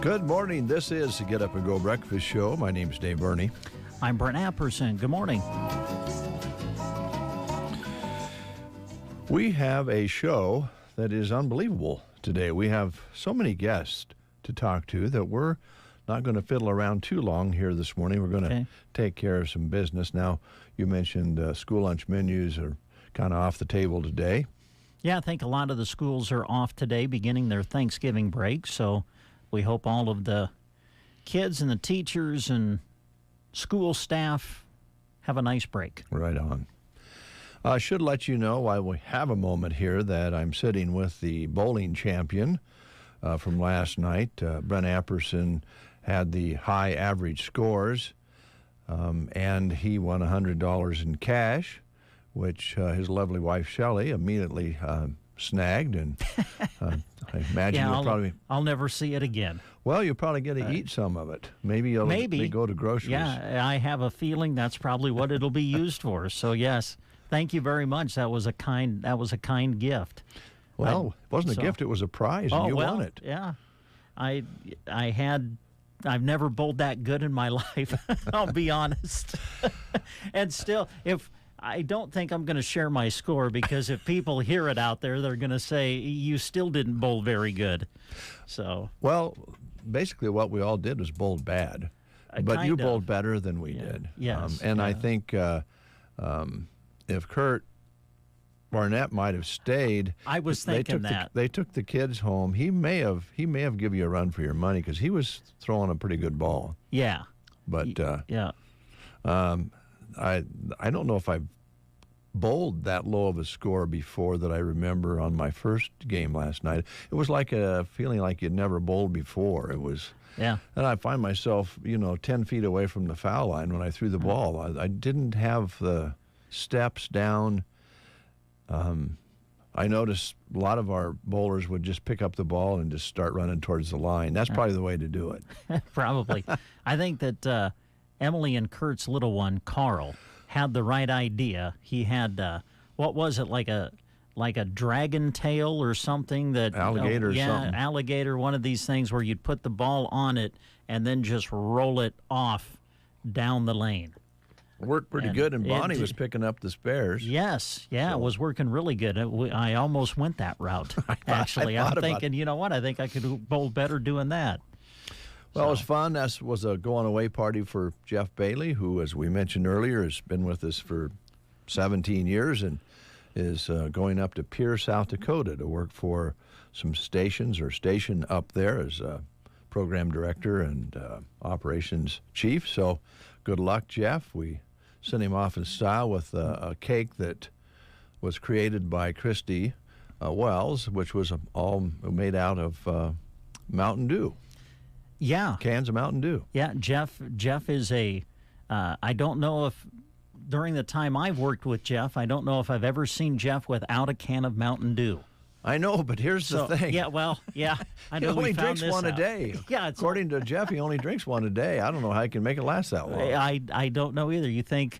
Good morning. This is the Get Up and Go Breakfast Show. My name's Dave Burney. I'm Brent Apperson. Good morning. We have a show that is unbelievable today. We have so many guests to talk to that we're not going to fiddle around too long here this morning. We're going to take care of some business. Now, you mentioned school lunch menus are kind of off the table today. Yeah, I think a lot of the schools are off today, beginning their Thanksgiving break, so we hope all of the kids and the teachers and school staff have a nice break. Right on. I should let you know while we have a moment here that I'm sitting with the bowling champion from last night. Brent Apperson had the high average scores, and he won $100 in cash, which his lovely wife, Shelley, immediately snagged, and I imagine you'll probably... I'll never see it again. Well, you'll probably get to eat some of it. Maybe you'll go to groceries. Yeah, I have a feeling that's probably what it'll be used for. So yes, thank you very much. That was a kind gift. Well, it wasn't a gift; it was a prize, and you won it. Yeah, I've never bowled that good in my life. I'll be honest. And still, I don't think I'm going to share my score, because if people hear it out there, they're going to say, you still didn't bowl very good. So, well, basically what we all did was bowled bad. But you bowled better than we did. Yes. I think if Kurt Barnett might have stayed, I was thinking they took the kids home. He may have given you a run for your money, because he was throwing a pretty good ball. Yeah. But yeah. I don't know if I've bowled that low of a score before that I remember on my first game last night. It was like a feeling like you'd never bowled before. It was, and I find myself, 10 feet away from the foul line when I threw the ball. I didn't have the steps down. I noticed a lot of our bowlers would just pick up the ball and just start running towards the line. That's probably the way to do it. Probably. I think that Emily and Kurt's little one, Carl, had the right idea. He had, what was it, like a dragon tail or something? Alligator or something. Alligator, one of these things where you'd put the ball on it and then just roll it off down the lane. Worked pretty good, and Bonnie was picking up the spares. Yes, it was working really good. I almost went that route, actually. I'm thinking, you know what, I think I could bowl better doing that. Well, it was fun. That was a going-away party for Jeff Bailey, who, as we mentioned earlier, has been with us for 17 years and is going up to Pierre, South Dakota to work for some station up there as program director and operations chief. So good luck, Jeff. We sent him off in style with a cake that was created by Christy Wells, which was all made out of Mountain Dew. Yeah. Cans of Mountain Dew. Yeah, Jeff is I don't know if, during the time I've worked with Jeff, I don't know if I've ever seen Jeff without a can of Mountain Dew. I know, but here's the thing. Yeah, well, yeah. I know he only drinks one a day. Yeah, according to Jeff, he only drinks one a day. I don't know how he can make it last that long. I don't know either. You think,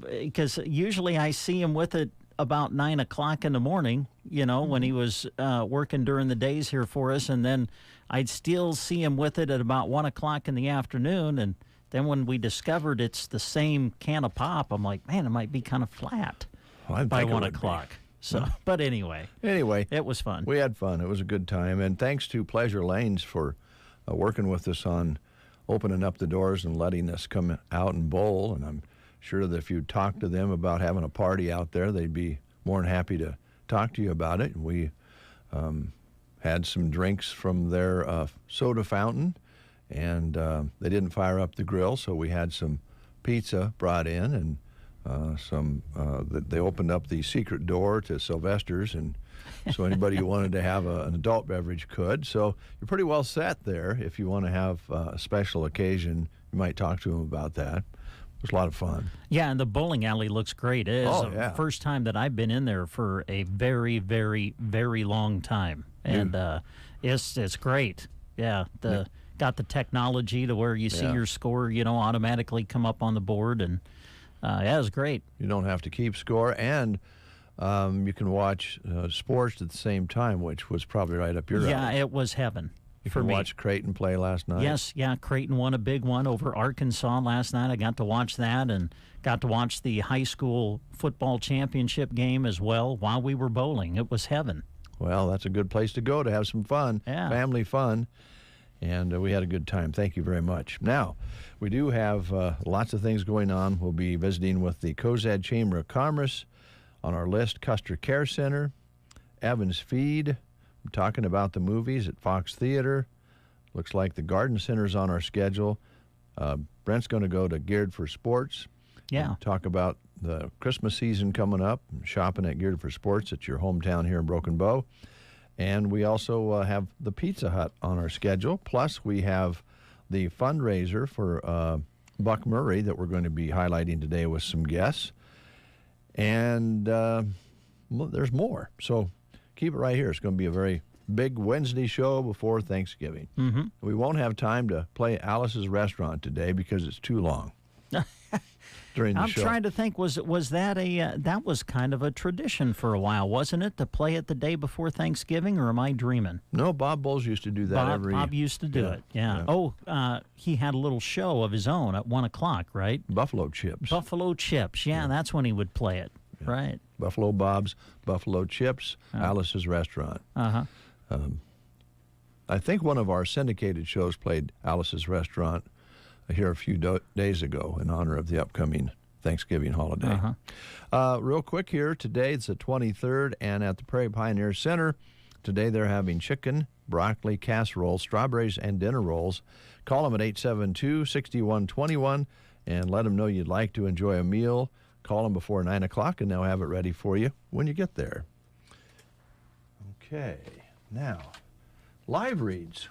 because usually I see him with it about 9 o'clock in the morning, when he was working during the days here for us, and then I'd still see him with it at about 1 o'clock in the afternoon, and then when we discovered it's the same can of pop, I'm like, man, it might be kind of flat by 1 o'clock. So, but anyway, it was fun. We had fun. It was a good time, and thanks to Pleasure Lanes for working with us on opening up the doors and letting us come out and bowl. And I'm sure that if you talk to them about having a party out there, they'd be more than happy to talk to you about it. We had some drinks from their soda fountain, and they didn't fire up the grill, so we had some pizza brought in, and they opened up the secret door to Sylvester's, and so anybody who wanted to have an adult beverage could. So you're pretty well set there. If you want to have a special occasion, you might talk to them about that. It was a lot of fun. Yeah, and the bowling alley looks great. It is the first time that I've been in there for a very, very, very long time, and it's great. Yeah, got the technology to where you see your score, automatically come up on the board, and it was great. You don't have to keep score, and you can watch sports at the same time, which was probably right up your alley. Yeah, it was heaven. You can watch Creighton play last night. Yes, yeah, Creighton won a big one over Arkansas last night. I got to watch that and got to watch the high school football championship game as well while we were bowling. It was heaven. Well, that's a good place to go to have some fun, family fun, and we had a good time. Thank you very much. Now, we do have lots of things going on. We'll be visiting with the Cozad Chamber of Commerce. On our list, Custer Care Center, Evans Feed. I'm talking about the movies at Fox Theater. Looks like the Garden Center's on our schedule. Brent's going to go to Geared for Sports. Yeah. Talk about the Christmas season coming up, shopping at Geared for Sports at your hometown here in Broken Bow. And we also have the Pizza Hut on our schedule. Plus, we have the fundraiser for Buck Murray that we're going to be highlighting today with some guests. And there's more. So keep it right here. It's going to be a very big Wednesday show before Thanksgiving. Mm-hmm. We won't have time to play Alice's Restaurant today because it's too long during the show. I'm trying to think, was that that was kind of a tradition for a while, wasn't it, to play it the day before Thanksgiving, or am I dreaming? No, Bob Bowles used to do that Bob used to do it, yeah. Oh, he had a little show of his own at 1 o'clock, right? Buffalo Chips. Buffalo Chips, yeah, that's when he would play it, right. Buffalo Bob's, Buffalo Chips, Alice's Restaurant. Uh-huh. I think one of our syndicated shows played Alice's Restaurant here a few days ago in honor of the upcoming Thanksgiving holiday. Real quick here, today it's the 23rd, and at the Prairie Pioneer Center, today they're having chicken, broccoli casserole, strawberries, and dinner rolls. Call them at 872-6121 and let them know you'd like to enjoy a meal. Call them before 9 o'clock, and they'll have it ready for you when you get there. Okay, now, live reads.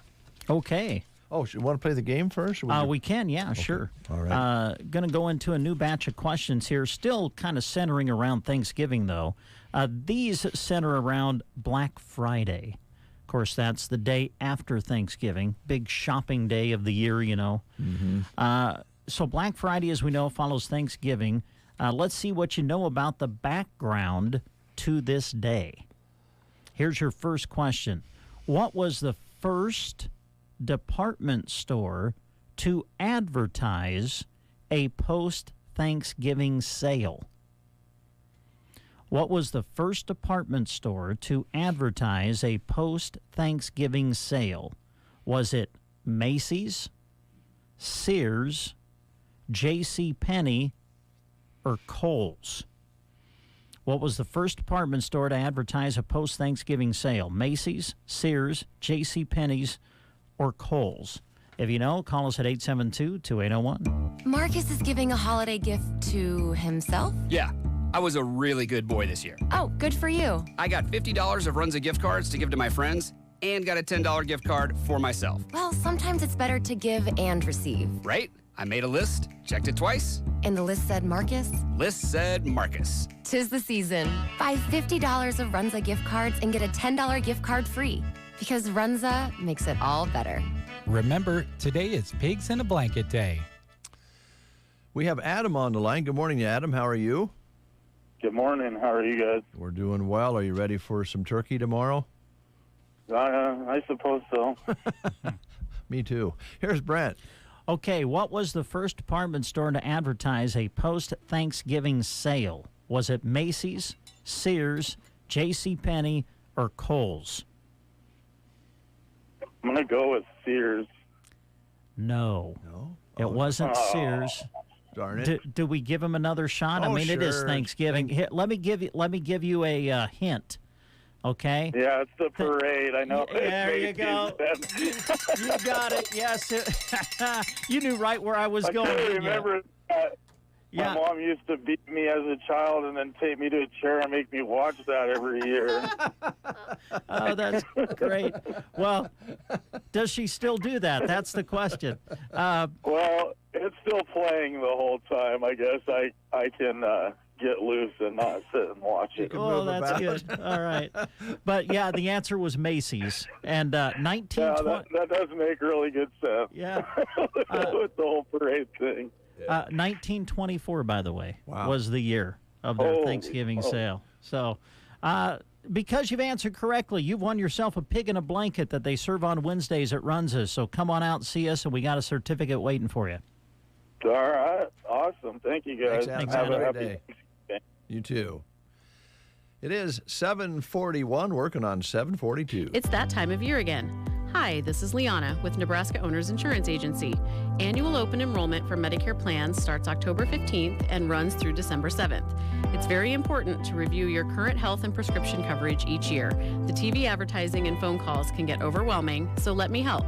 Okay. Oh, you want to play the game first? We can, yeah, okay. Sure. All right. Going to go into a new batch of questions here, still kind of centering around Thanksgiving, though. These center around Black Friday. Of course, that's the day after Thanksgiving, big shopping day of the year, Mm-hmm. So Black Friday, as we know, follows Thanksgiving. Let's see what you know about the background to this day. Here's your first question. What was the first department store to advertise a post-Thanksgiving sale? What was the first department store to advertise a post-Thanksgiving sale? Was it Macy's, Sears, JCPenney, or Kohl's? What was the first department store to advertise a post-Thanksgiving sale? Macy's, Sears, JCPenney's, or Kohl's? If you know, call us at 872-2801. Marcus is giving a holiday gift to himself? Yeah, I was a really good boy this year. Oh, good for you. I got $50 of Runza gift cards to give to my friends and got a $10 gift card for myself. Well, sometimes it's better to give and receive. Right? I made a list, checked it twice. And the list said Marcus? List said Marcus. 'Tis the season. Buy $50 of Runza gift cards and get a $10 gift card free. Because Runza makes it all better. Remember, today is Pigs in a Blanket Day. We have Adam on the line. Good morning, Adam. How are you? Good morning. How are you guys? We're doing well. Are you ready for some turkey tomorrow? I suppose so. Me too. Here's Brent. Okay, what was the first department store to advertise a post-Thanksgiving sale? Was it Macy's, Sears, JCPenney, or Kohl's? I'm going to go with Sears. No. No? It wasn't Sears. Darn it. Do we give him another shot? I Oh, mean, it is sure. Thanksgiving. Here, let me give you a hint. Okay. Yeah, it's the parade. I know. There you go. You got it. Yes. You knew right where I was I going. can't didn't you? remember that. Yeah. My mom used to beat me as a child and then take me to a chair and make me watch that every year. Oh, that's great. Well, does she still do that? That's the question. Well, it's still playing the whole time. I guess I can get loose and not sit and watch it. Oh, move that's about. good. All right. But, yeah, the answer was Macy's. And Yeah, 1920. that does make really good sense. Yeah. With the whole parade thing. 1924, by the way, Wow. was the year of their Holy Thanksgiving smokes. sale. So, because you've answered correctly, you've won yourself a pig in a blanket that they serve on Wednesdays at Runza's. So come on out and see us, and we got a certificate waiting for you. All right. Awesome. Thank you, guys. Thanks, Adam. Thanks, Have a Adam. great day. You too. It is 7:41, working on 7:42. It's that time of year again. Hi, this is Liana with Nebraska Owners Insurance Agency. Annual open enrollment for Medicare plans starts October 15th and runs through December 7th. It's very important to review your current health and prescription coverage each year. The TV advertising and phone calls can get overwhelming, so let me help.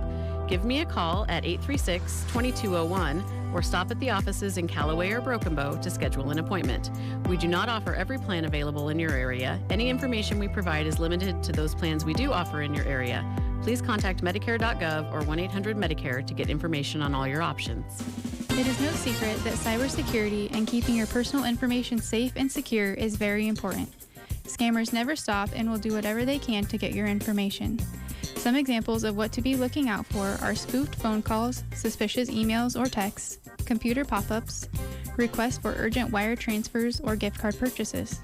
Give me a call at 836-2201 or stop at the offices in Callaway or Broken Bow to schedule an appointment. We do not offer every plan available in your area. Any information we provide is limited to those plans we do offer in your area. Please contact Medicare.gov or 1-800-MEDICARE to get information on all your options. It is no secret that cybersecurity and keeping your personal information safe and secure is very important. Scammers never stop and will do whatever they can to get your information. Some examples of what to be looking out for are spoofed phone calls, suspicious emails or texts, computer pop-ups, requests for urgent wire transfers or gift card purchases.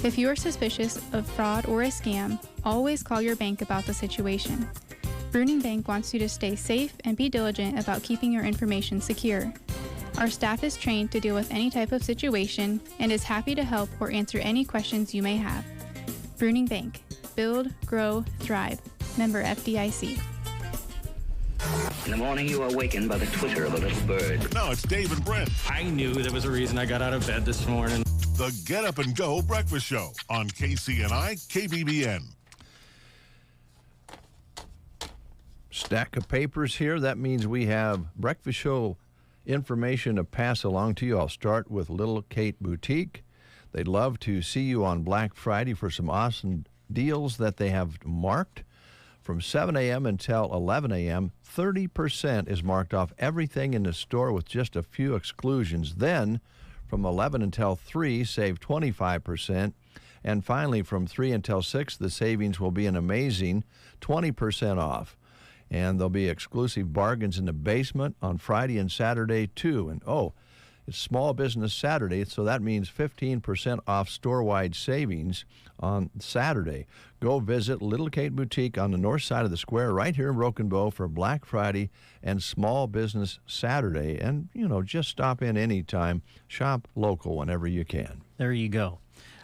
If you are suspicious of fraud or a scam, always call your bank about the situation. Bruning Bank wants you to stay safe and be diligent about keeping your information secure. Our staff is trained to deal with any type of situation and is happy to help or answer any questions you may have. Bruning Bank. Build, grow, thrive. Member FDIC. In the morning, you are awakened by the twitter of a little bird. Now it's Dave and Brent, I knew there was a reason I got out of bed this morning. the Get Up and Go Breakfast Show on KCNI KBBN. Stack of papers here. That means we have breakfast show information to pass along to you. I'll start with Little Kate Boutique. They'd love to see you on Black Friday for some awesome deals that they have marked. From 7 a.m. until 11 a.m., 30% is marked off everything in the store with just a few exclusions. Then, from 11 until 3, save 25%. And finally, from 3 until 6, the savings will be an amazing 20% off. And there'll be exclusive bargains in the basement on Friday and Saturday, too. And, it's Small Business Saturday, so that means 15% off store-wide savings on Saturday. Go visit Little Kate Boutique on the north side of the square right here in Broken Bow for Black Friday and Small Business Saturday. And, just stop in anytime. Shop local whenever you can. There you go.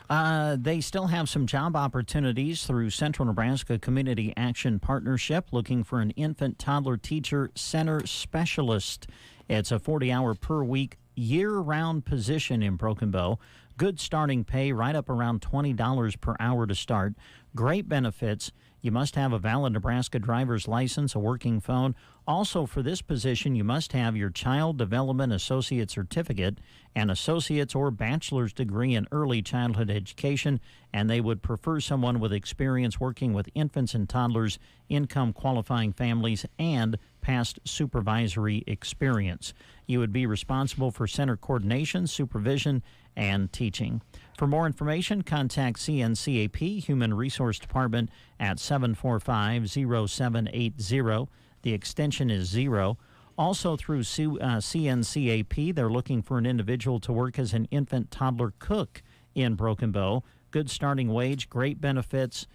They still have some job opportunities through Central Nebraska Community Action Partnership, looking for an infant toddler teacher center specialist. It's a 40-hour per week, year-round position in Broken Bow. Good starting pay, right up around $20 per hour to start. Great benefits. You must have a valid Nebraska driver's license, a working phone. Also, for this position, you must have your Child Development Associate Certificate, an associate's or bachelor's degree in early childhood education, and they would prefer someone with experience working with infants and toddlers, income-qualifying families, and past supervisory experience. You would be responsible for center coordination, supervision, and teaching. For more information, contact CNCAP Human Resource Department at 745-0780. The extension is 0. Also through CNCAP, they're looking for an individual to work as an infant toddler cook in Broken Bow. Good starting wage, great benefits.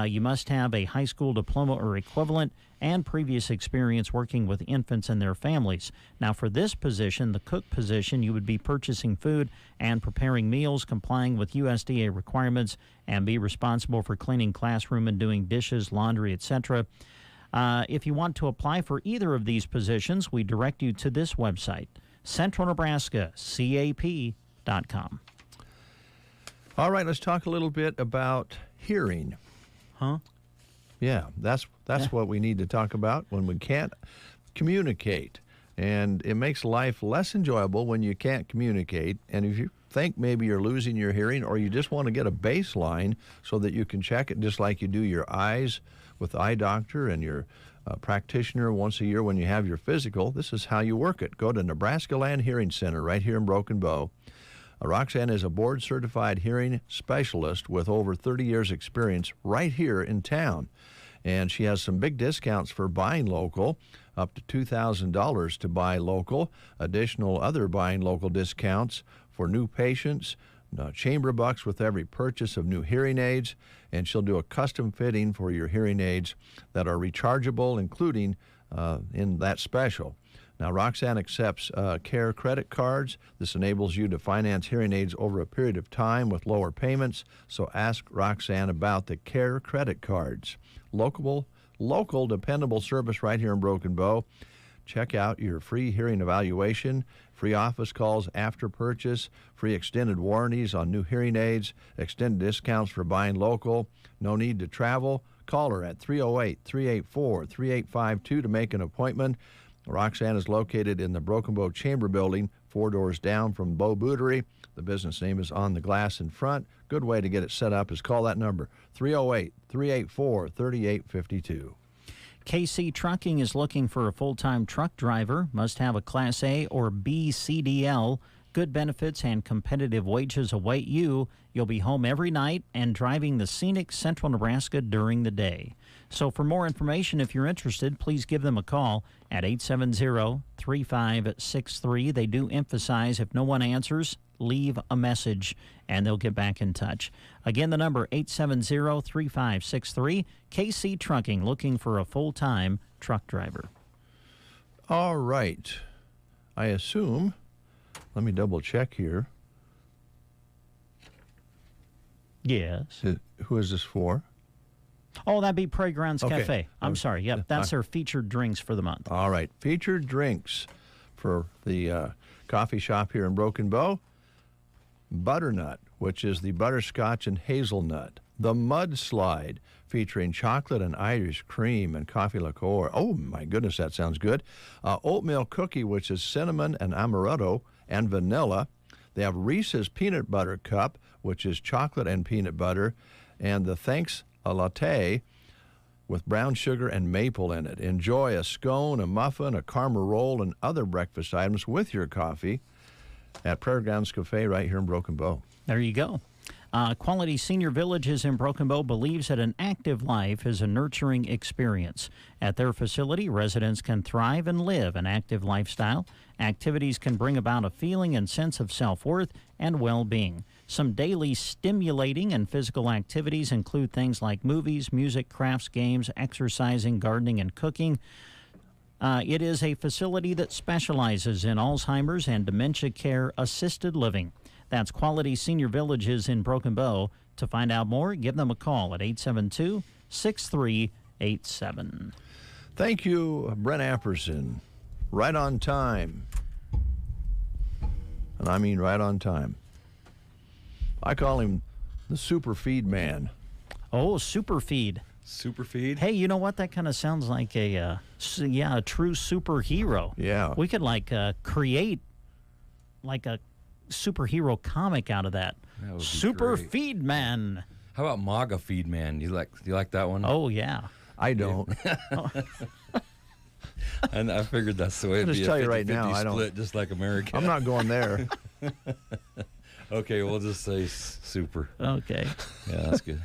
You must have a high school diploma or equivalent and previous experience working with infants and their families. Now, for this position, the cook position, you would be purchasing food and preparing meals, complying with USDA requirements, and be responsible for cleaning classroom and doing dishes, laundry, etc. If you want to apply for either of these positions, we direct you to this website, centralnebraskacap.com. All right, let's talk a little bit about hearing. Huh? Yeah, that's what we need to talk about when we can't communicate. And it makes life less enjoyable when you can't communicate. And if you think maybe you're losing your hearing, or you just want to get a baseline so that you can check it just like you do your eyes with the eye doctor and your practitioner once a year when you have your physical, this is how you work it. Go to Nebraska Land Hearing Center right here in Broken Bow. Roxanne is a board-certified hearing specialist with over 30 years' experience right here in town. And she has some big discounts for buying local, up to $2,000 to buy local, additional other buying local discounts for new patients, chamber bucks with every purchase of new hearing aids, and she'll do a custom fitting for your hearing aids that are rechargeable, including in that special. Now, Roxanne accepts CARE credit cards. This enables you to finance hearing aids over a period of time with lower payments, so ask Roxanne about the CARE credit cards. Local, dependable service right here in Broken Bow. Check out your free hearing evaluation, free office calls after purchase, free extended warranties on new hearing aids, extended discounts for buying local. No need to travel. Call her at 308-384-3852 to make an appointment. Roxanne is located in the Broken Bow Chamber Building, 4 doors down from Bow Bootery. The business name is on the glass in front. Good way to get it set up is call that number, 308-384-3852. KC Trucking is looking for a full-time truck driver. Must have a Class A or B CDL. Good benefits and competitive wages await you. You'll be home every night and driving the scenic Central Nebraska during the day. So for more information, if you're interested, please give them a call at 870-3563. They do emphasize if no one answers, leave a message, and they'll get back in touch. Again, the number 870-3563. KC Trucking, looking for a full-time truck driver. All right. I assume, let me double check here. Yes. Who is this for? Oh, that'd be Prairie Grounds Okay. Cafe. I'm sorry. Yep, that's their featured drinks for the month. All right. Featured drinks for the coffee shop here in Broken Bow. Butternut, which is the butterscotch and hazelnut. The Mudslide, featuring chocolate and Irish cream and coffee liqueur. Oh, my goodness, that sounds good. Oatmeal cookie, which is cinnamon and amaretto and vanilla. They have Reese's Peanut Butter Cup, which is chocolate and peanut butter. And the Thanks a Latte with brown sugar and maple in it. Enjoy a scone, a muffin, a caramel roll, and other breakfast items with your coffee at Prairie Grounds Cafe right here in Broken Bow. There you go. Quality Senior Villages in Broken Bow believes that an active life is a nurturing experience. At their facility, residents can thrive and live an active lifestyle. Activities can bring about a feeling and sense of self-worth and well-being. Some daily stimulating and physical activities include things like movies, music, crafts, games, exercising, gardening, and cooking. It is a facility that specializes in Alzheimer's and dementia care assisted living. That's Quality Senior Villages in Broken Bow. To find out more, give them a call at 872-6387. Thank you, Brent Apperson. Right on time. And I mean right on time. I call him the super feed man. Oh, super feed. Super feed? Hey, you know what? That kind of sounds like a true superhero. Yeah. We could create like a superhero comic out of that. That would be Super great. Feed Man. How about MAGA Feed Man? You like that one? Oh yeah. I don't. And I figured that's the way it'd I'll be. just tell you right now, I split, don't. just like America. I'm not going there. Okay, we'll just say super. Okay. Yeah, that's good.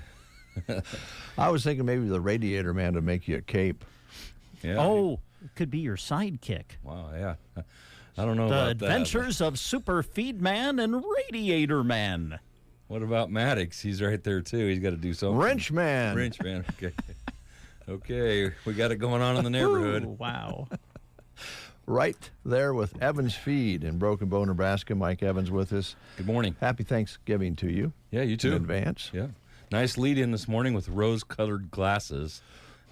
I was thinking maybe the Radiator Man to make you a cape. Yeah. Oh, it could be your sidekick. Wow. Yeah. I don't know The about Adventures of Super Feed Man and Radiator Man. What about Maddox? He's right there too. He's got to do something. Wrench Man. Wrench Man. Okay. Okay, we got it going on in the neighborhood. Ooh, wow. Right there with Evans Feed in Broken Bow, Nebraska. Mike Evans with us. Good morning. Happy Thanksgiving to you. Yeah, you too. In advance. Yeah. Nice lead in this morning with rose-colored glasses.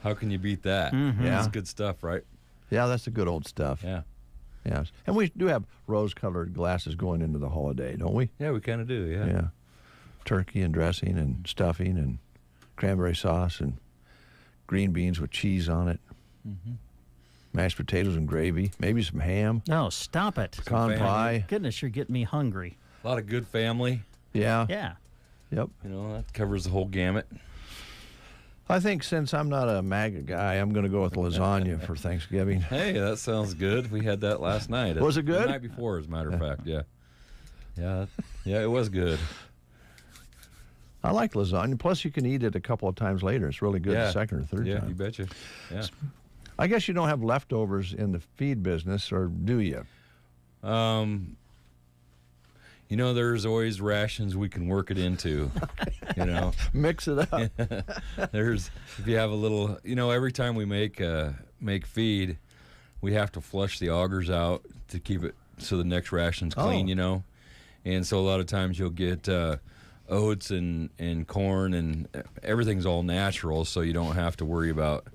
How can you beat that? Mhm. Yeah. That's good stuff, right? Yeah, that's the good old stuff. Yeah. Yes. And we do have rose-colored glasses going into the holiday, don't we? Yeah, we kind of do, yeah. Yeah. Turkey and dressing and stuffing and cranberry sauce and green beans with cheese on it. Mm-hmm. Mashed potatoes and gravy. Maybe some ham. No, stop it. Pecan family. pie. Goodness, you're getting me hungry. A lot of good family. Yeah. Yeah. Yep. You know, that covers the whole gamut. I think since I'm not a MAGA guy, I'm going to go with lasagna for Thanksgiving. Hey, that sounds good. We had that last night. Was it good? The night before, as a matter of fact, yeah. Yeah, it was good. I like lasagna. Plus, you can eat it a couple of times later. It's really good the second or third Yeah, time. you betcha. Yeah. I guess you don't have leftovers in the feed business, or do you? You know, there's always rations we can work it into. You know, Mix it up. there's if you have a little. You know, every time we make feed, we have to flush the augers out to keep it so the next ration's clean. Oh. You know, and so a lot of times you'll get oats and corn and everything's all natural, so you don't have to worry about.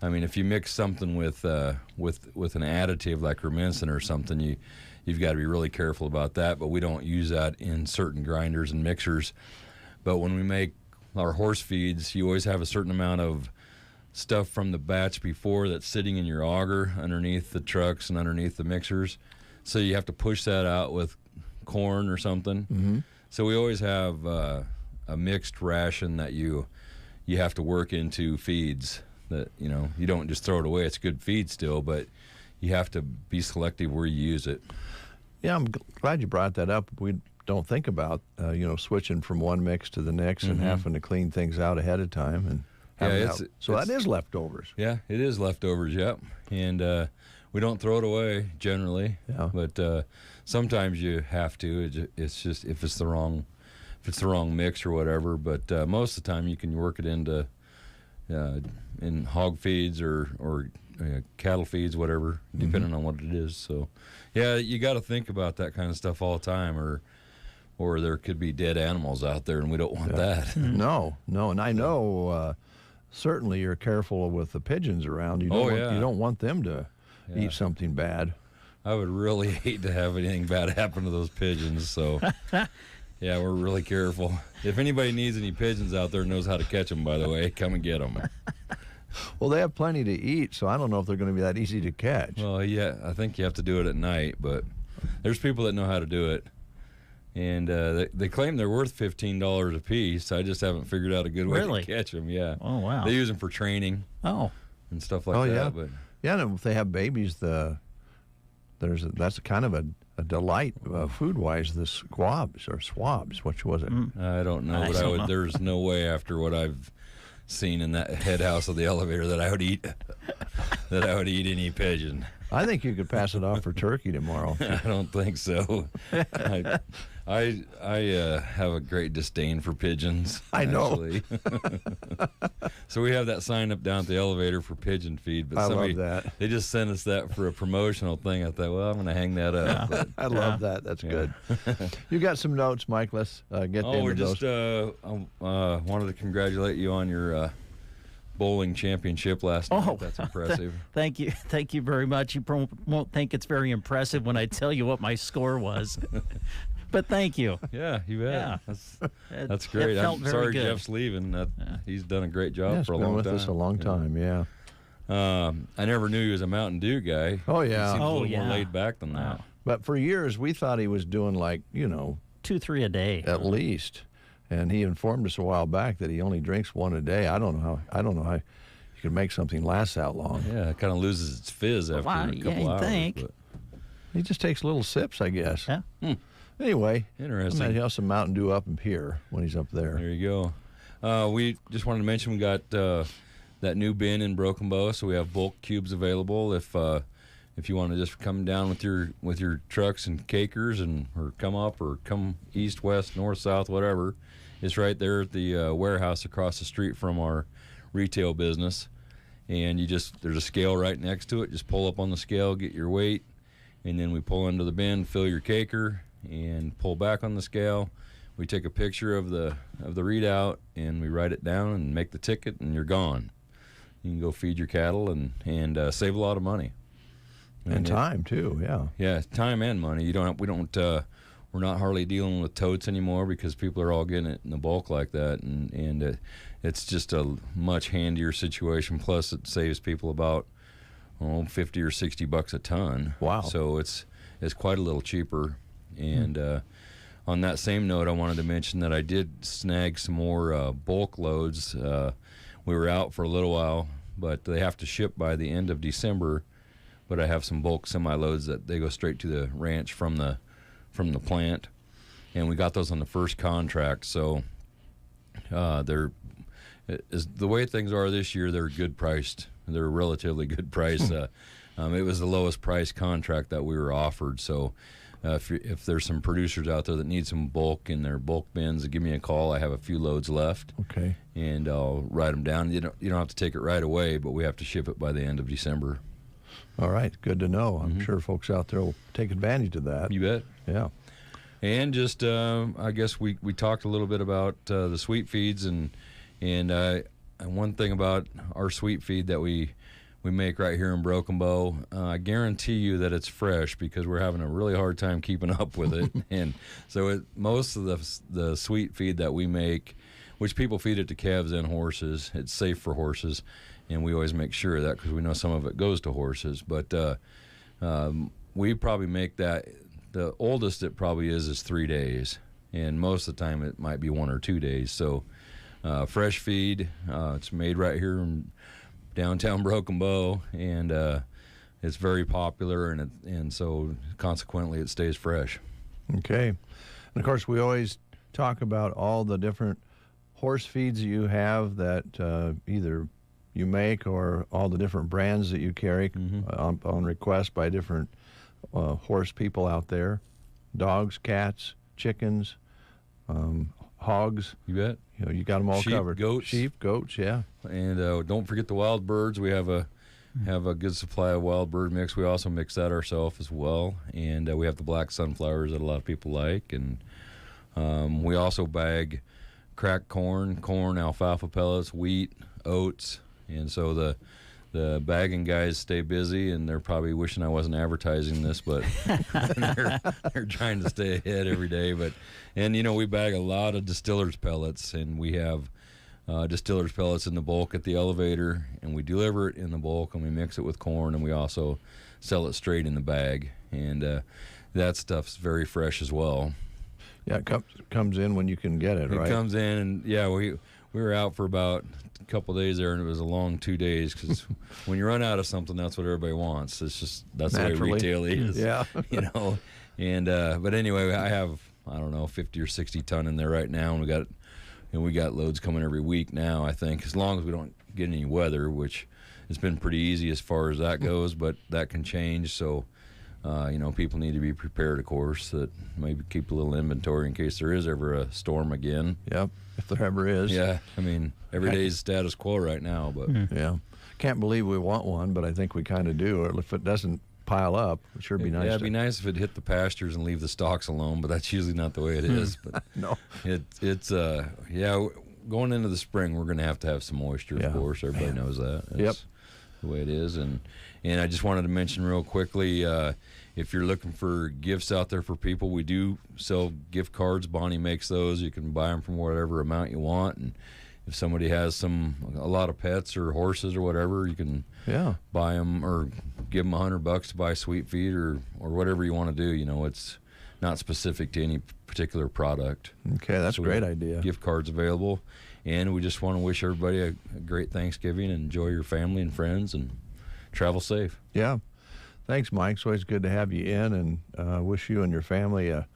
I mean, if you mix something with an additive like Rumensin or something, you've got to be really careful about that. But we don't use that in certain grinders and mixers. But when we make our horse feeds, you always have a certain amount of stuff from the batch before that's sitting in your auger underneath the trucks and underneath the mixers. So you have to push that out with corn or something. Mm-hmm. So we always have a mixed ration that you have to work into feeds. That, you know, you don't just throw it away. It's good feed still, but you have to be selective where you use it. Yeah, I'm glad you brought that up. We don't think about, switching from one mix to the next and having to clean things out ahead of time. And that is leftovers. Yeah, it is leftovers, yep. And we don't throw it away generally. Yeah. But sometimes you have to. It's just if it's the wrong mix or whatever. But most of the time you can work it into in hog feeds or cattle feeds, whatever, depending on what it is. So, yeah, you got to think about that kind of stuff all the time, or there could be dead animals out there, and we don't want that. No, and I know certainly you're careful with the pigeons around. You don't want them to eat something bad. I would really hate to have anything bad happen to those pigeons, so yeah, we're really careful. If anybody needs any pigeons out there, knows how to catch them, by the way, come and get them. Well, they have plenty to eat, so I don't know if they're going to be that easy to catch. Well, yeah, I think you have to do it at night, but there's people that know how to do it. And they claim they're worth $15 a piece. I just haven't figured out a good way to catch them. Yeah. Oh, wow. They use them for training. Oh. And stuff like that. Yeah. But yeah, and if they have babies, that's kind of a delight food-wise. The swabs, which was it? I don't know, but there's no way after what I've seen in that head house of the elevator that I would eat any pigeon. I think you could pass it off for turkey tomorrow. I don't think so. I have a great disdain for pigeons. I know. So we have that sign up down at the elevator for pigeon feed, but I love that. They just sent us that for a promotional thing. I thought, well, I'm going to hang that up. Yeah. I love that. That's good. You got some notes, Mike. Let's get into those. Wanted to congratulate you on your bowling championship last night. That's impressive. Thank you very much. You won't think it's very impressive when I tell you what my score was. But thank you. Yeah, you bet. Yeah. That's great. I'm sorry good. Jeff's leaving. He's done a great job for a long time. He's been with us a long time, yeah. I never knew he was a Mountain Dew guy. Oh, yeah. He seems a little more laid back than that. But for years, we thought he was doing 2-3 a day. At least. And he informed us a while back that he only drinks one a day. I don't know how you can make something last that long. Yeah, it kind of loses its fizz after a couple hours. Think. He just takes little sips, I guess. Yeah. Anyway, interesting. I'm going to have some Mountain Dew up in here when he's up there. There you go. We just wanted to mention we got that new bin in Broken Bow, so we have bulk cubes available. If you want to just come down with your trucks and cakers or come up or come east, west, north, south, whatever, it's right there at the warehouse across the street from our retail business. And there's a scale right next to it. Just pull up on the scale, get your weight, and then we pull into the bin, fill your caker, and pull back on the scale. We take a picture of the readout, and we write it down and make the ticket, and you're gone. You can go feed your cattle and save a lot of money. And time too, yeah. Yeah, time and money. We're not hardly dealing with totes anymore because people are all getting it in the bulk like that, and it's just a much handier situation. Plus, it saves people about $50 or $60 a ton. Wow! So it's quite a little cheaper. And on that same note, I wanted to mention that I did snag some more bulk loads. We were out for a little while, but they have to ship by the end of December. But I have some bulk semi-loads that they go straight to the ranch from the plant, and we got those on the first contract. So the way things are this year, they're good priced. They're relatively good price. It was the lowest price contract that we were offered. So if there's some producers out there that need some bulk in their bulk bins, give me a call. I have a few loads left. Okay. And I'll write them down. You don't have to take it right away, but we have to ship it by the end of December. All right, good to know. I'm sure folks out there will take advantage of that. You bet. Yeah. And just, I guess we talked a little bit about the sweet feeds, and one thing about our sweet feed that we make right here in Broken Bow, I guarantee you that it's fresh because we're having a really hard time keeping up with it. And so most of the sweet feed that we make, which people feed it to calves and horses, it's safe for horses. And we always make sure of that because we know some of it goes to horses. But we probably make that, the oldest it probably is 3 days. And most of the time it might be 1 or 2 days. So fresh feed, it's made right here in downtown Broken Bow. And it's very popular. And so consequently it stays fresh. Okay. And of course we always talk about all the different horse feeds you have that either you make or all the different brands that you carry on request by different horse people out there. Dogs, cats, chickens, hogs. You bet. You got them all Sheep, covered. Goats. Sheep, goats, yeah. And don't forget the wild birds. We have a good supply of wild bird mix. We also mix that ourselves as well. And we have the black sunflowers that a lot of people like. And we also bag cracked corn, alfalfa pellets, wheat, oats. And so the bagging guys stay busy, and they're probably wishing I wasn't advertising this, but they're trying to stay ahead every day. And we bag a lot of distillers pellets, and we have distillers pellets in the bulk at the elevator, and we deliver it in the bulk, and we mix it with corn, and we also sell it straight in the bag. And that stuff's very fresh as well. Yeah, it comes in when you can get it, right? It comes in, and yeah, we were out for about a couple of days there, and it was a long 2 days because when you run out of something, that's what everybody wants. It's just that's naturally the way retail is. Yeah. And but anyway, I have 50 or 60 ton in there right now, and we got loads coming every week now. I think as long as we don't get any weather, which it's been pretty easy as far as that goes, but that can change. So people need to be prepared, of course, that maybe keep a little inventory in case there is ever a storm again. Yep, if there ever is. Yeah, I mean, every day's status quo right now, but yeah, can't believe we want one, but I think we kind of do. Or if it doesn't pile up, it sure be nice. Yeah, it'd be nice if it hit the pastures and leave the stalks alone, but that's usually not the way it is. But no, it's going into the spring, we're going to have some moisture, of course. Everybody knows that. That's the way it is. And I just wanted to mention real quickly, if you're looking for gifts out there for people, we do sell gift cards. Bonnie makes those. You can buy them from whatever amount you want. And if somebody has a lot of pets or horses or whatever, you can buy them or give them $100 to buy sweet feed or whatever you want to do. It's not specific to any particular product. Okay, that's a great idea. Gift cards available. And we just want to wish everybody a great Thanksgiving and enjoy your family and friends and travel safe. Yeah. Thanks, Mike. It's always good to have you in, and wish you and your family a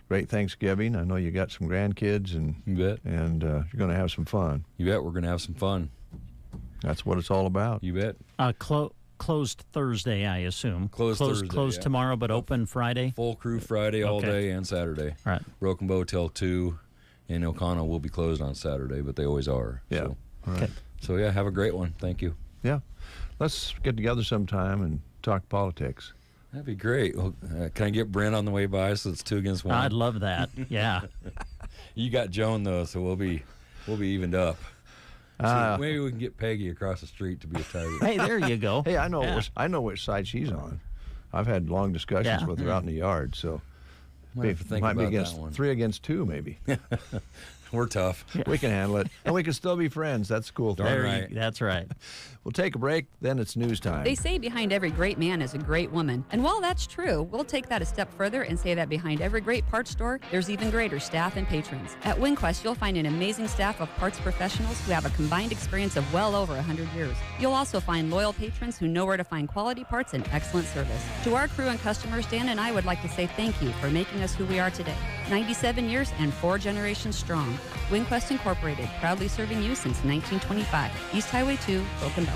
great Thanksgiving. I know you got some grandkids, and you bet. And you're going to have some fun. You bet. We're going to have some fun. That's what it's all about. You bet. Closed Thursday, I assume. Closed Thursday, Closed tomorrow, but open Friday? Full crew Friday all day and Saturday. All right. Broken Bow till 2, and O'Connell will be closed on Saturday, but they always are. Yeah. So, all right. So, yeah, have a great one. Thank you. Yeah. Let's get together sometime and talk politics. That'd be great. Well, can I get Brent on the way by so it's 2 against 1? I'd love that. Yeah. You got Joan though, so we'll be evened up. Maybe we can get Peggy across the street to be a tiger. Hey, there you go. Hey, I know which side she's on. I've had long discussions with her out in the yard, so Might have to think might be about against that one. 3 against 2, maybe. We're tough. We can handle it, and we can still be friends. That's a cool thing. Darn right. That's right. We'll take a break, then it's news time. They say behind every great man is a great woman. And while that's true, we'll take that a step further and say that behind every great parts store, there's even greater staff and patrons. At WinQuest, you'll find an amazing staff of parts professionals who have a combined experience of well over 100 years. You'll also find loyal patrons who know where to find quality parts and excellent service. To our crew and customers, Dan and I would like to say thank you for making us who we are today. 97 years and 4 generations strong. WinQuest Incorporated, proudly serving you since 1925. East Highway 2, Broken Bow.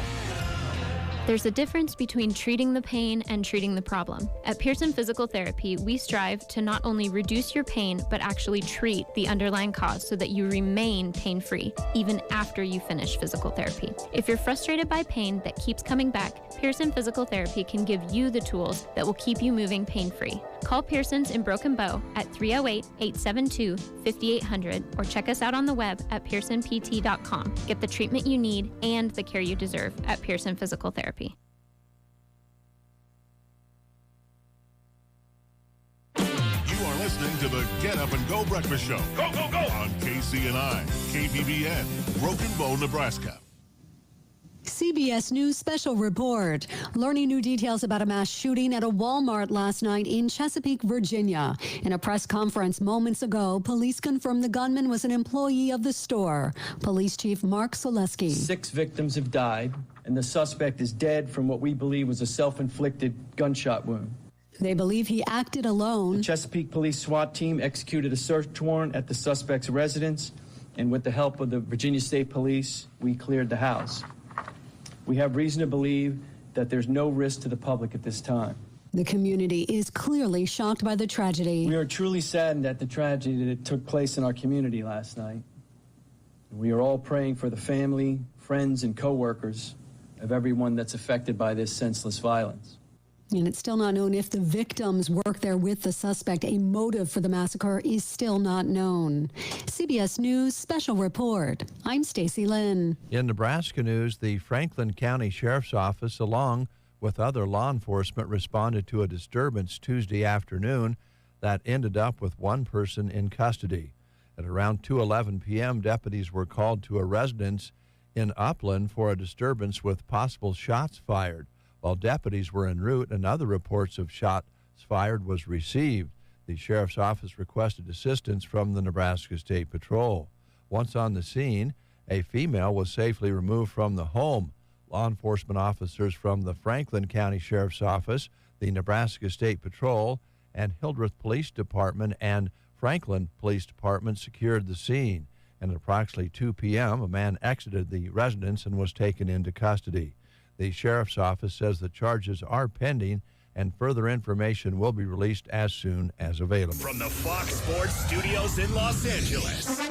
There's a difference between treating the pain and treating the problem. At Pearson Physical Therapy, we strive to not only reduce your pain, but actually treat the underlying cause so that you remain pain-free, even after you finish physical therapy. If you're frustrated by pain that keeps coming back, Pearson Physical Therapy can give you the tools that will keep you moving pain-free. Call Pearson's in Broken Bow at 308-872-5800 or check us out on the web at pearsonpt.com. Get the treatment you need and the care you deserve at Pearson Physical Therapy. You are listening to the Get Up and Go Breakfast Show. Go, go, go! On KCNI, KBBN, Broken Bow, Nebraska. CBS News special report. Learning new details about a mass shooting at a Walmart last night in Chesapeake, Virginia. In a press conference moments ago, police confirmed the gunman was an employee of the store. Police Chief Mark Selesky. 6 victims have died, and the suspect is dead from what we believe was a self-inflicted gunshot wound. They believe he acted alone. The Chesapeake Police SWAT team executed a search warrant at the suspect's residence, and with the help of the Virginia State Police, we cleared the house. We have reason to believe that there's no risk to the public at this time. The community is clearly shocked by the tragedy. We are truly saddened at the tragedy that took place in our community last night. We are all praying for the family, friends, and co-workers of everyone that's affected by this senseless violence. And it's still not known if the victims worked there with the suspect. A motive for the massacre is still not known. CBS News special report. I'm Stacy Lynn. In Nebraska news, the Franklin County Sheriff's Office, along with other law enforcement, responded to a disturbance Tuesday afternoon that ended up with one person in custody. At around 2:11 p.m., deputies were called to a residence in Upland for a disturbance with possible shots fired. While deputies were en route, another reports of shots fired was received. The sheriff's office requested assistance from the Nebraska State Patrol. Once on the scene, a female was safely removed from the home. Law enforcement officers from the Franklin County Sheriff's Office, the Nebraska State Patrol, and Hildreth Police Department and Franklin Police Department secured the scene. And at approximately 2 p.m., a man exited the residence and was taken into custody. The sheriff's office says the charges are pending and further information will be released as soon as available. From the Fox Sports Studios in Los Angeles,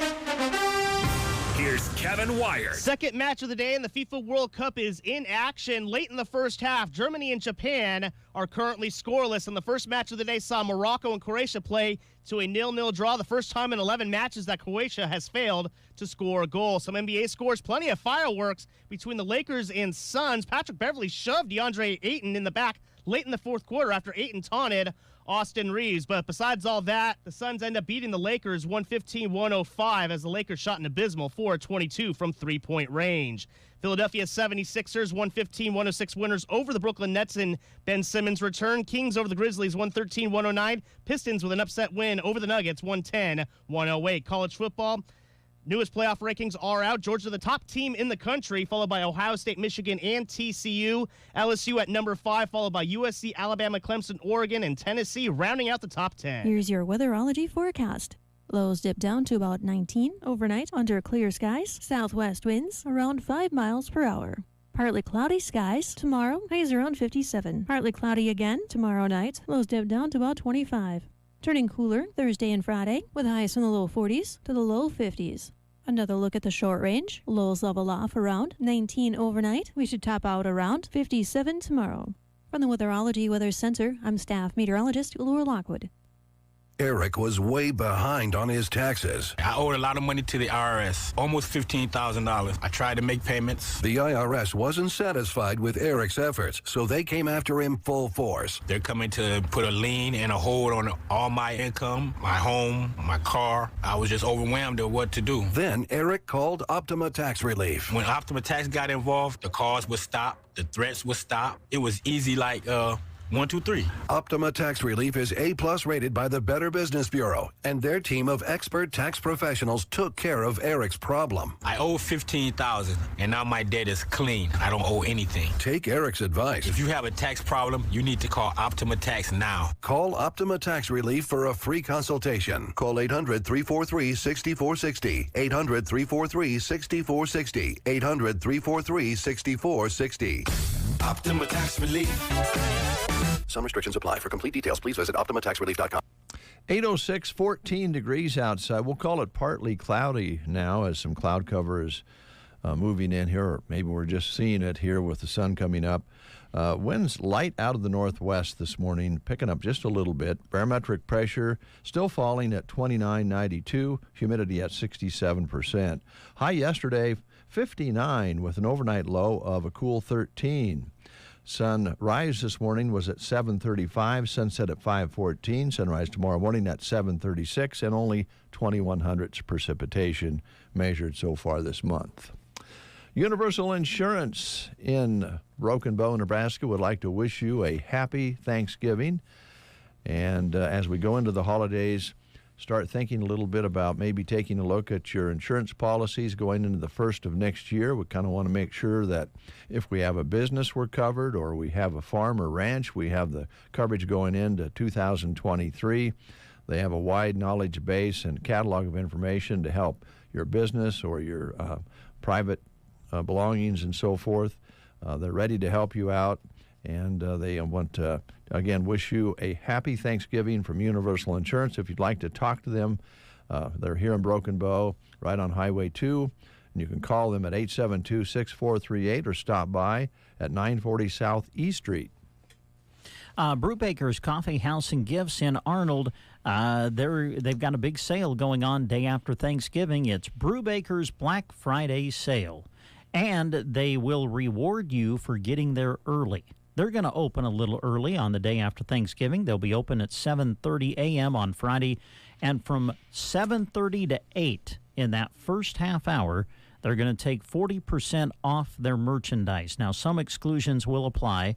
here's Kevin Wire. Second match of the day in the FIFA World Cup is in action. Late in the first half, Germany and Japan are currently scoreless, and the first match of the day saw Morocco and Croatia play to a 0-0 draw, the first time in 11 matches that Croatia has failed to score a goal. Some NBA scores, plenty of fireworks between the Lakers and Suns. Patrick Beverley shoved DeAndre Ayton in the back late in the fourth quarter after Ayton taunted Austin Reeves. But besides all that, the Suns end up beating the Lakers 115-105 as the Lakers shot an abysmal 4-22 from three-point range. Philadelphia 76ers 115-106 winners over the Brooklyn Nets in Ben Simmons' return. Kings over the Grizzlies 113-109. Pistons with an upset win over the Nuggets 110-108. College football. Newest playoff rankings are out. Georgia, the top team in the country, followed by Ohio State, Michigan, and TCU. LSU at number 5, followed by USC, Alabama, Clemson, Oregon, and Tennessee, rounding out the top 10. Here's your weatherology forecast. Lows dip down to about 19 overnight under clear skies. Southwest winds around 5 miles per hour. Partly cloudy skies tomorrow, highs around 57. Partly cloudy again tomorrow night. Lows dip down to about 25. Turning cooler Thursday and Friday with highs from the low 40s to the low 50s. Another look at the short range. Lows level off around 19 overnight. We should top out around 57 tomorrow. From the Weatherology Weather Center, I'm Staff Meteorologist Laura Lockwood. Eric was way behind on his taxes. I owed a lot of money to the IRS, almost $15,000. I tried to make payments. The IRS wasn't satisfied with Eric's efforts, so they came after him full force. They're coming to put a lien and a hold on all my income, my home, my car. I was just overwhelmed at what to do. Then Eric called Optima Tax Relief. When Optima Tax got involved, the calls would stop, the threats would stop. It was easy like 1, 2, 3. Optima Tax Relief is A+ rated by the Better Business Bureau, and their team of expert tax professionals took care of Eric's problem. I owe $15,000, and now my debt is clean. I don't owe anything. Take Eric's advice. If you have a tax problem, you need to call Optima Tax now. Call Optima Tax Relief for a free consultation. Call 800-343-6460. 800-343-6460. 800-343-6460. Optima Tax Relief. Some restrictions apply. For complete details, please visit OptimaTaxRelief.com. 806, 14 degrees outside. We'll call it partly cloudy now as some cloud cover is moving in here, or maybe we're just seeing it here with the sun coming up. Winds light out of the northwest this morning, picking up just a little bit. Barometric pressure still falling at 29.92, humidity at 67%. High yesterday, 59, with an overnight low of a cool 13. Sunrise this morning was at 7:35, sunset at 5:14, sunrise tomorrow morning at 7:36, and only 21 hundredths precipitation measured so far this month. Universal Insurance in Broken Bow, Nebraska would like to wish you a happy Thanksgiving. And as we go into the holidays, start thinking a little bit about maybe taking a look at your insurance policies going into the first of next year. We kind of want to make sure that if we have a business, we're covered, or we have a farm or ranch, we have the coverage going into 2023. They have a wide knowledge base and catalog of information to help your business or your private belongings and so forth. They're ready to help you out. And they want to, again, wish you a happy Thanksgiving from Universal Insurance. If you'd like to talk to them, they're here in Broken Bow, right on Highway 2. And you can call them at 872-6438 or stop by at 940 South E Street. Brubaker's Coffee House and Gifts in Arnold. They've got a big sale going on day after Thanksgiving. It's Brubaker's Black Friday sale. And they will reward you for getting there early. They're going to open a little early on the day after Thanksgiving. They'll be open at 7:30 a.m. on Friday. And from 7:30 to 8 in that first half hour, they're going to take 40% off their merchandise. Now, some exclusions will apply.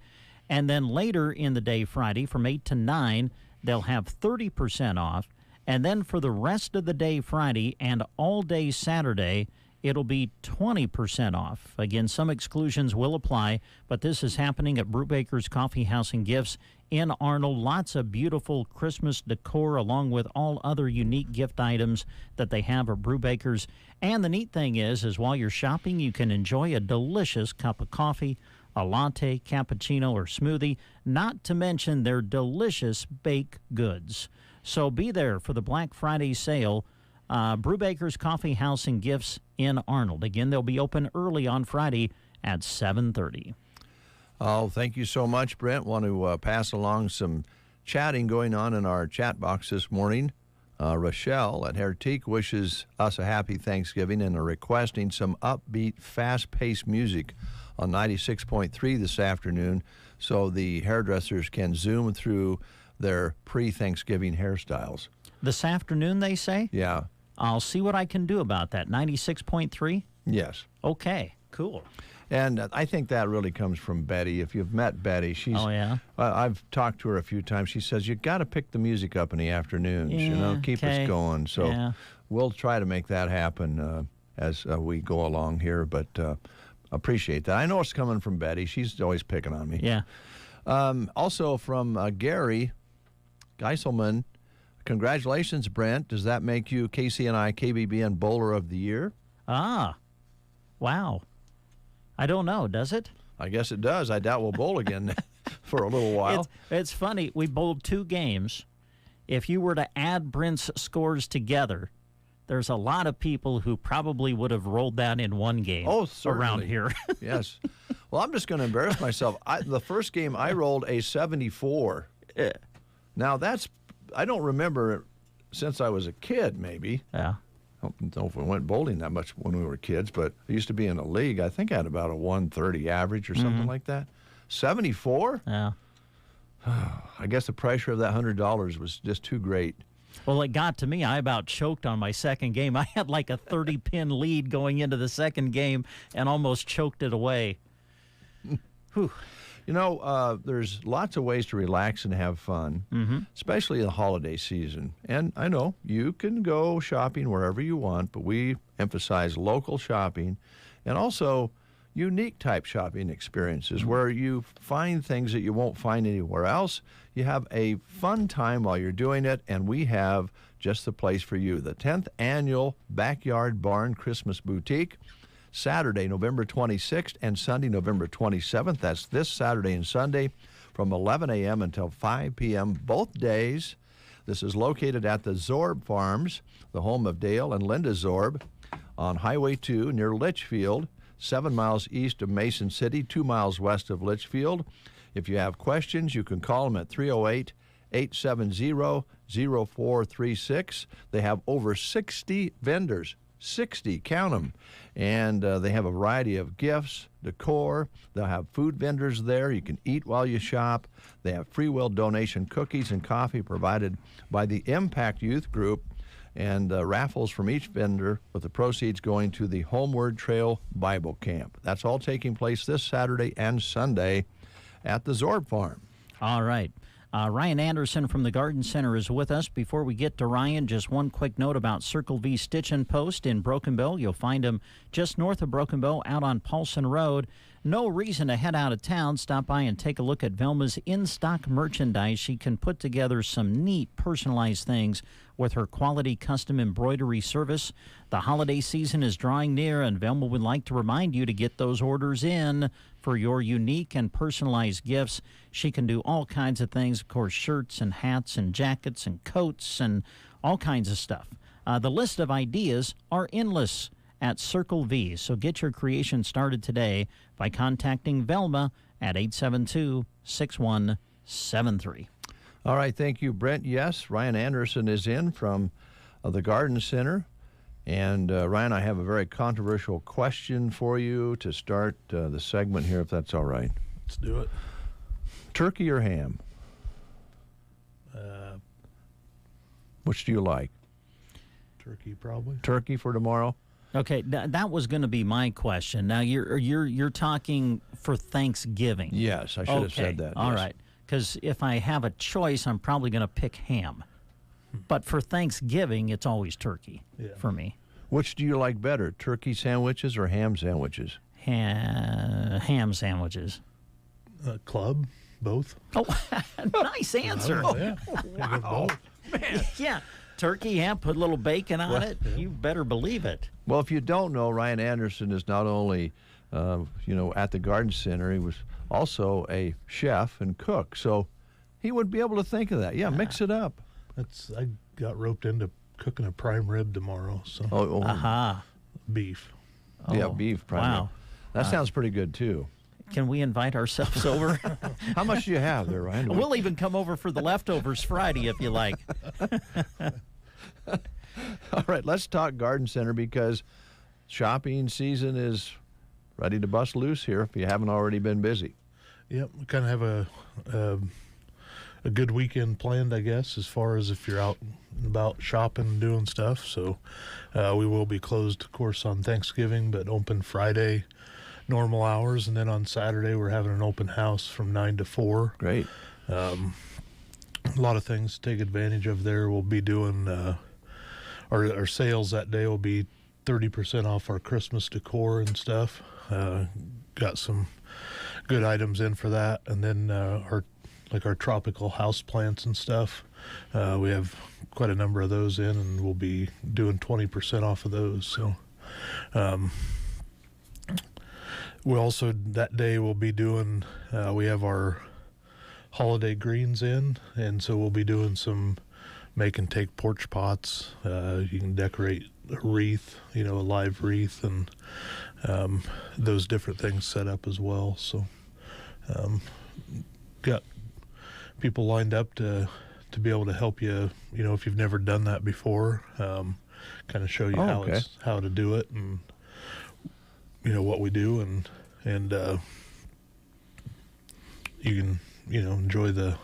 And then later in the day, Friday, from 8 to 9, they'll have 30% off. And then for the rest of the day, Friday, and all day Saturday, it'll be 20% off. Again, some exclusions will apply, but this is happening at Brubaker's Coffee House and Gifts in Arnold. Lots of beautiful Christmas decor along with all other unique gift items that they have at Brubaker's. And the neat thing is while you're shopping, you can enjoy a delicious cup of coffee, a latte, cappuccino, or smoothie, not to mention their delicious baked goods. So be there for the Black Friday sale. Brubaker's Coffee House and Gifts in Arnold. Again, they'll be open early on Friday at 7:30. Oh, thank you so much, Brent. Want to pass along some chatting going on in our chat box this morning. Rochelle at Hertique wishes us a happy Thanksgiving and are requesting some upbeat, fast-paced music on 96.3 this afternoon so the hairdressers can zoom through their pre-Thanksgiving hairstyles. This afternoon, they say? Yeah. I'll see what I can do about that. 96.3? Yes. Okay, cool. And I think that really comes from Betty. If you've met Betty, she's... Oh, yeah? I've talked to her a few times. She says, you got to pick the music up in the afternoons, keep us going. So we'll try to make that happen as we go along here, but appreciate that. I know it's coming from Betty. She's always picking on me. Yeah. Also from Gary Geiselman, congratulations, Brent. Does that make you KCNI KBBN Bowler of the Year? Ah, wow. I don't know, does it? I guess it does. I doubt we'll bowl again for a little while. It's funny. We bowled 2 games. If you were to add Brent's scores together, there's a lot of people who probably would have rolled that in one game around here. Yes. Well, I'm just going to embarrass myself. The first game, I rolled a 74. Now, that's I don't remember since I was a kid, maybe. Yeah. I don't know if we went bowling that much when we were kids, but I used to be in a league. I think I had about a 130 average or something like that. 74? Yeah. I guess the pressure of that $100 was just too great. Well, it got to me. I about choked on my second game. I had like a 30-pin lead going into the second game and almost choked it away. Whew. You know, there's lots of ways to relax and have fun, especially in the holiday season. And I know you can go shopping wherever you want, but we emphasize local shopping and also unique type shopping experiences where you find things that you won't find anywhere else. You have a fun time while you're doing it, and we have just the place for you. The 10th Annual Backyard Barn Christmas Boutique, Saturday, November 26th, and Sunday, November 27th. That's this Saturday and Sunday from 11 a.m. until 5 p.m. both days. This is located at the Zorb Farms, the home of Dale and Linda Zorb, on Highway 2 near Litchfield, 7 miles east of Mason City, 2 miles west of Litchfield. If you have questions, you can call them at 308-870-0436. They have over 60 vendors. 60, count them. And they have a variety of gifts, decor. They'll have food vendors there. You can eat while you shop. They have free will donation cookies and coffee provided by the Impact Youth Group, and raffles from each vendor with the proceeds going to the Homeward Trail Bible Camp. That's all taking place this Saturday and Sunday at the Zorb Farm. All right. Ryan Anderson from the Garden Center is with us. Before we get to Ryan, just one quick note about Circle V Stitch and Post in Broken Bow. You'll find them just north of Broken Bow out on Paulson Road. No reason to head out of town. Stop by and take a look at Velma's in-stock merchandise. She can put together some neat personalized things with her quality custom embroidery service. The holiday season is drawing near, and Velma would like to remind you to get those orders in for your unique and personalized gifts. She can do all kinds of things, of course, shirts and hats and jackets and coats and all kinds of stuff. The list of ideas are endless at Circle V, so get your creation started today by contacting Velma at 872-6173. All right, thank you, Brent. Yes, Ryan Anderson is in from the Garden Center. And Ryan, I have a very controversial question for you to start the segment here, if that's all right. Let's do it. Turkey or ham? Which do you like? Turkey, probably. Turkey for tomorrow? Okay, that was going to be my question. Now you're talking for Thanksgiving. Yes, I should have said that. All yes. right, because if I have a choice, I'm probably going to pick ham. But for Thanksgiving, it's always turkey for me. Which do you like better, turkey sandwiches or ham sandwiches? Ham sandwiches. Club, both. Oh, nice answer. Oh, yeah. Wow. Man. Yeah, turkey, ham, put a little bacon on it. Yeah. You better believe it. Well, if you don't know, Ryan Anderson is not only, at the Garden Center, he was also a chef and cook. So he would be able to think of that. Yeah, mix it up. I got roped into cooking a prime rib tomorrow. So beef. Yeah, beef prime rib. That sounds pretty good too. Can we invite ourselves over? How much do you have there, Ryan? We'll even come over for the leftovers Friday if you like. All right, let's talk Garden Center because shopping season is ready to bust loose here if you haven't already been busy. Yep, we kind of have a good weekend planned, I guess, as far as if you're out and about shopping and doing stuff. So we will be closed, of course, on Thanksgiving, but open Friday, normal hours. And then on Saturday, we're having an open house from 9 to 4. Great. A lot of things to take advantage of there. We'll be doing our sales that day will be 30% off our Christmas decor and stuff. Got some good items in for that. And then our tropical house plants and stuff. We have quite a number of those in, and we'll be doing 20% off of those. So we also, that day, we'll be doing, we have our holiday greens in, and so we'll be doing some make and take porch pots. You can decorate a wreath, a live wreath, and those different things set up as well. So got people lined up to to be able to help you, if you've never done that before, kind of show you how to do it, and what we do, and you can enjoy the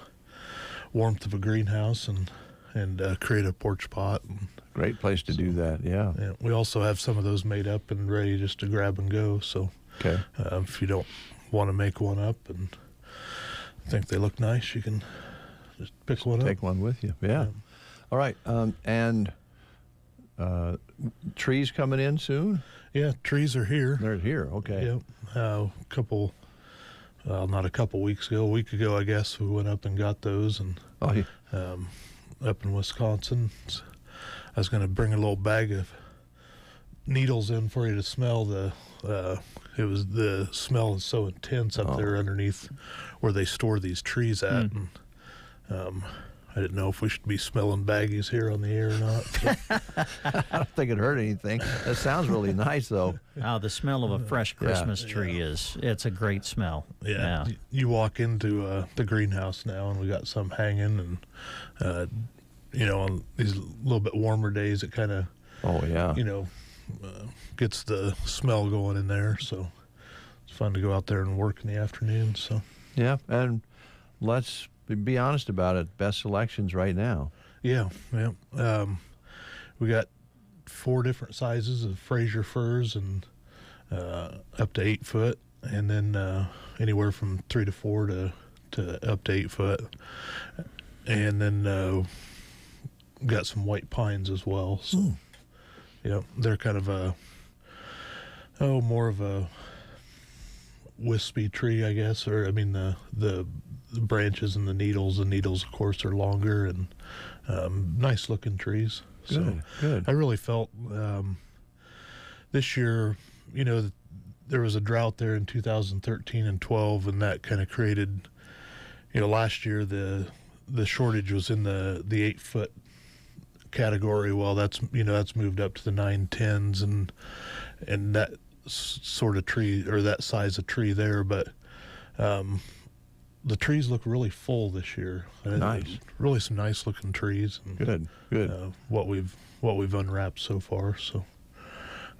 warmth of a greenhouse and create a porch pot. Great place to do that. Yeah. We also have some of those made up and ready just to grab and go. So if you don't want to make one up and think they look nice, you can just pick one up. Take one with you. Yeah. All right. And trees coming in soon? Yeah, trees are here. They're here. Okay. Yep. Not a couple weeks ago, a week ago, I guess, we went up and got those. And up in Wisconsin, I was going to bring a little bag of needles in for you to smell. The smell is so intense up there underneath where they store these trees at. And I didn't know if we should be smelling baggies here on the air or not. I don't think it hurt anything. That sounds really nice, though. Oh, the smell of a fresh Christmas tree it's a great smell. Yeah. You walk into the greenhouse now, and we got some hanging, and on these little bit warmer days, it kind of gets the smell going in there. So it's fun to go out there and work in the afternoon. So and let's be honest about it. Best selections right now. Yeah. We got 4 different sizes of Fraser firs, and up to 8 foot, and then anywhere from 3 to 4 to up to 8 foot, and then got some white pines as well. So they're kind of more of a wispy tree, I guess, or I mean the branches and the needles of course are longer, and nice looking trees. Good. I really felt this year, there was a drought there in 2013 and 12, and that kind of created, last year the shortage was in the 8 foot category. Well, that's moved up to the 9-10s, and that sort of tree, or that size of tree there, but the trees look really full this year. Nice. Really some nice looking trees. And, good. What we've unwrapped so far. So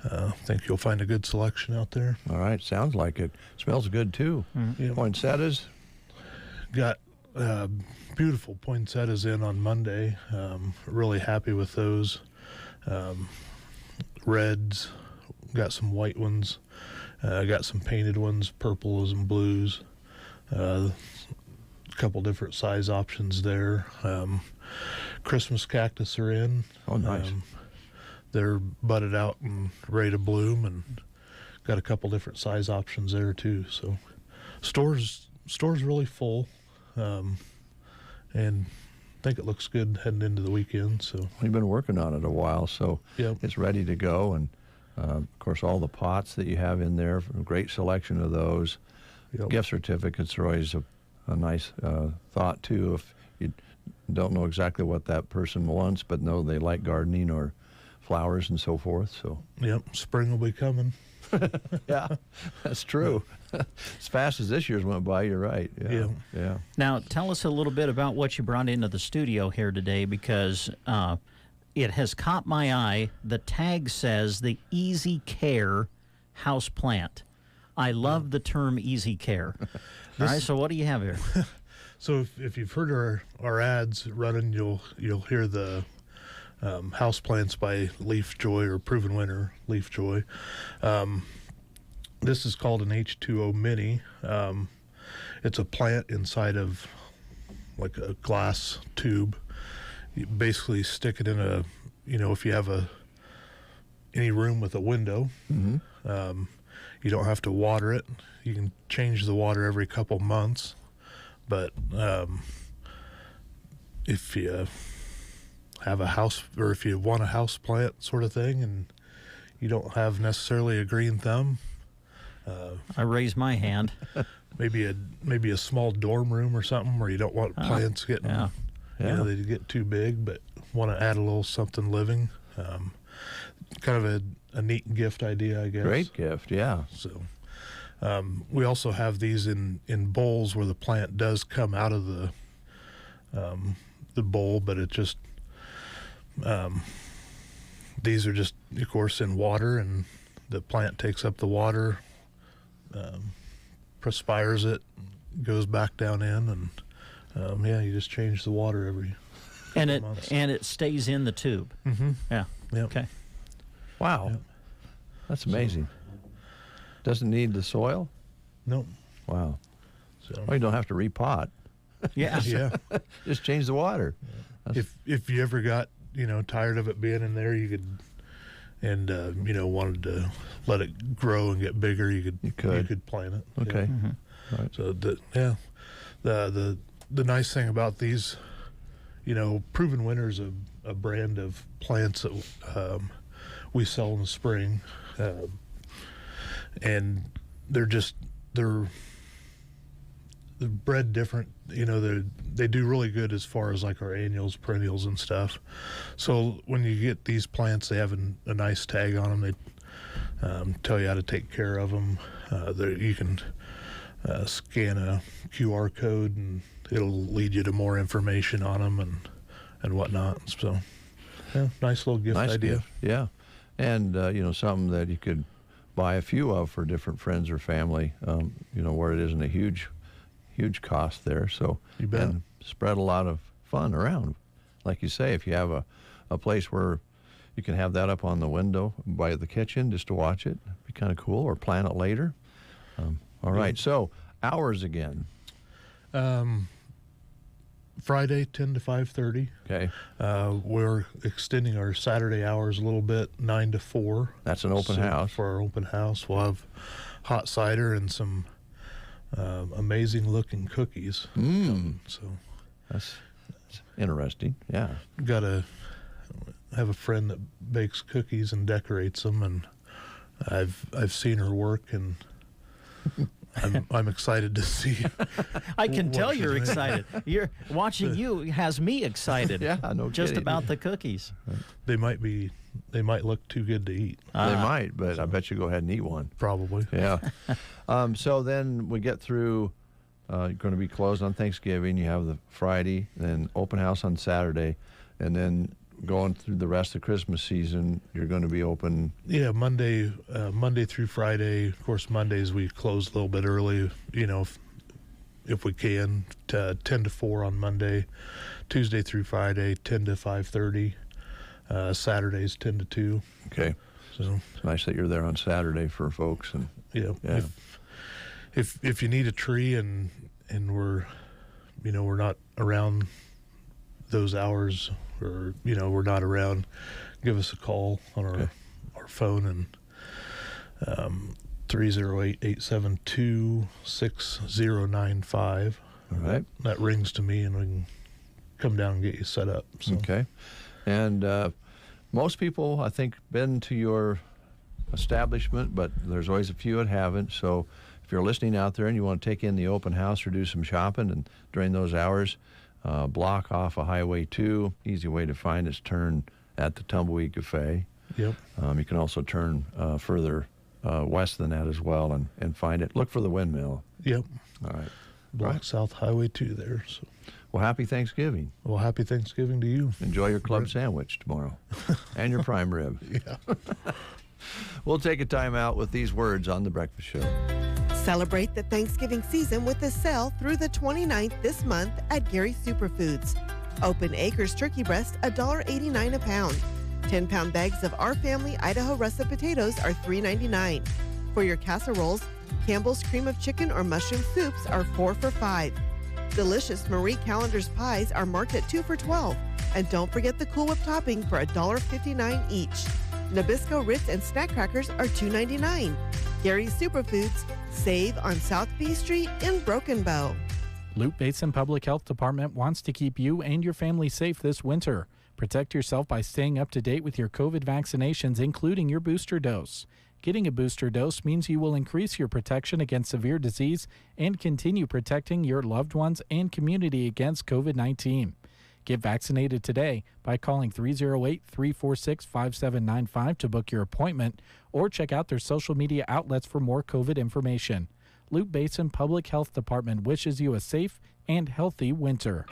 I think you'll find a good selection out there. All right. Sounds like it. Smells good too. Mm-hmm. Poinsettias? Got beautiful poinsettias in on Monday. Really happy with those. Reds. Got some white ones. Got some painted ones, purples and blues. A couple different size options there. Christmas cactus are in. Oh, nice. They're budded out and ready to bloom, and got a couple different size options there too. So store's really full, and I think it looks good heading into the weekend. So we've been working on it a while, so it's ready to go. And of course, all the pots that you have in there, a great selection of those. Gift certificates are always a nice thought too. If you don't know exactly what that person wants, but know they like gardening or flowers and so forth. So spring will be coming. Yeah, that's true. As fast as this year's went by, you're right. Yeah. Now, tell us a little bit about what you brought into the studio here today, because it has caught my eye. The tag says the Easy Care house plant. I love the term Easy Care. All right, so what do you have here? So if you've heard our ads running, you'll hear the house plants by Leaf Joy, or Proven Winner Leaf Joy. This is called an H2O Mini. It's a plant inside of like a glass tube. You basically stick it in a, if you have any room with a window, you don't have to water it. You can change the water every couple months, but if you have a house, or if you want a house plant sort of thing, and you don't have necessarily a green thumb, I raise my hand. Maybe a small dorm room or something where you don't want plants getting, they get too big, but want to add a little something living. Kind of a neat gift idea, I guess. Great gift, yeah. So we also have these in bowls where the plant does come out of bowl, but it just these are just, of course, in water, and the plant takes up the water, perspires it, goes back down in, and you just change the water every months. And it stays in the tube. Mm-hmm. Yeah. Yep. Okay. Wow. Yep. That's amazing. Doesn't need the soil? Nope. Wow. So well, you don't have to repot. Yeah. Yeah. Just change the water. If you ever got, tired of it being in there, you could, and wanted to let it grow and get bigger, you could plant it. Okay. Yeah. Mm-hmm. Right. So the nice thing about these, Proven Winter's a brand of plants that we sell in the spring, and they're bred different. They do really good as far as like our annuals, perennials, and stuff. So when you get these plants, they have a nice tag on them. They tell you how to take care of them. You can scan a QR code, and it'll lead you to more information on them and whatnot. So, yeah, nice little gift idea. Gift. Yeah, and something that you could buy a few of for different friends or family. Where it isn't a huge cost there. So you bet. And spread a lot of fun around. Like you say, if you have a place where you can have that up on the window by the kitchen just to watch it, it'd be kind of cool, or plant it later. All right, so hours again. Friday, 10 to 5:30. Okay. We're extending our Saturday hours a little bit, 9 to 4. That's an open house. For our open house, we'll have hot cider and some amazing looking cookies. So that's interesting. Yeah. Have a friend that bakes cookies and decorates them, and I've seen her work, and I'm excited to see. I can tell you're excited. You're watching you has me excited. Yeah, no just kidding. about the cookies. They might look too good to eat. They might, but I bet you go ahead and eat one. Probably. Yeah. So then we get through. You're going to be closed on Thanksgiving. You have the Friday, then open house on Saturday, and then going through the rest of Christmas season, you're going to be open. Yeah, Monday through Friday. Of course, Mondays we close a little bit early. If we can, 10 to 4 on Monday. Tuesday through Friday, 10 to 5:30. Saturdays 10 to 2. Okay. So it's nice that you're there on Saturday for folks. And yeah. If you need a tree and we're not around those hours, or we're not around, give us a call on our phone, and 308-872-6095. All right. That rings to me, and we can come down and get you set up. So. Okay. And most people, I think, been to your establishment, but there's always a few that haven't. So if you're listening out there and you want to take in the open house or do some shopping, and during those hours, block off a Highway 2. Easy way to find is turn at the Tumbleweed Cafe. Yep. You can also turn further west than that as well and find it. Look for the windmill. Yep. All right. Block South Highway 2 there. So. Well, happy Thanksgiving. Well, happy Thanksgiving to you. Enjoy your club sandwich tomorrow and your prime rib. Yeah. We'll take a time out with these words on The Breakfast Show. Celebrate the Thanksgiving season with a sale through the 29th this month at Gary Superfoods. Open Acres turkey breast, $1.89 a pound. 10-pound bags of Our Family Idaho russet potatoes are $3.99. For your casseroles, Campbell's cream of chicken or mushroom soups are 4 for $5. Delicious Marie Callender's pies are marked at 2 for $12. And don't forget the Cool Whip topping for $1.59 each. Nabisco Ritz and snack crackers are $2.99. Gary's Superfoods, save on South B Street in Broken Bow. Loop Basin Public Health Department wants to keep you and your family safe this winter. Protect yourself by staying up to date with your COVID vaccinations, including your booster dose. Getting a booster dose means you will increase your protection against severe disease and continue protecting your loved ones and community against COVID-19. Get vaccinated today by calling 308-346-5795 to book your appointment, or check out their social media outlets for more COVID information. Loop Basin Public Health Department wishes you a safe and healthy winter.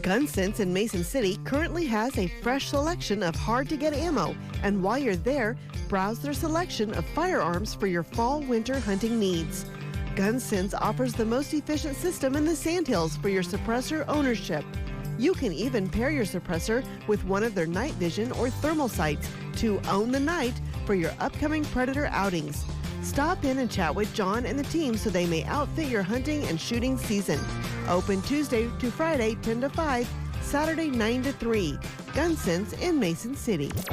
GunSense in Mason City currently has a fresh selection of hard-to-get ammo, and while you're there, browse their selection of firearms for your fall-winter hunting needs. GunSense offers the most efficient system in the Sandhills for your suppressor ownership. You can even pair your suppressor with one of their night vision or thermal sights to own the night for your upcoming predator outings. Stop in and chat with John and the team so they may outfit your hunting and shooting season. Open Tuesday to Friday, 10 to 5, Saturday, 9 to 3. GunSense in Mason City. The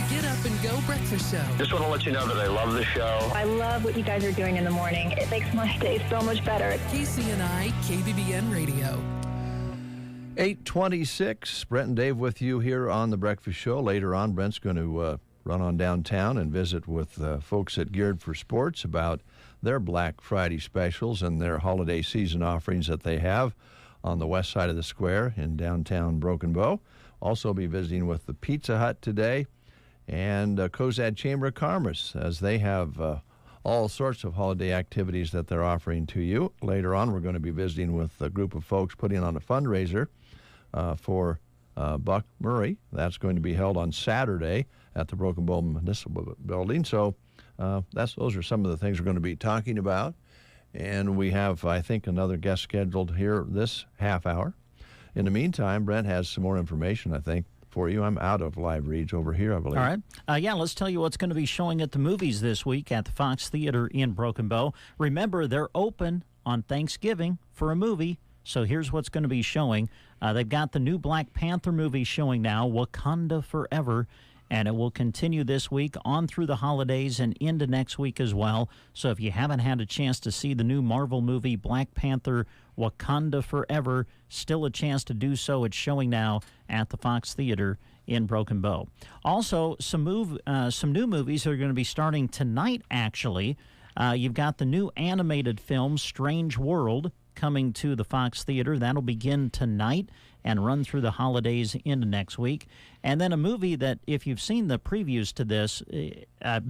Get Up and Go Breakfast Show. Just want to let you know that I love the show. I love what you guys are doing in the morning. It makes my day so much better. KCNI, KBBN Radio. 8:26. Brent and Dave with you here on the Breakfast Show. Later on, Brent's going to run on downtown and visit with folks at Geared for Sports about their Black Friday specials and their holiday season offerings that they have on the west side of the square in downtown Broken Bow. Also be visiting with the Pizza Hut today and Cozad Chamber of Commerce, as they have all sorts of holiday activities that they're offering to you. Later on, we're going to be visiting with a group of folks putting on a fundraiser for Buck Murray. That's going to be held on Saturday at the Broken Bow Municipal Building. So those are some of the things we're going to be talking about. And we have, I think, another guest scheduled here this half hour. In the meantime, Brent has some more information, I think, for you. I'm out of live reads over here, I believe. All right. Let's tell you what's going to be showing at the movies this week at the Fox Theater in Broken Bow. Remember, they're open on Thanksgiving for a movie, so here's what's going to be showing. They've got the new Black Panther movie showing now, Wakanda Forever, and it will continue this week on through the holidays and into next week as well. So if you haven't had a chance to see the new Marvel movie, Black Panther Wakanda Forever, still a chance to do so. It's showing now at the Fox Theater in Broken Bow. Also, some new movies are going to be starting tonight, actually. You've got the new animated film, Strange World, coming to the Fox Theater. That'll begin tonight and run through the holidays into next week. And then a movie that, if you've seen the previews to this, I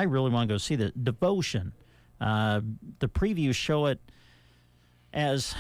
really want to go see the Devotion. The previews show it as,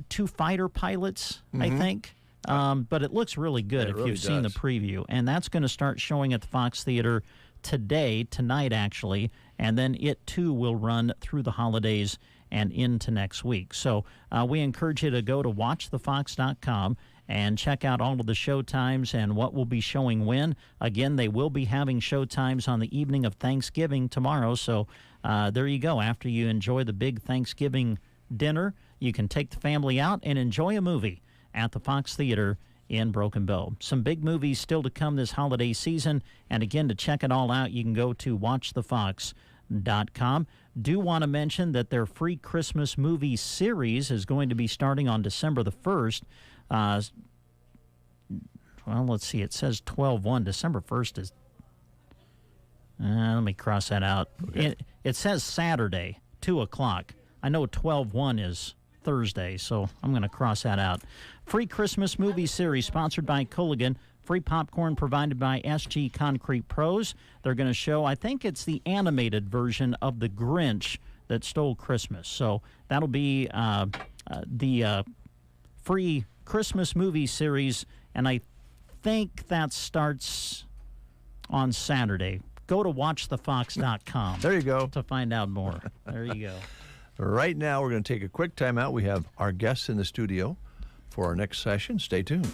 two fighter pilots, I think. But it looks really good if you've seen the preview. And that's going to start showing at the Fox Theater tonight actually, and then it too will run through the holidays and into next week. So we encourage you to go to watchthefox.com and check out all of the show times and what will be showing when. Again, they will be having show times on the evening of Thanksgiving tomorrow. So there you go. After you enjoy the big Thanksgiving dinner, you can take the family out and enjoy a movie at the Fox Theater in Broken Bow. Some big movies still to come this holiday season. And again, to check it all out, you can go to watchthefox.com. Do want to mention that their free Christmas movie series is going to be starting on December the 1st. Well, let's see. It says 12/1. December 1st is... let me cross that out. Okay. It says Saturday, 2 o'clock. I know 12/1 is Thursday, so I'm going to cross that out. Free Christmas movie series sponsored by Culligan. Free popcorn provided by SG Concrete Pros. They're going to show, I think it's the animated version of The Grinch That Stole Christmas. So that'll be the free Christmas movie series, and I think that starts on Saturday. Go to watchthefox.com. There you go. To find out more. There you go. Right now, we're going to take a quick time out. We have our guests in the studio for our next session. Stay tuned.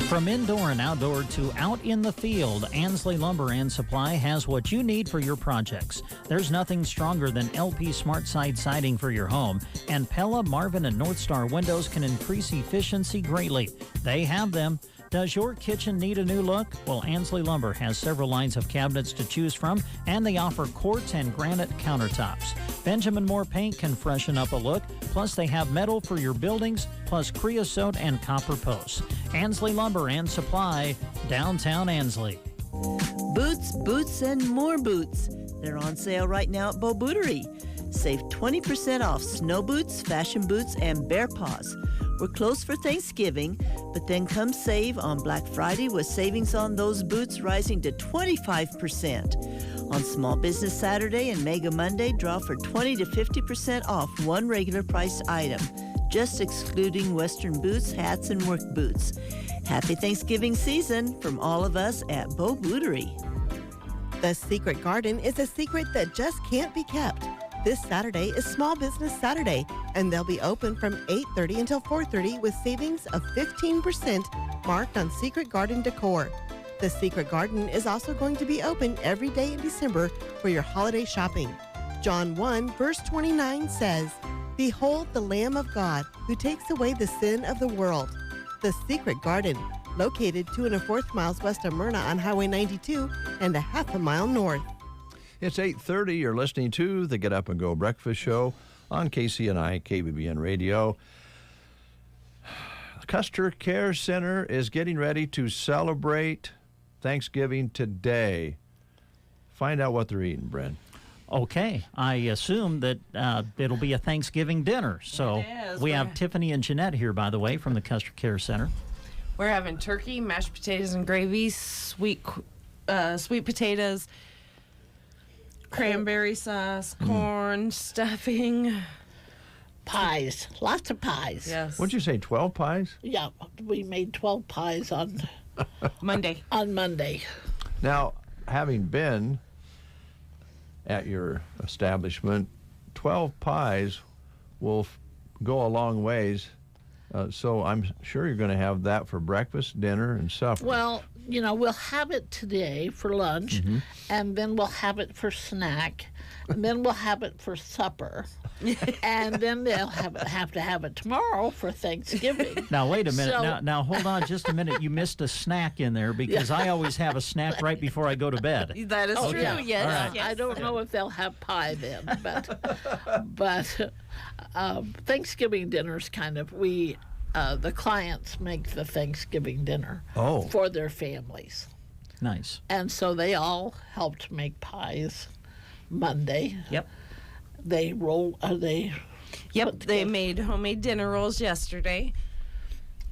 From indoor and outdoor to out in the field, Ansley Lumber and Supply has what you need for your projects. There's nothing stronger than LP Smart Side siding for your home, and Pella, Marvin, and North Star windows can increase efficiency greatly. They have them. Does your kitchen need a new look? Well, Ansley Lumber has several lines of cabinets to choose from, and they offer quartz and granite countertops. Benjamin Moore Paint can freshen up a look, plus they have metal for your buildings, plus creosote and copper posts. Ansley Lumber and Supply, downtown Ansley. Boots, boots, and more boots. They're on sale right now at Bo Bootery. Save 20% off snow boots, fashion boots, and bear paws. We're closed for Thanksgiving, but then come save on Black Friday with savings on those boots rising to 25%. On Small Business Saturday and Mega Monday, draw for 20 to 50% off one regular priced item. just excluding Western boots, hats, and work boots. Happy Thanksgiving season from all of us at Beau Bootery. The Secret Garden is a secret that just can't be kept. This Saturday is Small Business Saturday, and they'll be open from 8:30 until 4:30 with savings of 15% marked on Secret Garden decor. The Secret Garden is also going to be open every day in December for your holiday shopping. John 1, verse 29 says, "Behold the Lamb of God, who takes away the sin of the world." The Secret Garden, located 2 1/4 miles west of Myrna on Highway 92 and a half a mile north. It's 8:30. You're listening to the Get Up and Go Breakfast Show on KCNI, KBBN Radio. Custer Care Center is getting ready to celebrate Thanksgiving today. Find out what they're eating, Brent. Okay, I assume that it'll be a Thanksgiving dinner. So we have Tiffany and Jeanette here, by the way, from the Custer Care Center. We're having turkey, mashed potatoes and gravy, sweet potatoes, cranberry sauce, corn, stuffing. Pies, lots of pies. Yes. What'd you say, 12 pies? Yeah, we made 12 pies on Monday. On Monday. Now, having been at your establishment, 12 pies will go a long ways. So I'm sure you're going to have that for breakfast, dinner, and supper. Well, you know, we'll have it today for lunch, and then we'll have it for snack, and then we'll have it for supper, and then they'll have to have it tomorrow for Thanksgiving. Now, wait a minute. So, Now, hold on just a minute. You missed a snack in there because I always have a snack right before I go to bed. That is true, yeah. yes. All right. Yes. I don't know if they'll have pie then, but Thanksgiving dinner's kind of, the clients make the Thanksgiving dinner for their families. Nice. And so they all helped make pies Monday. Yep. They They made homemade dinner rolls yesterday.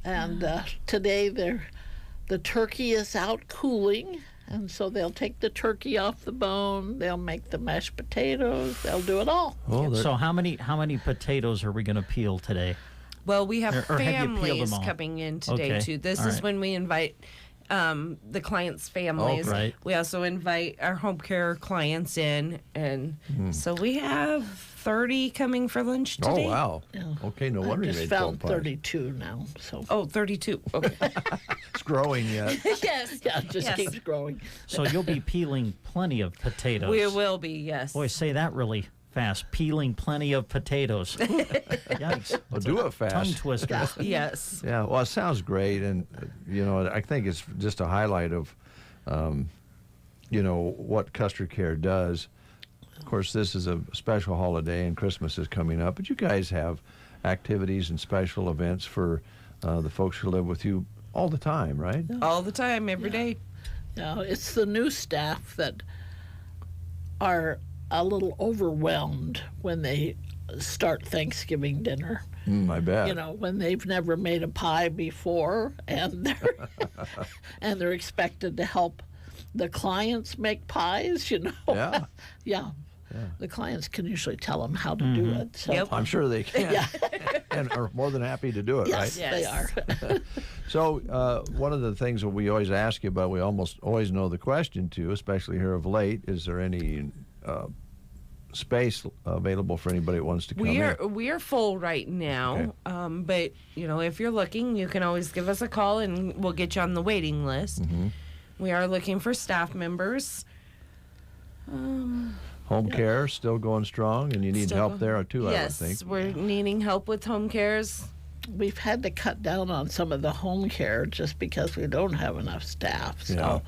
And today the turkey is out cooling, and so they'll take the turkey off the bone. They'll make the mashed potatoes. They'll do it all. So how many potatoes are we going to peel today? Well, we have Or have you peeled families them all? coming in today, Okay. too. This All is right. when we invite the clients' families. right. We also invite our home care clients in. And so we have 30 coming for lunch today. Oh, wow. Okay, no wonder I you just made 12 found pies. 32 now. So. Oh, 32. Okay. It's growing yet. Yes. Yeah, it just Yes. keeps growing. So you'll be peeling plenty of potatoes. We will be, yes. Boy, say that really fast. Peeling plenty of potatoes. Yikes. Well, do it fast. Tongue twister. Yes. Yeah, well, it sounds great, and I think it's just a highlight of, what Custer Care does. Of course, this is a special holiday, and Christmas is coming up. But you guys have activities and special events for the folks who live with you all the time, right? All the time, every day. Yeah, it's the new staff that are a little overwhelmed when they start Thanksgiving dinner. I bet. When they've never made a pie before, and they're expected to help the clients make pies. Yeah. Yeah. The clients can usually tell them how to do it. So. I'm sure they can. Yeah. And are more than happy to do it, Yes, right? they are. So one of the things that we always ask you about, we almost always know the question to, especially here of late, is there any space available for anybody that wants to come in? We are full right now, but if you're looking, you can always give us a call and we'll get you on the waiting list. We are looking for staff members. Home care still going strong, and you need help there too, yes, I would think. we're needing help with home cares. We've had to cut down on some of the home care just because we don't have enough staff. So,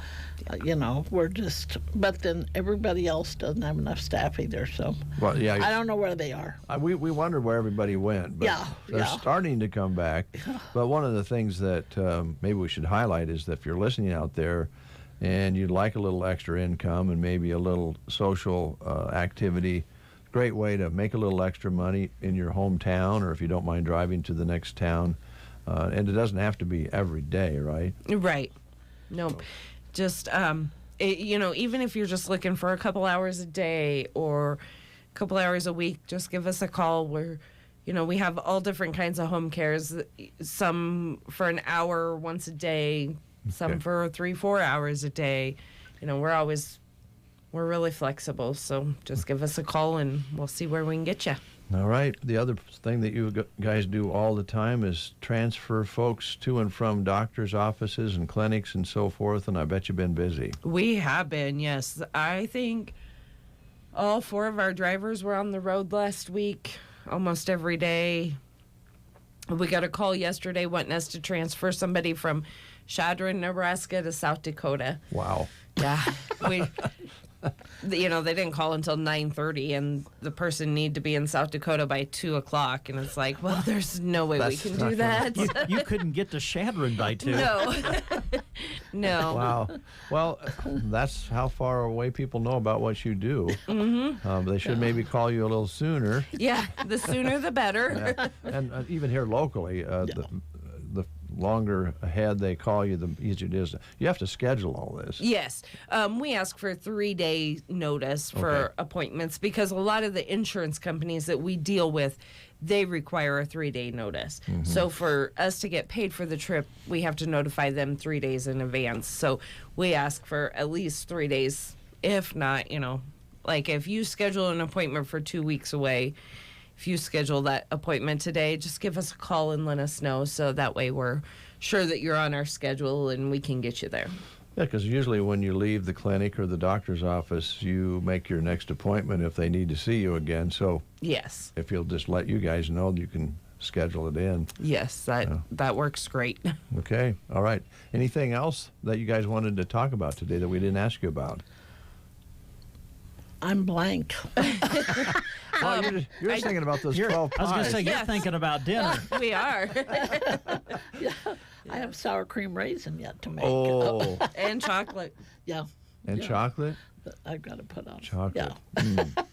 we're just, but then everybody else doesn't have enough staff either. So, Well, yeah, I don't know where they are. We wondered where everybody went, but they're starting to come back. But one of the things that maybe we should highlight is that if you're listening out there and you'd like a little extra income and maybe a little social activity, great way to make a little extra money in your hometown, or if you don't mind driving to the next town. And it doesn't have to be every day, right? Right. Nope. Just, even if you're just looking for a couple hours a day or a couple hours a week, just give us a call. We're, we have all different kinds of home cares, some for an hour once a day, some for 3-4 hours a day. We're really flexible, so just give us a call and we'll see where we can get you. All right. The other thing that you guys do all the time is transfer folks to and from doctors' offices and clinics and so forth, and I bet you've been busy. We have been, yes. I think all 4 of our drivers were on the road last week, almost every day. We got a call yesterday wanting us to transfer somebody from Chadron, Nebraska to South Dakota. Wow. Yeah. They didn't call until 9:30, and the person needed to be in South Dakota by 2 o'clock. And it's like, well, there's no way we can do that. You couldn't get to Chadron by 2. No. No. Wow. Well, that's how far away people know about what you do. Mm-hmm. They should maybe call you a little sooner. Yeah, the sooner the better. Yeah. And even here locally, the longer ahead they call you, the easier it is. You have to schedule all this. Yes. We ask for a 3-day notice for appointments because a lot of the insurance companies that we deal with, they require a 3-day notice. Mm-hmm. So for us to get paid for the trip, we have to notify them 3 days in advance. So we ask for at least 3 days, if not, like if you schedule an appointment for 2 weeks away, if you schedule that appointment today, just give us a call and let us know so that way we're sure that you're on our schedule and we can get you there. Yeah, because usually when you leave the clinic or the doctor's office, you make your next appointment if they need to see you again. So yes, if you'll just let you guys know, you can schedule it in. Yes, that works great. Okay, all right. Anything else that you guys wanted to talk about today that we didn't ask you about? I'm blank. Well, you're thinking about those 12 pies. I was going to say, you're thinking about dinner. We are. Yeah, I have sour cream raisin yet to make. Oh. And chocolate. Yeah. And chocolate? I've got to put on. Chocolate. Yeah. Mm.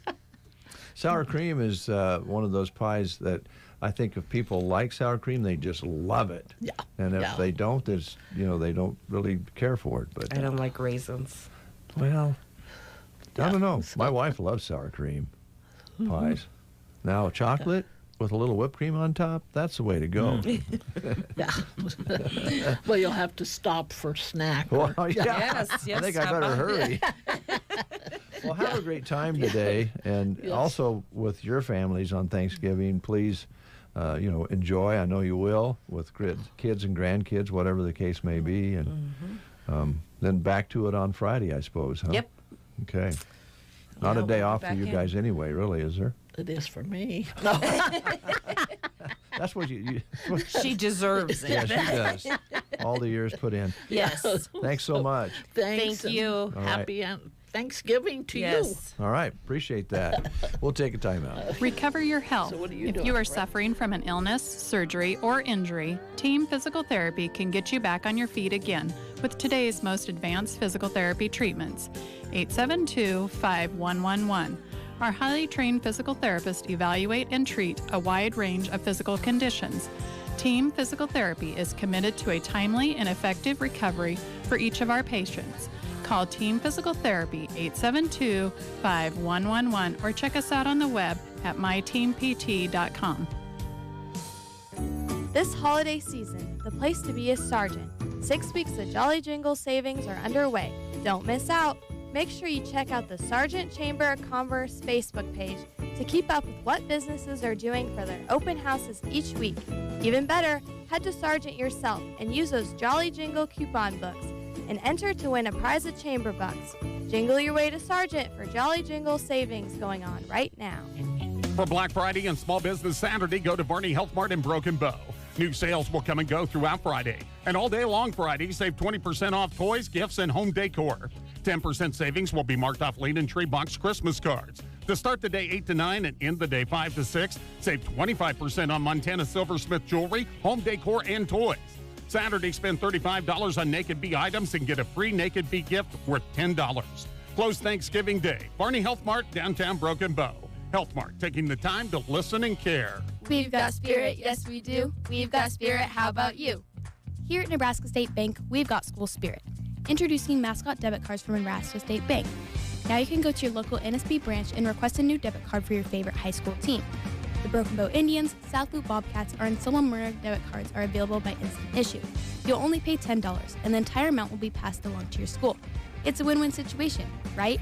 Sour cream is one of those pies that I think if people like sour cream, they just love it. Yeah. And if they don't, it's, they don't really care for it. But I don't like raisins. Well, I don't know. My wife loves sour cream pies. Now, chocolate with a little whipped cream on top, that's the way to go. Yeah. Well, you'll have to stop for snack. Well, Yes, I think I better hurry. Well, have a great time today. And also with your families on Thanksgiving, please, enjoy. I know you will with kids and grandkids, whatever the case may be. And then back to it on Friday, I suppose, huh? Yep. Okay. Not a day off for you guys anyway, really, is there? It is for me. That's what you she deserves it. Yeah, she does. All the years put in. Yes. Thanks so much. Thanks. Thank you. All Happy Thanksgiving to you. All right. Appreciate that. We'll take a time out. Recover your health. So what are you if doing? you are suffering from an illness, surgery, or injury, Team Physical Therapy can get you back on your feet again with today's most advanced physical therapy treatments. 872-5111. Our highly trained physical therapists evaluate and treat a wide range of physical conditions. Team Physical Therapy is committed to a timely and effective recovery for each of our patients. Call Team Physical Therapy 872-5111 or check us out on the web at myteampt.com. This holiday season, the place to be is Sargent. 6 weeks of Jolly Jingle savings are underway. Don't miss out. Make sure you check out the Sargent Chamber of Commerce Facebook page to keep up with what businesses are doing for their open houses each week. Even better, head to Sargent yourself and use those Jolly Jingle coupon books and enter to win a prize of chamber bucks. Jingle your way to Sargent for Jolly Jingle savings going on right now. For Black Friday and Small Business Saturday, go to Barney Health Mart in Broken Bow. New sales will come and go throughout Friday. And all day long Friday, save 20% off toys, gifts, and home decor. 10% savings will be marked off Lane & Tree Box Christmas cards. To start the day 8 to 9 and end the day 5 to 6, save 25% on Montana Silversmith jewelry, home decor, and toys. Saturday, spend $35 on Naked Bee items and get a free Naked Bee gift worth $10. Close Thanksgiving Day. Barney Health Mart, downtown Broken Bow. Health Mart, taking the time to listen and care. We've got spirit, yes we do. We've got spirit, how about you? Here at Nebraska State Bank, we've got school spirit. Introducing mascot debit cards from Nebraska State Bank. Now you can go to your local NSB branch and request a new debit card for your favorite high school team. The Broken Bow Indians, South Loop Bobcats, and Soma Murray debit cards are available by instant issue. You'll only pay $10, and the entire amount will be passed along to your school. It's a win-win situation, right?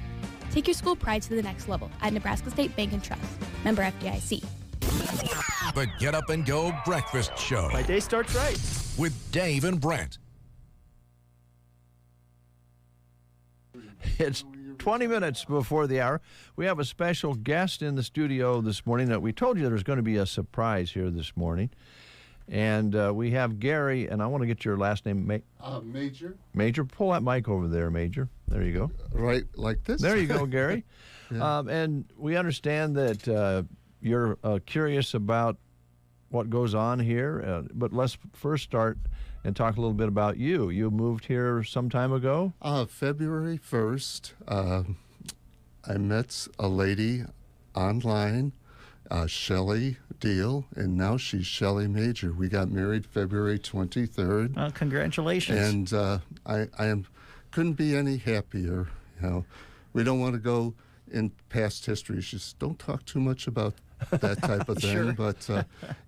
Take your school pride to the next level at Nebraska State Bank and Trust. Member FDIC. The Get Up and Go Breakfast Show. My day starts right. With Dave and Brent. It's 20 minutes before the hour. We have a special guest in the studio this morning that we told you there's going to be a surprise here this morning. And we have Gary, and I want to get your last name. Major. Major, pull that mic over there, Major. There you go. Right, like this? There you go, Gary. Yeah. And we understand that you're curious about what goes on here, but let's first start and talk a little bit about you. You moved here some time ago? February 1st, I met a lady online, Shelley Deal, and now she's Shelley Major. We got married February 23rd. Congratulations. And I couldn't be any happier. You know, we don't want to go in past history. Just don't talk too much about that type of thing. Sure. But,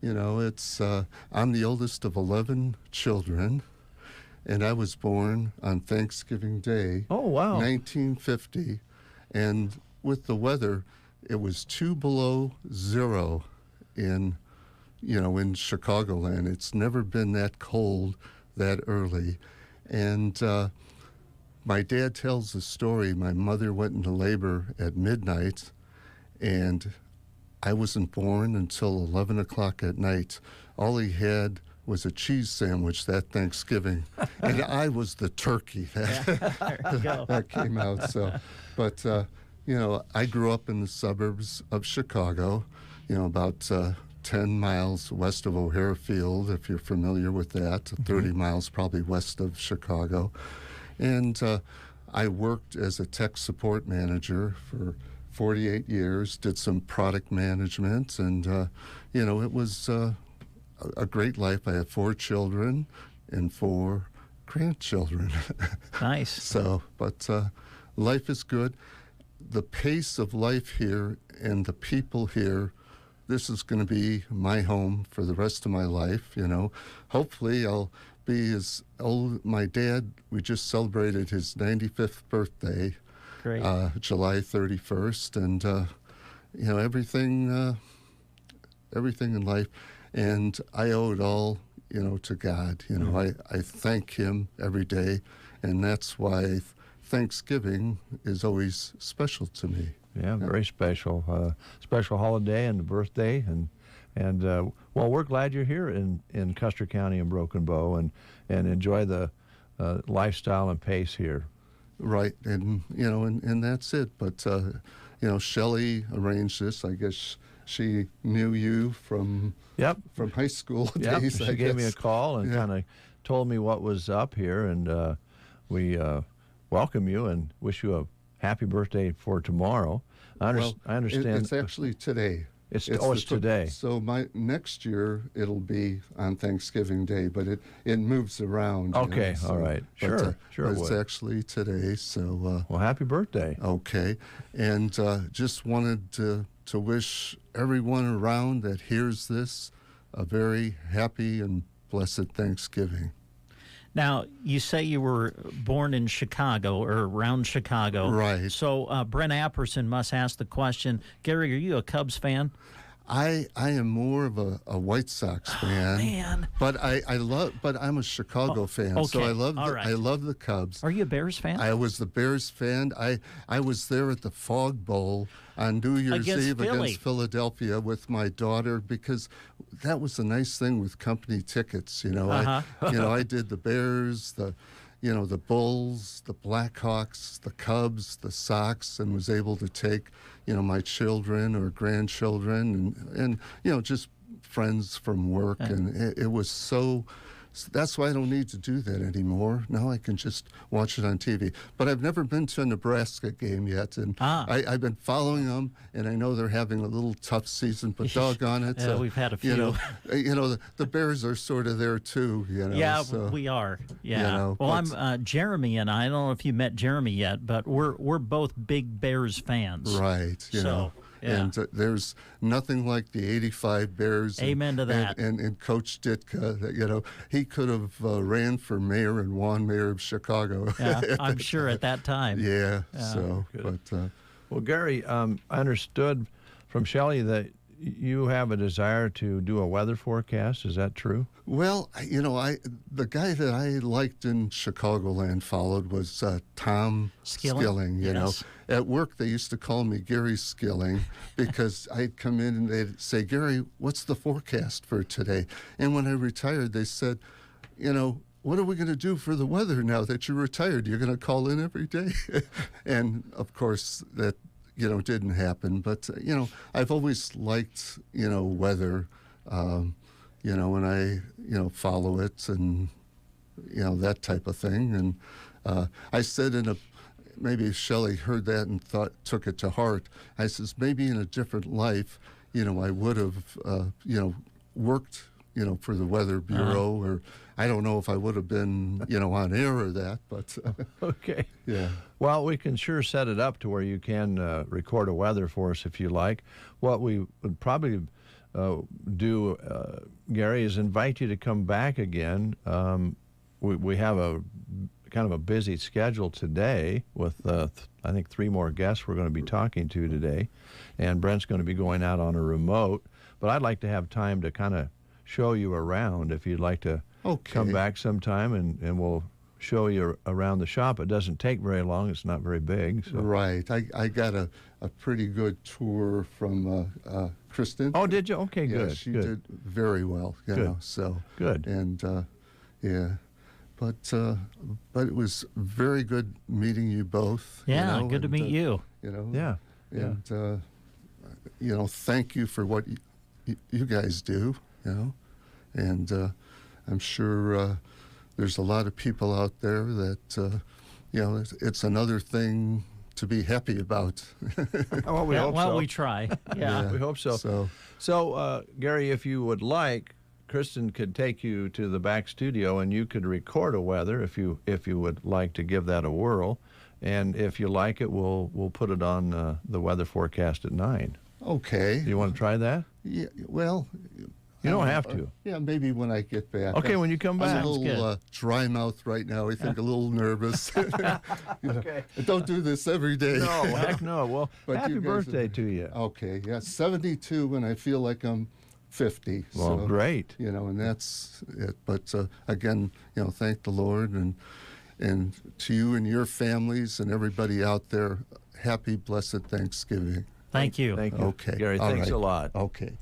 you know, it's I'm the oldest of 11 children, and I was born on Thanksgiving Day. Oh, wow. 1950. And with the weather, it was 2 below zero in Chicagoland. It's never been that cold that early. And my dad tells the story. My mother went into labor at midnight, and I wasn't born until 11 o'clock at night. All he had was a cheese sandwich that Thanksgiving, and I was the turkey that came out. So, but you know, I grew up in the suburbs of Chicago, you know, about 10 miles west of O'Hare Field, if you're familiar with that, 30 miles probably west of Chicago. And I worked as a tech support manager for 48 years, did some product management, and, you know, it was a great life. I have 4 children and 4 grandchildren. Nice. So, but life is good. The pace of life here and the people here, this is going to be my home for the rest of my life, you know. Hopefully I'll be as old. My dad, we just celebrated his 95th birthday. Great. July 31st, and you know, everything in life, and I owe it all, you know, to God. You know, I thank Him every day, and that's why Thanksgiving is always special to me. Yeah, very special. Special holiday and the birthday, and well, we're glad you're here in Custer County and Broken Bow, and enjoy the lifestyle and pace here. Right, and you know, and that's it. But you know, Shelley arranged this. I guess she knew you from high school days. She gave me a call and kind of told me what was up here, and we welcome you and wish you a happy birthday for tomorrow. I understand. It's actually today. It's today. So my next year it'll be on Thanksgiving Day, but it moves around. Okay, you know, so, all right, sure. But it's actually today. So well, happy birthday. Okay, and just wanted to wish everyone around that hears this a very happy and blessed Thanksgiving. Now, you say you were born in Chicago or around Chicago. Right. So Brent Apperson must ask the question, Gary, are you a Cubs fan? I am more of a White Sox fan. Man. But I'm a Chicago fan. Okay. So I right. love the Cubs. Are you a Bears fan? I was the Bears fan. I was there at the Fog Bowl on New Year's Eve against Philadelphia with my daughter, because that was the nice thing with company tickets. You know, I did the Bears, the Bulls, the Blackhawks, the Cubs, the Sox, and was able to take, you know, my children or grandchildren and you know, just friends from work, and it was so. That's why I don't need to do that anymore. Now I can just watch it on TV. But I've never been to a Nebraska game yet, and I've been following them, and I know they're having a little tough season, but doggone it. We've had a few. You know, the Bears are sort of there too, you know. Yeah, so, we are. Yeah. You know, well, I'm Jeremy, and I don't know if you met Jeremy yet, but we're both big Bears fans. Right. You know. Yeah. And there's nothing like the '85 Bears. Amen to that. And Coach Ditka, he could have ran for mayor and won mayor of Chicago. Yeah, I'm sure at that time. Yeah. Yeah. So, Good. but Well, Gary, I understood from Shelley that you have a desire to do a weather forecast. Is that true? well, the guy that I liked in Chicagoland followed was Tom Skilling? Yes. At work, they used to call me Gary Skilling because I'd come in and they'd say, Gary, what's the forecast for today? And when I retired, they said, what are we going to do for the weather now that you're retired? You're going to call in every day? And, of course, that, didn't happen. But, I've always liked, weather, and I, follow it and, that type of thing. And I said maybe Shelley heard that and took it to heart. I says, maybe in a different life, I would have, worked, for the Weather Bureau, or I don't know if I would have been, on air or that, but. Okay. Yeah. Well, we can sure set it up to where you can record a weather for us if you like. What we would probably do, Gary, is invite you to come back again. We have a kind of a busy schedule today with, I think, 3 more guests we're going to be talking to today. And Brent's going to be going out on a remote. But I'd like to have time to kind of show you around if you'd like to come back sometime, and we'll show you around the shop. It doesn't take very long. It's not very big. So. Right. I got a pretty good tour from Kristen. Oh, did you? Okay, yeah, good. She good. did very well. So good. And yeah, but it was very good meeting you both. Yeah, good to meet you. Yeah. And thank you for what you guys do. And I'm sure there's a lot of people out there that it's another thing to be happy about. Well, we hope so. We try. Yeah. We hope so. So, Gary, if you would like, Kristen could take you to the back studio and you could record a weather if you would like to give that a whirl. And if you like it, we'll put it on the weather forecast at 9. Okay. Do you want to try that? Yeah. Well. You don't have to. Yeah, maybe when I get back. Okay, when you come back. I'm a little dry mouth right now. I think a little nervous. Okay. Don't do this every day. No, heck no. Well, But happy you guys birthday to you. Okay, yeah, 72, and I feel like I'm 50. Well, so, great. And that's it. But again, thank the Lord, and to you and your families and everybody out there, happy, blessed Thanksgiving. Thank you. Thank you. Okay. Gary, All thanks right. a lot. Okay.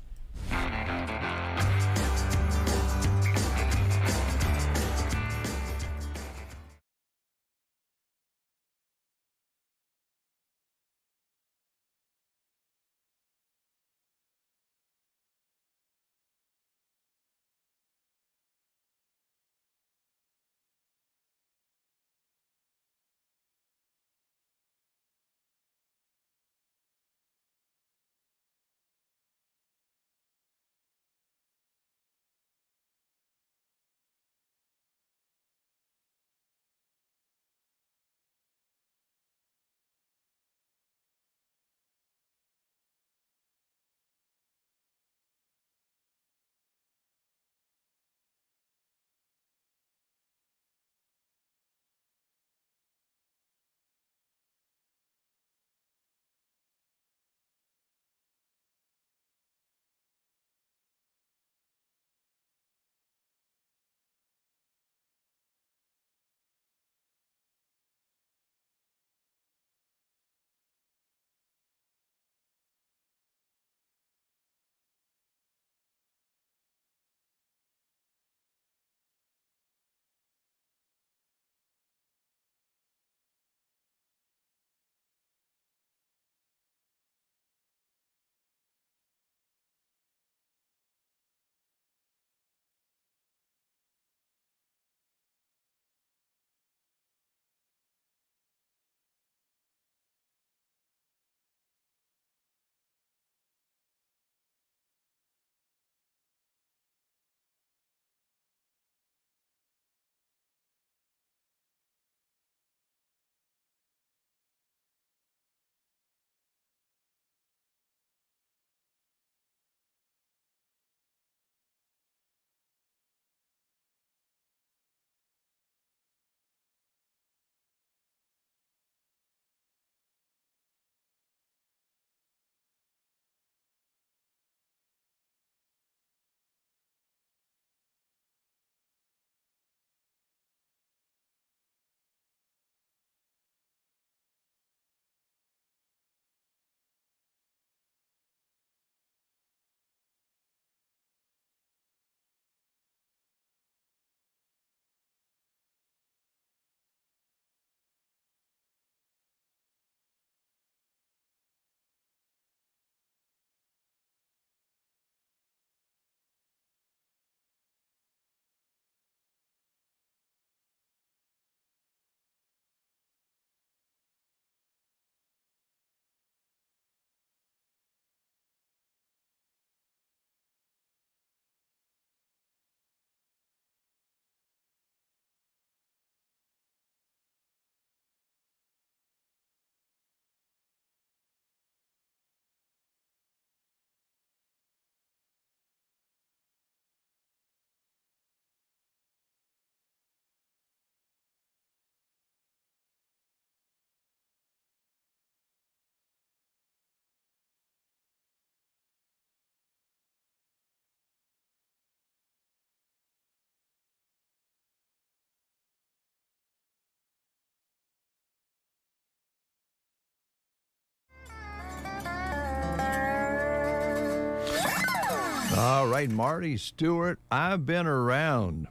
All right, Marty Stewart, I've been around.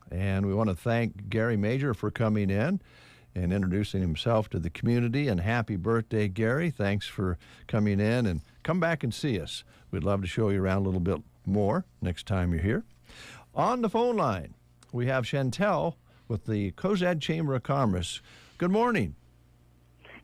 And we want to thank Gary Major for coming in and introducing himself to the community. And happy birthday, Gary. Thanks for coming in, and come back and see us. We'd love to show you around a little bit more next time you're here. On the phone line, we have Chantel with the Cozad Chamber of Commerce. Good morning.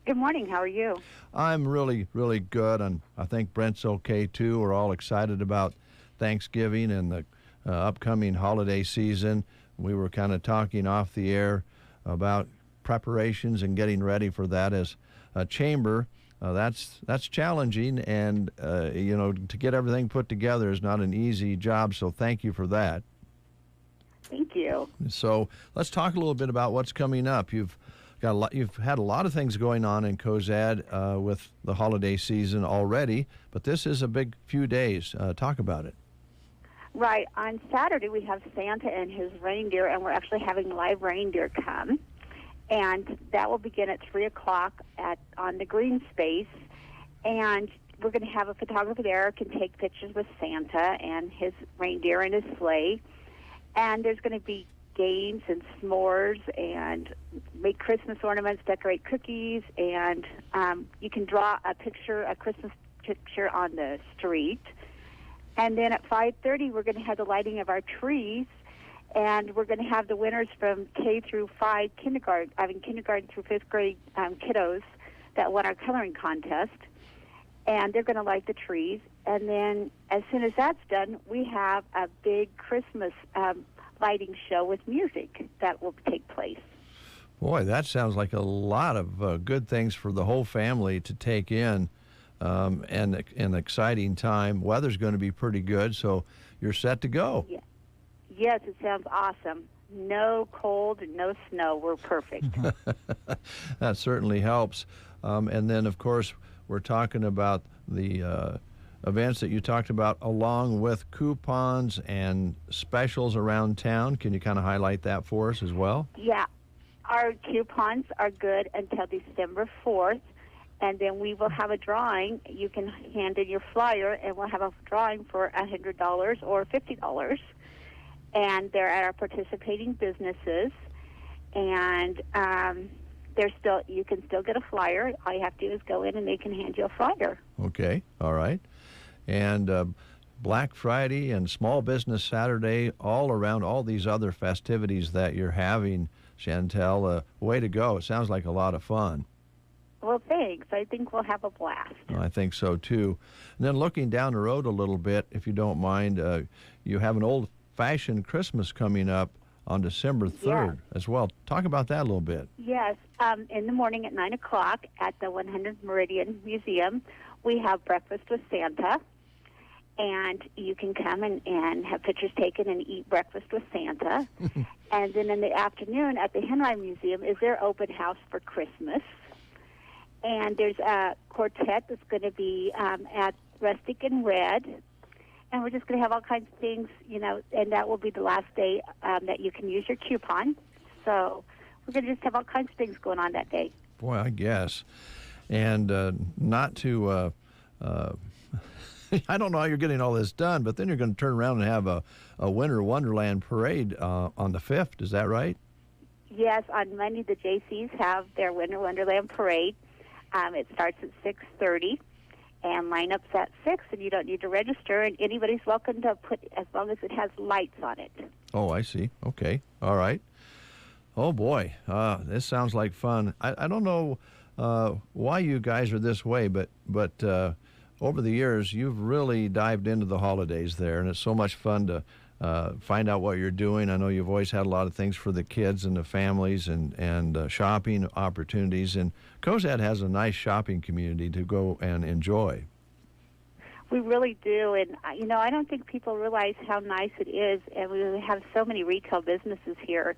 Good morning. How are you? I'm really, really good, and I think Brent's okay too. We're all excited about Thanksgiving and the upcoming holiday season. We were kind of talking off the air about preparations and getting ready for that as a chamber. That's challenging, and to get everything put together is not an easy job. So thank you for that. Thank you. So let's talk a little bit about what's coming up. You've had a lot of things going on in Cozad with the holiday season already, but this is a big few days. Talk about it. Right. On Saturday, we have Santa and his reindeer, and we're actually having live reindeer come. And that will begin at 3 o'clock on the green space. And we're going to have a photographer there who can take pictures with Santa and his reindeer and his sleigh. And there's going to be games and s'mores and make Christmas ornaments, decorate cookies, and you can draw a Christmas picture on the street. And then at 5:30, we're going to have the lighting of our trees, and we're going to have the winners from K through 5 kindergarten through 5th grade kiddos that won our coloring contest, and they're going to light the trees. And then as soon as that's done, we have a big Christmas lighting show with music that will take place. Boy, that sounds like a lot of good things for the whole family to take in. And an exciting time. Weather's going to be pretty good, so you're set to go. Yeah. Yes, it sounds awesome. No cold and no snow. We're perfect. That certainly helps. And then, of course, we're talking about the events that you talked about, along with coupons and specials around town. Can you kind of highlight that for us as well? Yeah. Our coupons are good until December 4th. And then we will have a drawing. You can hand in your flyer, and we'll have a drawing for $100 or $50. And they're at our participating businesses. And you can still get a flyer. All you have to do is go in, and they can hand you a flyer. Okay, all right. And Black Friday and Small Business Saturday, all around all these other festivities that you're having, Chantel, way to go. It sounds like a lot of fun. Well, thanks. I think we'll have a blast. I think so, too. And then looking down the road a little bit, if you don't mind, you have an old-fashioned Christmas coming up on December 3rd as well. Talk about that a little bit. Yes. In the morning at 9 o'clock at the 100 Meridian Museum, we have breakfast with Santa. And you can come and have pictures taken and eat breakfast with Santa. And then in the afternoon at the Henry Museum is their open house for Christmas. And there's a quartet that's going to be at Rustic and Red. And we're just going to have all kinds of things, and that will be the last day that you can use your coupon. So we're going to just have all kinds of things going on that day. Boy, I guess. And not to, I don't know how you're getting all this done, but then you're going to turn around and have a Winter Wonderland parade on the 5th. Is that right? Yes, on Monday the JCs have their Winter Wonderland parade. It starts at 6:30, and lineups at 6, and you don't need to register, and anybody's welcome to put, as long as it has lights on it. Oh, I see. Okay. All right. Oh, boy. This sounds like fun. I don't know why you guys are this way, but over the years, you've really dived into the holidays there, and it's so much fun to find out what you're doing. I know you've always had a lot of things for the kids and the families and shopping opportunities. And Cozad has a nice shopping community to go and enjoy. We really do. And, I don't think people realize how nice it is. And we have so many retail businesses here.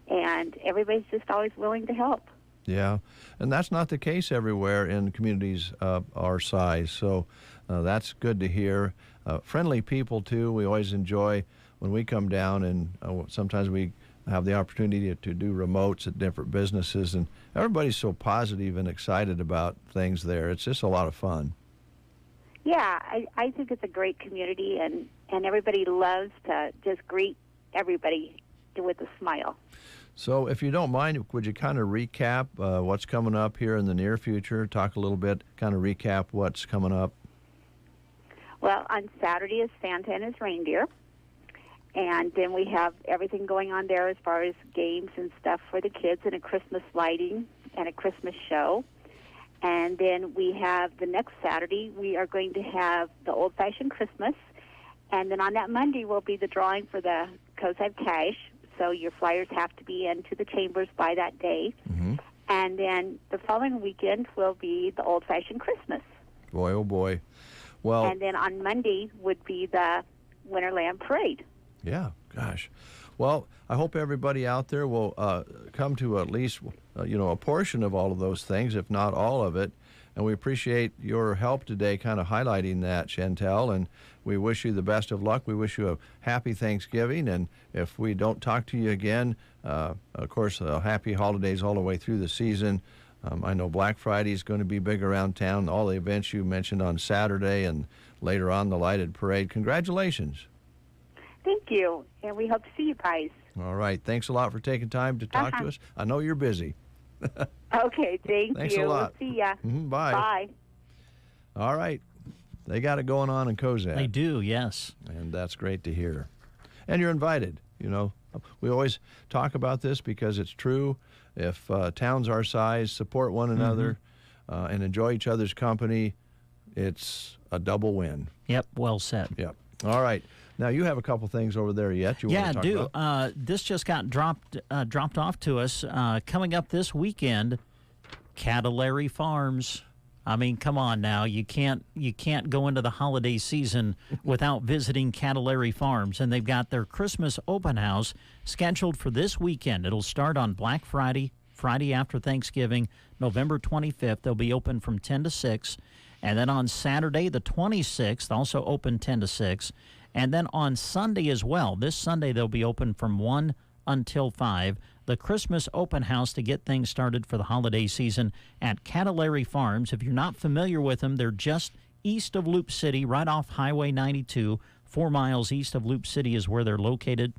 And everybody's just always willing to help. Yeah. And that's not the case everywhere in communities our size. So that's good to hear. Friendly people, too. We always enjoy when we come down, and sometimes we have the opportunity to do remotes at different businesses, and everybody's so positive and excited about things there. It's just a lot of fun. Yeah, I think it's a great community, and everybody loves to just greet everybody with a smile. So if you don't mind, would you kind of recap what's coming up here in the near future? Talk a little bit, kind of recap what's coming up. Well, on Saturday is Santa and his reindeer, and then we have everything going on there as far as games and stuff for the kids, and a Christmas lighting and a Christmas show. And then we have the next Saturday, we are going to have the old-fashioned Christmas. And then on that Monday will be the drawing for the Kozad Cash. So your flyers have to be into the chambers by that day. Mm-hmm. And then the following weekend will be the old-fashioned Christmas. Boy, oh boy. Well, and then on Monday would be the Winterland Parade. Yeah, gosh. Well, I hope everybody out there will come to at least, a portion of all of those things, if not all of it. And we appreciate your help today kind of highlighting that, Chantel. And we wish you the best of luck. We wish you a happy Thanksgiving. And if we don't talk to you again, of course, happy holidays all the way through the season. I know Black Friday is going to be big around town. All the events you mentioned on Saturday and later on the lighted parade. Congratulations. Thank you, and we hope to see you guys. All right. Thanks a lot for taking time to talk to us. I know you're busy. Okay, thanks you. We'll lot. See ya. Bye. Bye. All right. They got it going on in Kozad. They do, yes. And that's great to hear. And you're invited. We always talk about this because it's true. If towns our size support one another and enjoy each other's company, it's a double win. Yep, well said. Yep. All right. Now, you have a couple things over there yet you want to talk about? Yeah, I do. This just got dropped off to us. Coming up this weekend, Cattlary Farms. I mean, come on now. You can't go into the holiday season without visiting Cattlary Farms. And they've got their Christmas open house scheduled for this weekend. It'll start on Black Friday, Friday after Thanksgiving, November 25th. They'll be open from 10 to 6. And then on Saturday, the 26th, also open 10 to 6. And then on Sunday as well, this Sunday they'll be open from 1 until 5. The Christmas open house to get things started for the holiday season at Cattlary Farms. If you're not familiar with them, they're just east of Loop City, right off Highway 92. 4 miles east of Loop City is where they're located.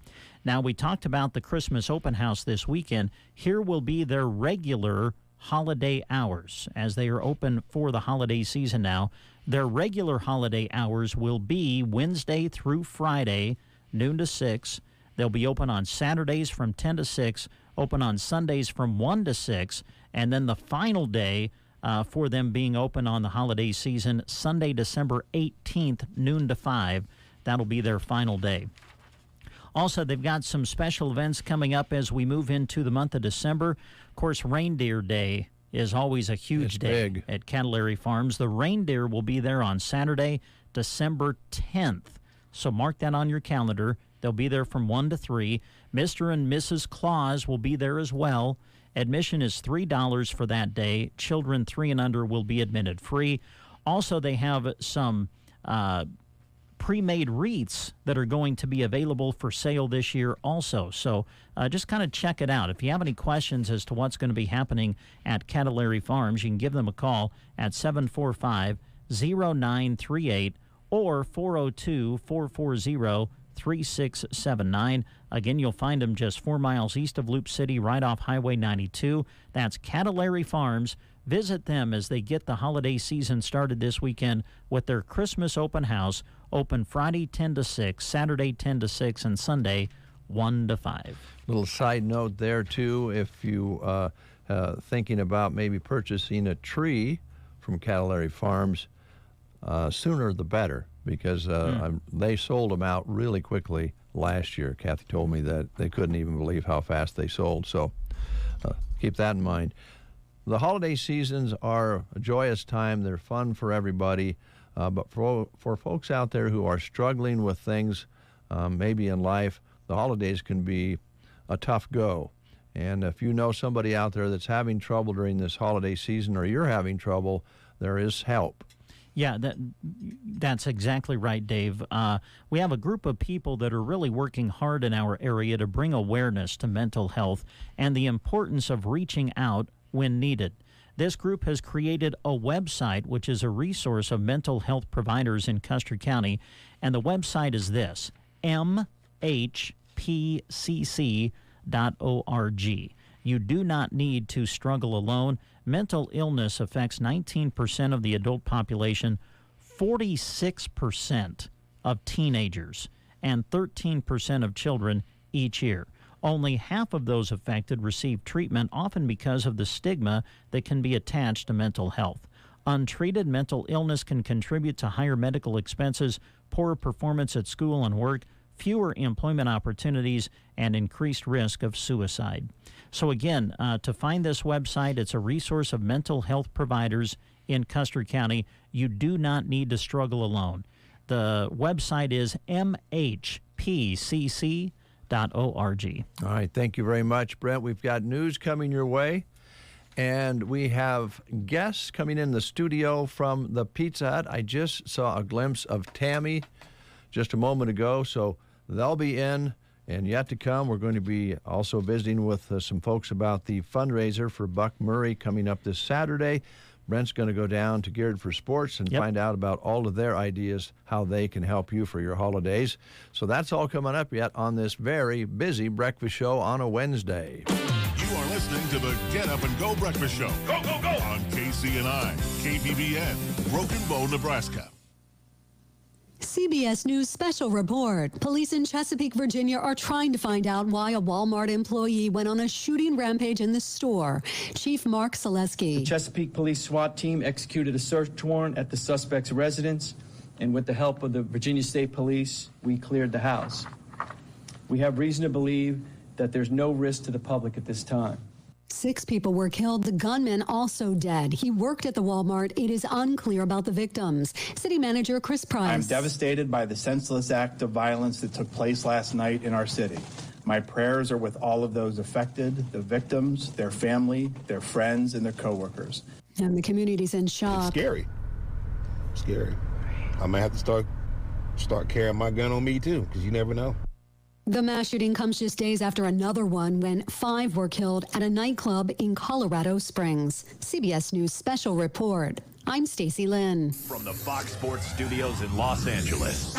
Now, we talked about the Christmas open house this weekend. Here will be their regular holiday hours as they are open for the holiday season now. Their regular holiday hours will be Wednesday through Friday, noon to 6. They'll be open on Saturdays from 10 to 6, open on Sundays from 1 to 6, and then the final day for them being open on the holiday season, Sunday, December 18th, noon to 5. That'll be their final day. Also, they've got some special events coming up as we move into the month of December. Of course, Reindeer Day is always a huge day big at Cattlary Farms. The reindeer will be there on Saturday, December 10th. So mark that on your calendar. They'll be there from 1 to 3. Mr. and Mrs. Claus will be there as well. Admission is $3 for that day. Children 3 and under will be admitted free. Also, they have some pre-made wreaths that are going to be available for sale this year also. So just kind of check it out. If you have any questions as to what's going to be happening at Cattlary Farms, you can give them a call at 745-0938 or 402-440-3679. Again, you'll find them just 4 miles east of Loop City, right off Highway 92. That's Cattlary Farms. Visit them as they get the holiday season started this weekend with their Christmas open house, open Friday 10 to 6, Saturday 10 to 6, and Sunday 1 to 5. Little side note there, too, if you thinking about maybe purchasing a tree from Cattlary Farms, sooner the better, because they sold them out really quickly last year. Kathy told me that they couldn't even believe how fast they sold, so keep that in mind. The holiday seasons are a joyous time. They're fun for everybody, but for folks out there who are struggling with things maybe in life, the holidays can be a tough go. And if you know somebody out there that's having trouble during this holiday season, or you're having trouble, there is help. Yeah, that's exactly right, Dave. We have a group of people that are really working hard in our area to bring awareness to mental health and the importance of reaching out when needed. This group has created a website, which is a resource of mental health providers in Custer County. And the website is this, mhpcc.org. You do not need to struggle alone. Mental illness affects 19% of the adult population, 46% of teenagers, and 13% of children each year. Only half of those affected receive treatment, often because of the stigma that can be attached to mental health. Untreated mental illness can contribute to higher medical expenses, poorer performance at school and work, fewer employment opportunities, and increased risk of suicide. So again, to find this website, it's a resource of mental health providers in Custer County. You do not need to struggle alone. The website is mhpcc.org. All right, thank you very much, Brent. We've got news coming your way, and we have guests coming in the studio from the Pizza Hut. I just saw a glimpse of Tammy just a moment ago, so they'll be in, and yet to come, we're going to be also visiting with some folks about the fundraiser for Buck Murray coming up this Saturday. Brent's going to go down to Geared for Sports and find out about all of their ideas, how they can help you for your holidays. So that's all coming up yet on this very busy breakfast show on a Wednesday. You are listening to the Get Up and Go Breakfast Show. Go, go, go! On KCNI, KBBN, Broken Bow, Nebraska. CBS News special report. Police in Chesapeake, Virginia are trying to find out why a Walmart employee went on a shooting rampage in the store. Chief Mark Selesky. The Chesapeake Police SWAT team executed a search warrant at the suspect's residence, and with the help of the Virginia State Police, we cleared the house. We have reason to believe that there's no risk to the public at this time. 6 people were killed, the gunman also dead. He worked at the Walmart. It is unclear about the victims. City Manager Chris Price. I'm devastated by the senseless act of violence that took place last night in our city. My prayers are with all of those affected, the victims, their family, their friends, and their coworkers. And the community's in shock. It's scary. Scary. I might have to start carrying my gun on me, too, because you never know. The mass shooting comes just days after another one when 5 were killed at a nightclub in Colorado Springs. CBS News special report. I'm Stacy Lynn. From the Fox Sports Studios in Los Angeles,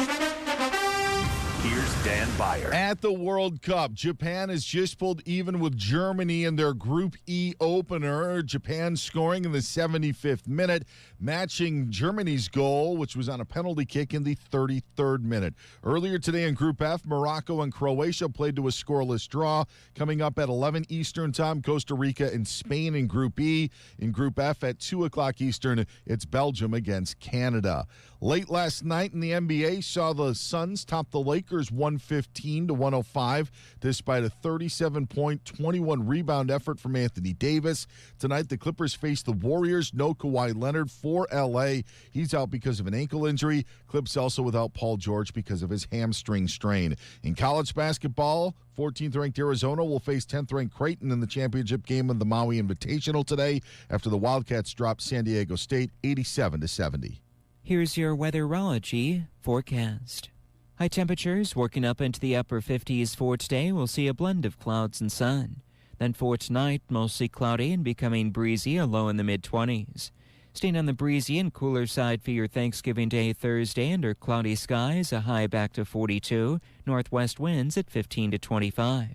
here's Dan Byer. At the World Cup, Japan has just pulled even with Germany in their Group E opener. Japan scoring in the 75th minute, matching Germany's goal, which was on a penalty kick in the 33rd minute. Earlier today in Group F, Morocco and Croatia played to a scoreless draw. Coming up at 11 Eastern time, Costa Rica and Spain in Group E. In Group F at 2 o'clock Eastern, it's Belgium against Canada. Late last night in the NBA, saw the Suns top the Lakers 115-105, despite a 37-point, 21-rebound effort from Anthony Davis. Tonight, the Clippers face the Warriors. No Kawhi Leonard for L.A. He's out because of an ankle injury. Clips also without Paul George because of his hamstring strain. In college basketball, 14th-ranked Arizona will face 10th-ranked Creighton in the championship game of the Maui Invitational today after the Wildcats dropped San Diego State 87-70. Here's your weatherology forecast. High temperatures working up into the upper 50s for today. We'll see a blend of clouds and sun. Then for tonight, mostly cloudy and becoming breezy, a low in the mid-20s. Staying on the breezy and cooler side for your Thanksgiving Day Thursday under cloudy skies, a high back to 42, northwest winds at 15 to 25.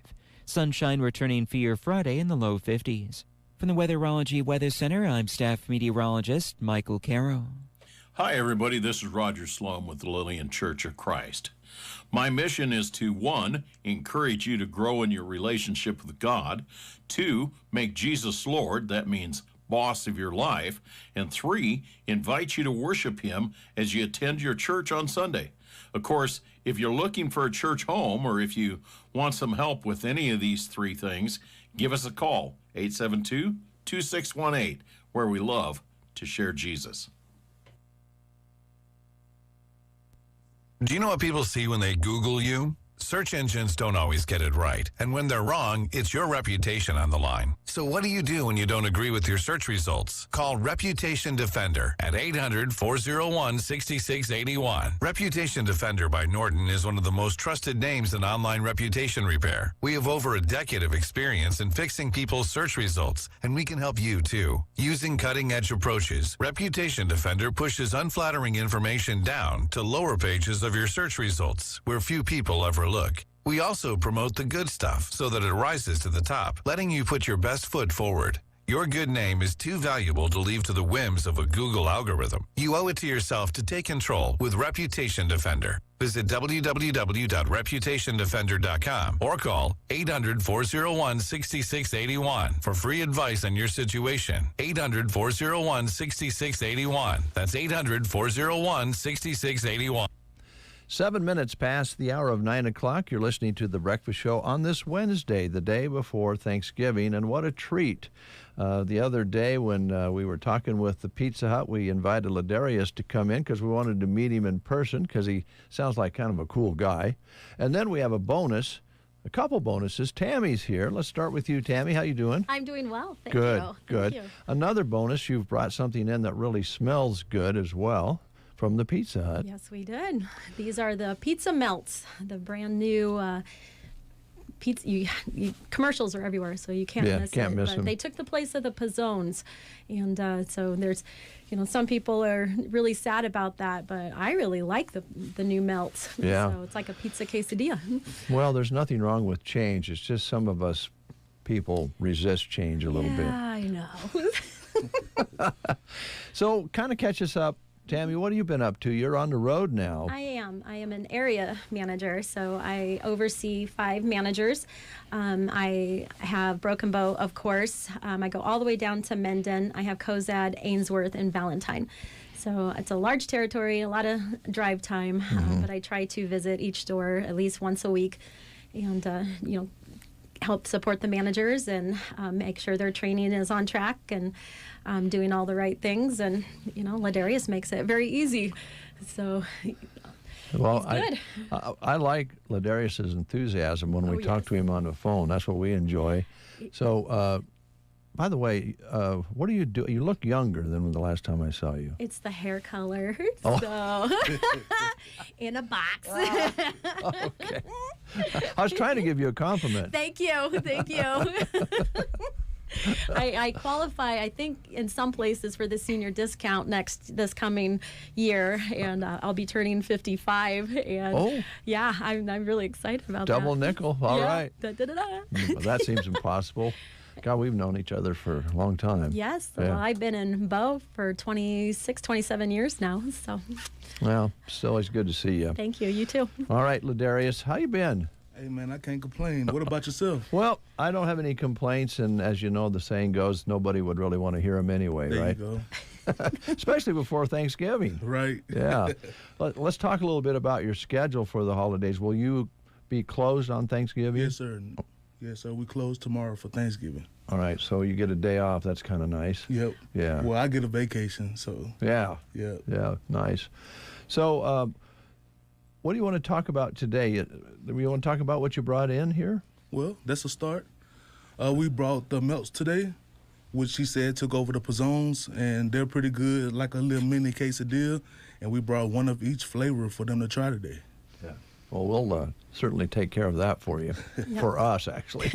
Sunshine returning for your Friday in the low 50s. From the Weatherology Weather Center, I'm staff meteorologist Michael Caro. Hi, everybody. This is Roger Sloan with the Lillian Church of Christ. My mission is to, 1, encourage you to grow in your relationship with God, 2, make Jesus Lord, that means boss of your life, and 3, invite you to worship Him as you attend your church on Sunday. Of course, if you're looking for a church home or if you want some help with any of these 3 things, give us a call, 872-2618, where we love to share Jesus. Do you know what people see when they Google you? Search engines don't always get it right, and when they're wrong, it's your reputation on the line. So what do you do when you don't agree with your search results? Call Reputation Defender at 800-401-6681. Reputation Defender by Norton is one of the most trusted names in online reputation repair. We have over a decade of experience in fixing people's search results, and we can help you too. Using cutting-edge approaches, Reputation Defender pushes unflattering information down to lower pages of your search results, where few people ever look. We also promote the good stuff so that it rises to the top, letting you put your best foot forward. Your good name is too valuable to leave to the whims of a Google algorithm. You owe it to yourself to take control with Reputation Defender. Visit www.reputationdefender.com or call 800-401-6681 for free advice on your situation. 800-401-6681. That's 800-401-6681. 7 minutes past the hour of 9 o'clock. You're listening to The Breakfast Show on this Wednesday, the day before Thanksgiving, and what a treat. The other day when we were talking with the Pizza Hut, we invited Ladarius to come in because we wanted to meet him in person because he sounds like kind of a cool guy. And then we have a couple bonuses. Tammy's here. Let's start with you, Tammy. How you doing? I'm doing well. Thank good, you. Good. Thank you. Another bonus, you've brought something in that really smells good as well. From the Pizza Hut. Yes, we did. These are the Pizza Melts, the brand new pizza. Commercials are everywhere, so you can't miss can't it. miss But them. they took the place of the Pizzones, and so there's, some people are really sad about that, but I really like the new Melts. Yeah. So it's like a pizza quesadilla. Well, there's nothing wrong with change. It's just some of us people resist change a little bit. Yeah, I know. So kind of catch us up. Tammy, what have you been up to? You're on the road now. I am an area manager, so I oversee 5 managers. I have Broken Bow, of course. I go all the way down to Mendon. I have Cozad, Ainsworth, and Valentine. So it's a large territory, a lot of drive time, but I try to visit each store at least once a week and, help support the managers and make sure their training is on track and doing all the right things. And, Ladarius makes it very easy. So, well, he's good. I like Ladarius's enthusiasm when we talk to him on the phone. That's what we enjoy. So, by the way, what do you do? You look younger than the last time I saw you. It's the hair color. Oh. So, in a box. Okay. I was trying to give you a compliment. Thank you. Thank you. I qualify, I think, in some places for the senior discount this coming year, and I'll be turning 55. And yeah, I'm really excited about that. Double nickel. All right. Da-da-da-da. Well, that seems impossible. God, we've known each other for a long time. Yes. Yeah. Well, I've been in Bow for 26, 27 years now. So. Well, still, it's good to see you. Thank you. You too. All right, Ladarius, how you been? Hey, man, I can't complain. What about yourself? Well, I don't have any complaints, and as you know, the saying goes, nobody would really want to hear them anyway, there right? You go. Especially before Thanksgiving. Right. Yeah. Let's talk a little bit about your schedule for the holidays. Will you be closed on Thanksgiving? Yes, sir. Yes, sir. We close tomorrow for Thanksgiving. All right, so you get a day off. That's kind of nice. Yep. Yeah. Well, I get a vacation, so. Yeah. Yeah. Yeah, nice. So, what do you want to talk about today? You want to talk about what you brought in here? Well, that's a start. We brought the Melts today, which she said took over the Pizzones, and they're pretty good, like a little mini quesadilla, and we brought one of each flavor for them to try today. Yeah. Well, we'll certainly take care of that for you, for us, actually.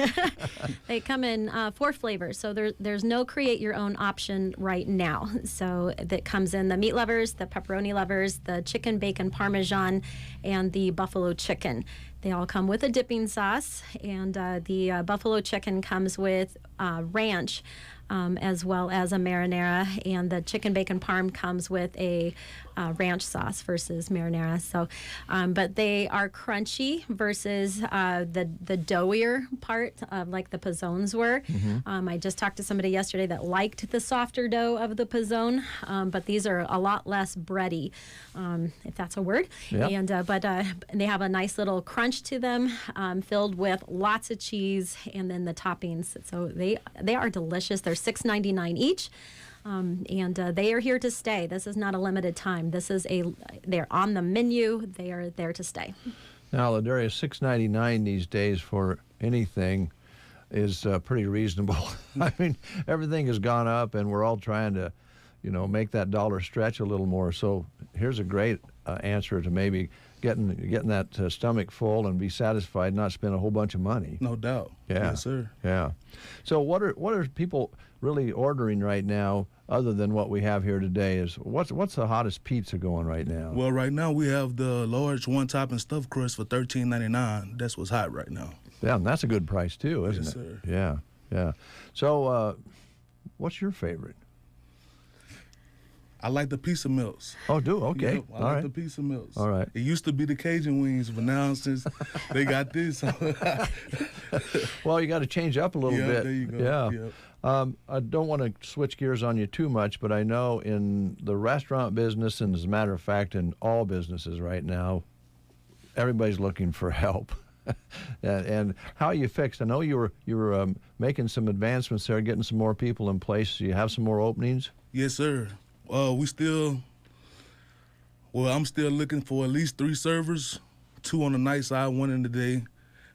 They come in 4 flavors, so there's no create your own option right now. So that comes in the meat lovers, the pepperoni lovers, the chicken bacon parmesan, and the buffalo chicken. They all come with a dipping sauce, and the buffalo chicken comes with ranch, as well as a marinara, and the chicken bacon parm comes with a ranch sauce versus marinara. So, but they are crunchy versus the doughier part, like the Pizzones were. I just talked to somebody yesterday that liked the softer dough of the Pizzone, but these are a lot less bready, if that's a word. Yep. And but they have a nice little crunch to them, filled with lots of cheese, and then the toppings. So they are delicious. They're $6.99 each. And they are here to stay. This is not a limited time. They're on the menu. They are there to stay. Now, Ladarius, $6.99 these days for anything is pretty reasonable. I mean, everything has gone up, and we're all trying to, make that dollar stretch a little more. So here's a great answer to maybe getting that stomach full and be satisfied, not spend a whole bunch of money. No doubt. Yeah. Yes, sir. Yeah. So what are people really ordering right now, other than what we have here today? Is what's the hottest pizza going right now? Well, right now we have the large one-topping stuffed crust for $13.99. That's what's hot right now. Yeah, and that's a good price too, isn't Yes, it? sir. Yeah, yeah. So, what's your favorite? I like the pizza melts. Oh, okay. Yep, I like the pizza melts. All right. It used to be the Cajun wings, but now since they got this. Well, you got to change up a little Yeah, bit. there you go. Yeah. Yep. I don't want to switch gears on you too much, but I know in the restaurant business, and as a matter of fact, in all businesses right now, everybody's looking for help. And how you fixed? I know you were making some advancements there, getting some more people in place. Do you have some more openings? Yes, sir. I'm still looking for at least 3 servers, 2 on the night side, 1 in the day,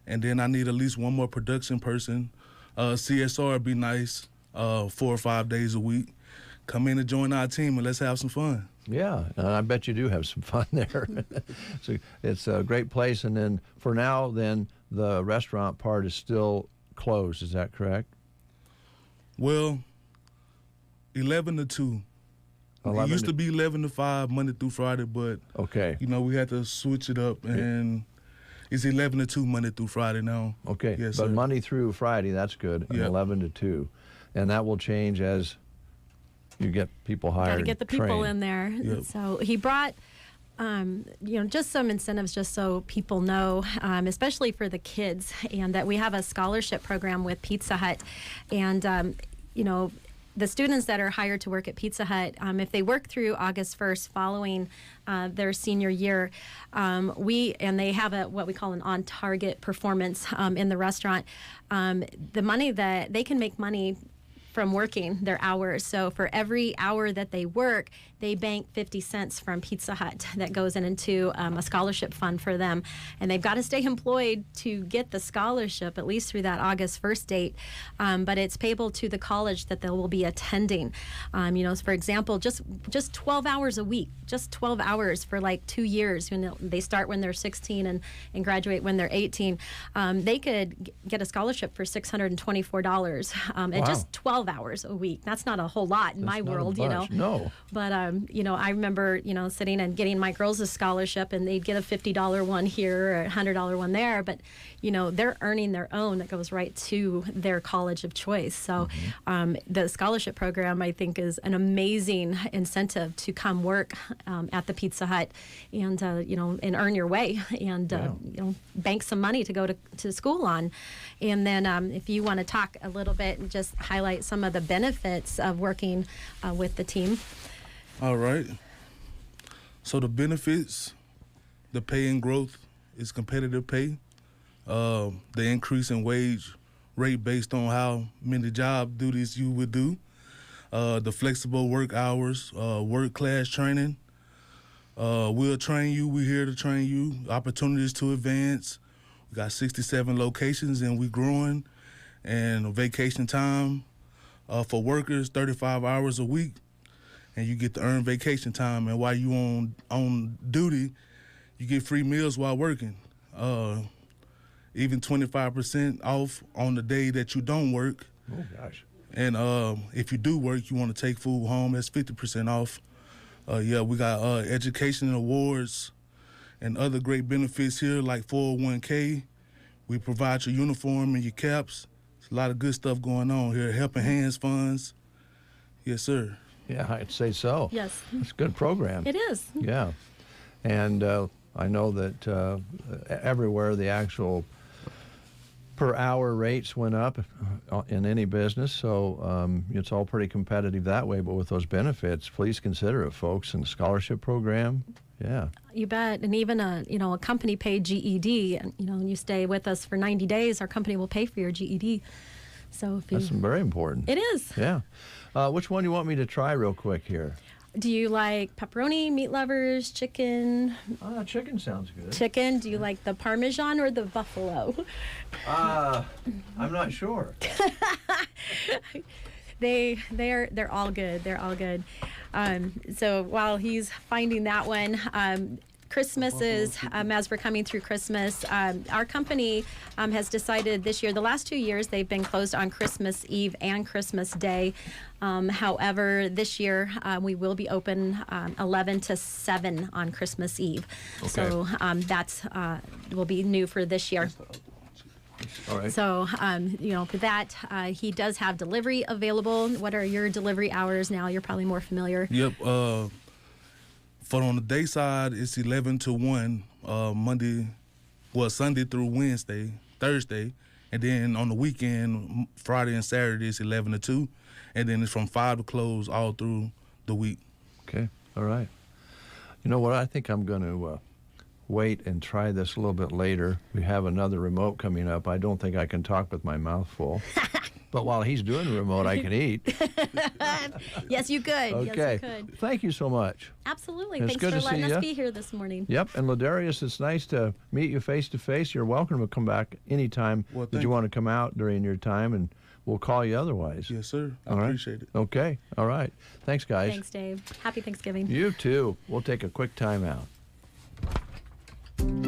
and then I need at least 1 more production person. CSR would be nice, 4 or 5 days a week. Come in and join our team and let's have some fun. Yeah, and I bet you do have some fun there. So it's a great place. And then for now, the restaurant part is still closed. Is that correct? Well, 11 to 2. It used to be 11 to 5, Monday through Friday, but okay, we had to switch it up, and it's 11 to 2 Monday through Friday now. Okay, yes, but sir. Monday through Friday, that's good, and 11 to 2. And that will change as you get people hired. Got to get the people trained. in there. Yep. So he brought, just some incentives just so people know, especially for the kids, and that we have a scholarship program with Pizza Hut. And, the students that are hired to work at Pizza Hut, if they work through August 1st following their senior year, they have what we call an on-target performance in the restaurant. The money that they can make money from working their hours. So for every hour that they work, they bank 50 cents from Pizza Hut that goes into a scholarship fund for them. And they've got to stay employed to get the scholarship, at least through that August 1st date. But it's payable to the college that they will be attending. For example, just 12 hours a week, just 12 hours for like 2 years. They start when they're 16 and graduate when they're 18. They could get a scholarship for $624 at just 12 hours a week. That's not a whole lot in my world, No. But I remember sitting and getting my girls a scholarship, and they'd get a $50 one here or a $100 one there. But they're earning their own that goes right to their college of choice. So the scholarship program, I think, is an amazing incentive to come work at the Pizza Hut and and earn your way and bank some money to go to school on. And then if you want to talk a little bit and just highlight some of the benefits of working with the team. All right. So the benefits, the pay and growth is competitive pay. The increase in wage rate based on how many job duties you would do. The flexible work hours, work class training. We'll train you. We're here to train you. Opportunities to advance. We got 67 locations and we're growing. And vacation time for workers, 35 hours a week. And you get to earn vacation time. And while you on duty, you get free meals while working. Even 25% off on the day that you don't work. Oh, gosh. And if you do work, you want to take food home, that's 50% off. We got education and awards and other great benefits here like 401k. We provide your uniform and your caps. There's a lot of good stuff going on here. Helping Hands funds. Yes, sir. Yeah, I'd say so. Yes. It's a good program. It is. Yeah. And I know that everywhere the actual per hour rates went up in any business, so it's all pretty competitive that way. But with those benefits, please consider it, folks. And the scholarship program, yeah. You bet. And even a company paid GED, and you stay with us for 90 days, our company will pay for your GED. So if that's very important. It is. Yeah. Which one do you want me to try real quick here? Do you like pepperoni, meat lovers, chicken? Chicken sounds good. Chicken. Do you like the Parmesan or the buffalo? I'm not sure. They're all good. They're all good. So while he's finding that one, Christmas is, as we're coming through Christmas, our company has decided this year, the last 2 years, they've been closed on Christmas Eve and Christmas Day. However, this year we will be open 11 to 7 on Christmas Eve. Okay. So that's will be new for this year. All right. So, for that, he does have delivery available. What are your delivery hours now? You're probably more familiar. Yep. For on the day side, it's 11 to 1, Sunday through Wednesday, Thursday. And then on the weekend, Friday and Saturday, it's 11 to 2. And then it's from 5 to close all through the week. Okay. All right. You know what? I think I'm going to wait and try this a little bit later. We have another remote coming up. I don't think I can talk with my mouth full. But while he's doing the remote, I can eat. Yes, you could. Okay. Yes, you could. Thank you so much. Absolutely. It's Thanks good for to letting see us ya. be here this morning. Yep. And Ladarius, it's nice to meet you face to face. You're welcome to come back anytime Well, that you want to come out during your time, and we'll call you otherwise. Yes, sir. I All right? appreciate it. Okay. All right. Thanks, guys. Thanks, Dave. Happy Thanksgiving. You too. We'll take a quick time out.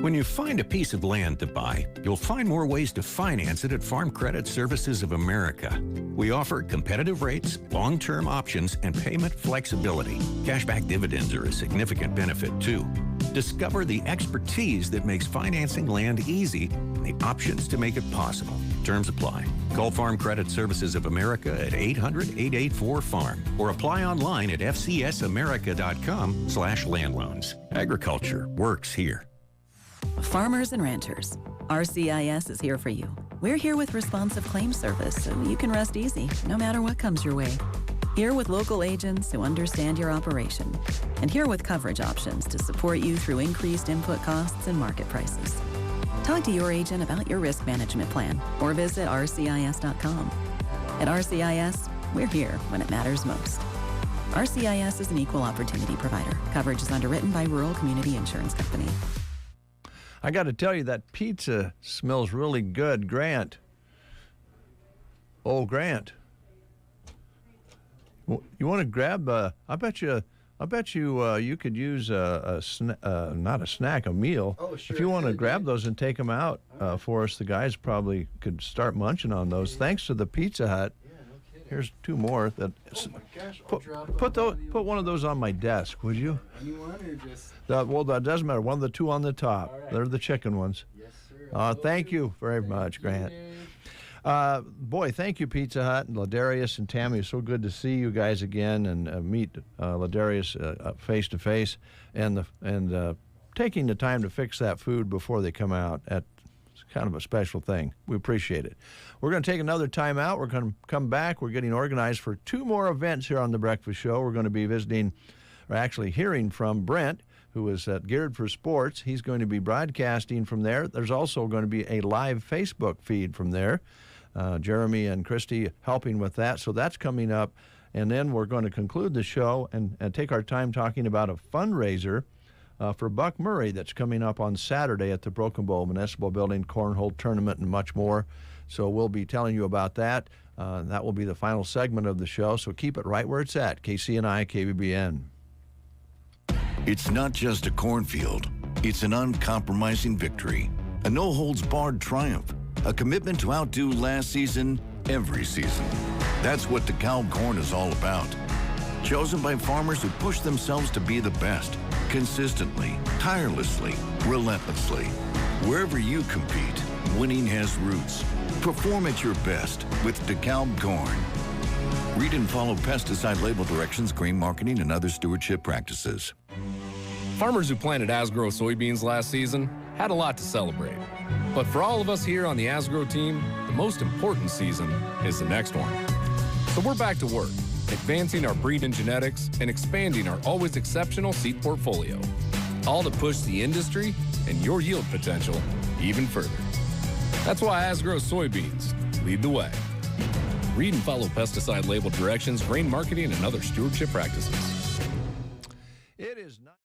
When you find a piece of land to buy, you'll find more ways to finance it at Farm Credit Services of America. We offer competitive rates, long-term options, and payment flexibility. Cashback dividends are a significant benefit, too. Discover the expertise that makes financing land easy and the options to make it possible. Terms apply. Call Farm Credit Services of America at 800-884-FARM or apply online at fcsamerica.com/landloans. Agriculture works here. Farmers and ranchers, RCIS is here for you. We're here with responsive claims service so you can rest easy no matter what comes your way. Here with local agents who understand your operation, and here with coverage options to support you through increased input costs and market prices. Talk to your agent about your risk management plan or visit rcis.com. At RCIS, we're here when it matters most. RCIS is an equal opportunity provider. Coverage is underwritten by Rural Community Insurance Company. I got to tell you, that pizza smells really good. Grant. Oh, Grant. You want to grab? I bet you. You could use not a snack, a meal. Oh, sure. If you want to grab those and take them out for us, the guys probably could start munching on those. Thanks to the Pizza Hut. Here's 2 more. That put one of those on my desk, would you? Anyone or just? Well, that doesn't matter. One of the 2 on the top. Right. They're the chicken ones. Yes, sir. Thank you very much, Grant. Boy, thank you, Pizza Hut and Ladarius and Tammy. It's so good to see you guys again and meet Ladarius face to face, and taking the time to fix that food before they come out. It's kind of a special thing. We appreciate it. We're going to take another time out. We're going to come back. We're getting organized for 2 more events here on The Breakfast Show. We're going to be hearing from Brent, who is at Geared for Sports. He's going to be broadcasting from there. There's also going to be a live Facebook feed from there. Jeremy and Christy helping with that. So that's coming up. And then we're going to conclude the show and take our time talking about a fundraiser for Buck Murray that's coming up on Saturday at the Broken Bow Municipal Building, Cornhole Tournament, and much more. So we'll be telling you about that. That will be the final segment of the show. So keep it right where it's at. KCNI, KBBN. It's not just a cornfield. It's an uncompromising victory, a no-holds-barred triumph, a commitment to outdo last season every season. That's what DeKalb Corn is all about. Chosen by farmers who push themselves to be the best, consistently, tirelessly, relentlessly. Wherever you compete, winning has roots. Perform at your best with DeKalb Corn. Read and follow pesticide label directions, grain marketing, and other stewardship practices. Farmers who planted Asgrow soybeans last season had a lot to celebrate. But for all of us here on the Asgrow team, the most important season is the next one. So we're back to work, advancing our breed and genetics and expanding our always exceptional seed portfolio. All to push the industry and your yield potential even further. That's why Asgrow soybeans lead the way. Read and follow pesticide label directions, grain marketing, and other stewardship practices. It is not.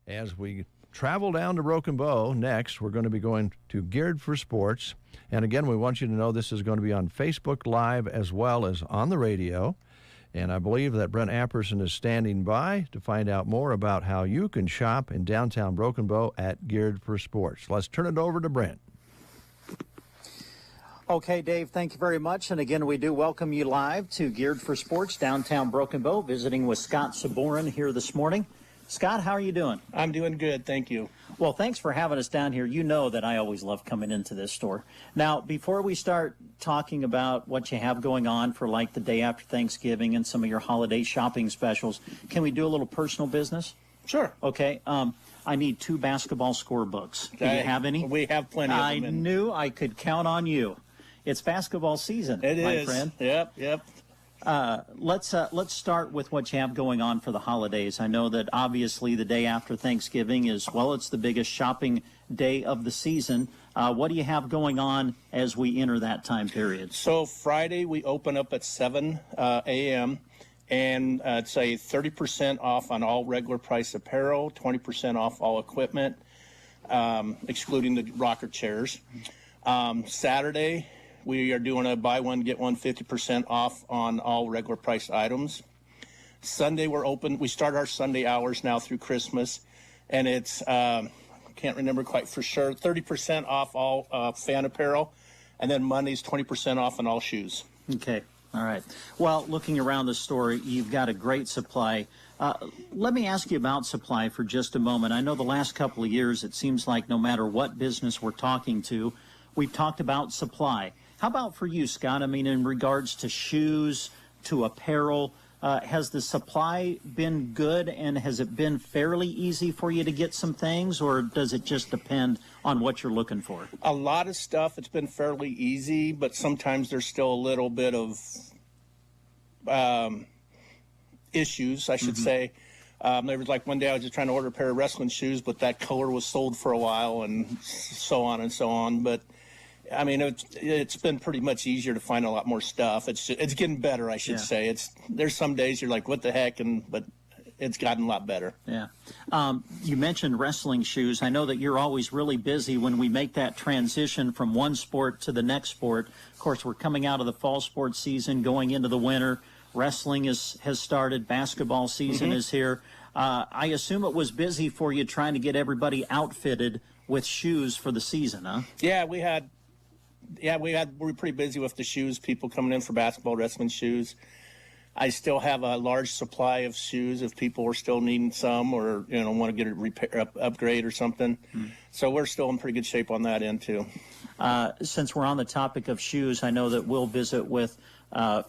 As we travel down to Broken Bow next, we're going to be going to Geared for Sports. And again, we want you to know this is going to be on Facebook Live as well as on the radio. And I believe that Brent Apperson is standing by to find out more about how you can shop in downtown Broken Bow at Geared for Sports. Let's turn it over to Brent. Okay, Dave, thank you very much. And again, we do welcome you live to Geared for Sports, downtown Broken Bow, visiting with Scott Saborin here this morning. Scott, how are you doing? I'm doing good, thank you. Well, thanks for having us down here. You know that I always love coming into this store. Now, before we start talking about what you have going on for like the day after Thanksgiving and some of your holiday shopping specials, can we do a little personal business? Sure. Okay. I need 2 basketball scorebooks. Do you have any? We have plenty of them. I knew I could count on you. It's basketball season, my friend. Yep. Let's start with what you have going on for the holidays. I know that obviously the day after Thanksgiving it's the biggest shopping day of the season. What do you have going on as we enter that time period? So Friday we open up at 7 a.m. and it's a 30% off on all regular price apparel, 20% off all equipment, excluding the rocker chairs. Saturday, we are doing a buy one, get one 50% off on all regular price items. Sunday, we're open. We start our Sunday hours now through Christmas, and it's, can't remember quite for sure, 30% off all fan apparel, and then Monday's 20% off on all shoes. Okay. All right. Well, looking around the store, you've got a great supply. Let me ask you about supply for just a moment. I know the last couple of years, it seems like no matter what business we're talking to, we've talked about supply. How about for you, Scott? I mean, in regards to shoes, to apparel, has the supply been good, and has it been fairly easy for you to get some things, or does it just depend on what you're looking for? A lot of stuff, it's been fairly easy, but sometimes there's still a little bit of issues, I should say. There was like one day I was just trying to order a pair of wrestling shoes, but that color was sold for a while, and so on and so on. But I mean, it's been pretty much easier to find a lot more stuff. It's getting better, I should say. There's some days you're like, what the heck, but it's gotten a lot better. Yeah. You mentioned wrestling shoes. I know that you're always really busy when we make that transition from one sport to the next sport. Of course, we're coming out of the fall sports season, going into the winter. Wrestling has started. Basketball season is here. I assume it was busy for you trying to get everybody outfitted with shoes for the season, huh? Yeah, we were pretty busy with the shoes, people coming in for basketball, wrestling shoes. I still have a large supply of shoes if people are still needing some, or want to get a repair upgrade or something. So we're still in pretty good shape on that end too. Since we're on the topic of shoes, I know that we'll visit with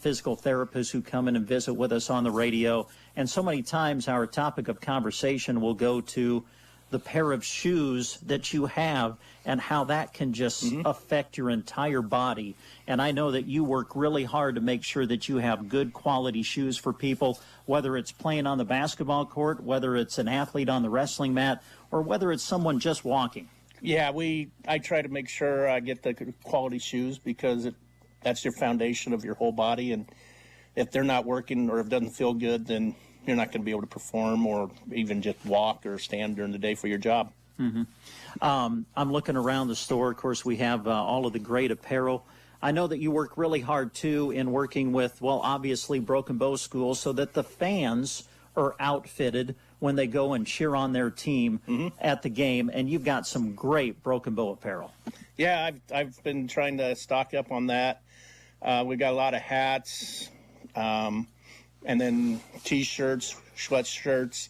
physical therapists who come in and visit with us on the radio, and so many times our topic of conversation will go to the pair of shoes that you have and how that can just affect your entire body. And I know that you work really hard to make sure that you have good quality shoes for people, whether it's playing on the basketball court, whether it's an athlete on the wrestling mat, or whether it's someone just walking. Yeah, I try to make sure I get the quality shoes, because that's your foundation of your whole body. And if they're not working or if it doesn't feel good, then you're not going to be able to perform or even just walk or stand during the day for your job. I'm looking around the store. Of course, we have all of the great apparel. I know that you work really hard, too, in working with, obviously Broken Bow School, so that the fans are outfitted when they go and cheer on their team at the game. And you've got some great Broken Bow apparel. Yeah, I've been trying to stock up on that. We got a lot of hats, and then T-shirts, sweatshirts,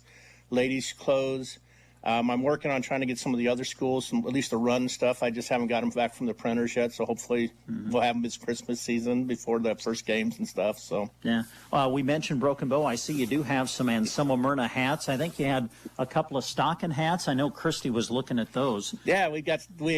ladies' clothes. I'm working on trying to get some of the other schools, at least the run stuff. I just haven't got them back from the printers yet, so hopefully we'll have them this Christmas season before the first games and stuff. So yeah, we mentioned Broken Bow. I see you do have some Anselmo Myrna hats. I think you had a couple of stocking hats. I know Christy was looking at those. Yeah, we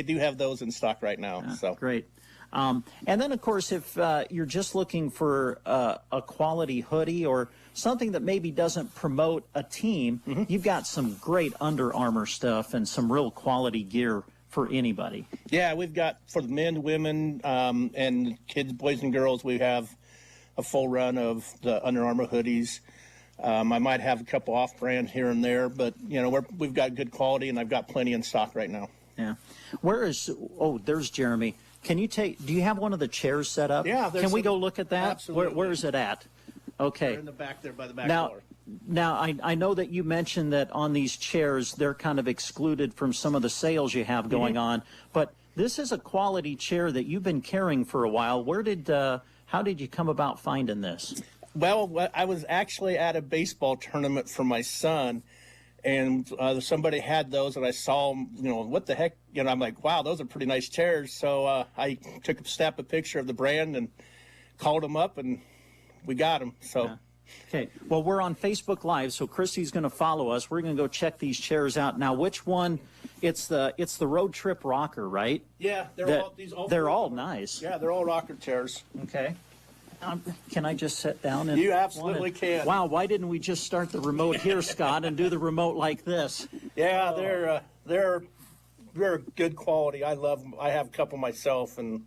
do have those in stock right now. Yeah, so great. And then, of course, if you're just looking for a quality hoodie or something that maybe doesn't promote a team, you've got some great Under Armour stuff and some real quality gear for anybody. Yeah, we've got for the men, women, and kids, boys and girls, we have a full run of the Under Armour hoodies. I might have a couple off-brand here and there, but we've got good quality, and I've got plenty in stock right now. Yeah. There's Jeremy. Do you have one of the chairs set up? Yeah. Can we go look at that? Absolutely. Where is it at? Okay. They're in the back there by the back Now, door. Now, I know that you mentioned that on these chairs, they're kind of excluded from some of the sales you have going on, but this is a quality chair that you've been carrying for a while. How did you come about finding this? Well, I was actually at a baseball tournament for my son, and somebody had those, and I saw them, what the heck? I'm like, wow, those are pretty nice chairs. So I snapped a picture of the brand and called them up, and we got them. So. Yeah. Okay. Well, we're on Facebook Live, so Christy's going to follow us. We're going to go check these chairs out. Now, which one? It's the Road Trip Rocker, right? Yeah, they're all nice. Yeah, they're all rocker chairs. Okay. Can I just sit down? You absolutely can. Wow, why didn't we just start the remote here, Scott, and do the remote like this? Yeah, they're good quality. I love them. I have a couple myself, and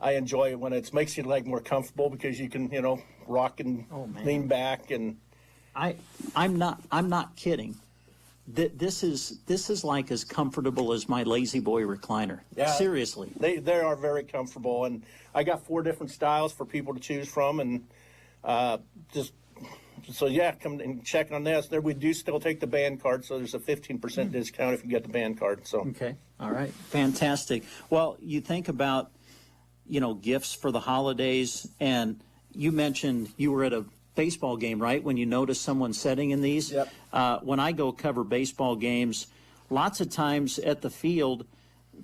I enjoy it when it makes your leg more comfortable because you can, rock and lean back. And I'm not kidding. This is like as comfortable as my Lazy Boy recliner. Yeah, seriously. They are very comfortable, and I got 4 different styles for people to choose from, and come and check on this. There, we do still take the band card, so there's a 15% discount if you get the band card. So okay, all right, fantastic. Well, you think about gifts for the holidays, and you mentioned you were at a baseball game, right, when you notice someone sitting in these? Yep. When I go cover baseball games, lots of times at the field,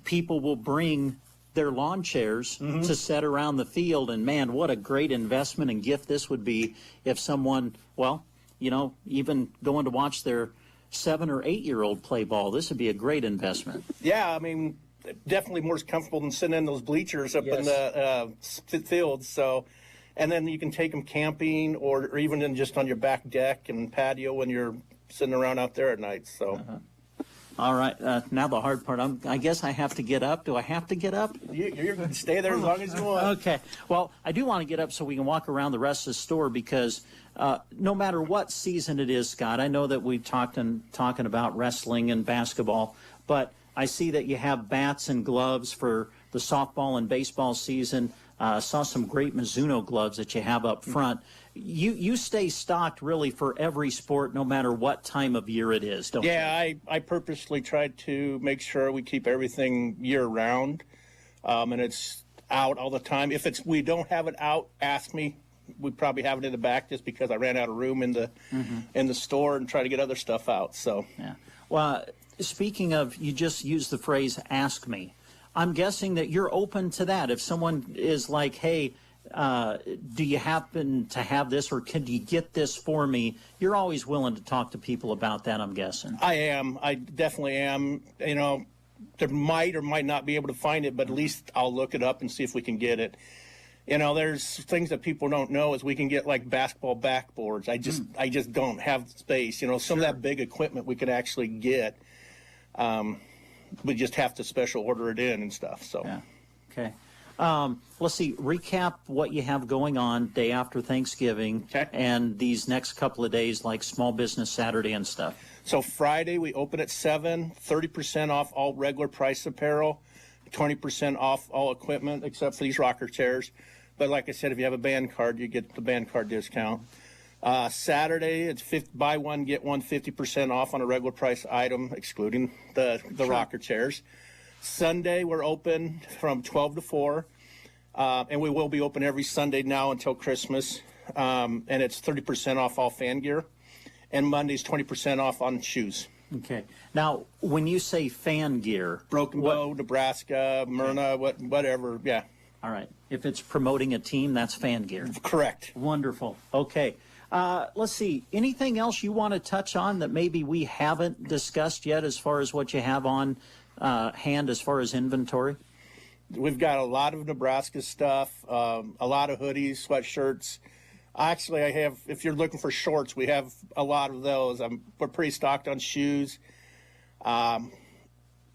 people will bring their lawn chairs to set around the field, and man, what a great investment and gift this would be if someone, even going to watch their 7 or 8-year-old play ball. This would be a great investment. Yeah, I mean, definitely more comfortable than sitting in those bleachers up in the field. So, and then you can take them camping or even just on your back deck and patio when you're sitting around out there at night. So. All right. Now the hard part. I guess I have to get up. Do I have to get up? You're going to stay there as long as you want. Okay. Well, I do want to get up so we can walk around the rest of the store because no matter what season it is, Scott, I know that we've talking about wrestling and basketball, but I see that you have bats and gloves for the softball and baseball season. Saw some great Mizuno gloves that you have up front. You stay stocked really for every sport, no matter what time of year it is, don't you? Yeah, I purposely tried to make sure we keep everything year round, and it's out all the time. If we don't have it out, ask me. We probably have it in the back just because I ran out of room in the store and try to get other stuff out. So yeah. Well, speaking of, you just used the phrase "ask me." I'm guessing that you're open to that. If someone is like, hey, do you happen to have this, or can you get this for me? You're always willing to talk to people about that, I'm guessing. I am. I definitely am. There might or might not be able to find it, but at least I'll look it up and see if we can get it. There's things that people don't know is we can get like basketball backboards. I just don't have the space. Some of that big equipment we could actually get. We just have to special order it in and stuff. So, yeah. Okay. Let's see. Recap what you have going on day after Thanksgiving and these next couple of days, like Small Business Saturday and stuff. So Friday we open at 7, 30% off all regular price apparel, 20% off all equipment except for these rocker chairs. But like I said, if you have a band card, you get the band card discount. Saturday, it's buy one, get one 50% off on a regular price item, excluding the rocker chairs. Sunday, we're open from 12 to 4, and we will be open every Sunday now until Christmas, and it's 30% off all fan gear, and Monday's 20% off on shoes. Okay. Now, when you say fan gear... Broken Bow, Nebraska, Myrna, whatever, yeah. All right. If it's promoting a team, that's fan gear. Correct. Wonderful. Okay. Let's see. Anything else you want to touch on that maybe we haven't discussed yet as far as what you have on hand as far as inventory? We've got a lot of Nebraska stuff, a lot of hoodies, sweatshirts. Actually, I have, if you're looking for shorts, we have a lot of those. We're pretty stocked on shoes. I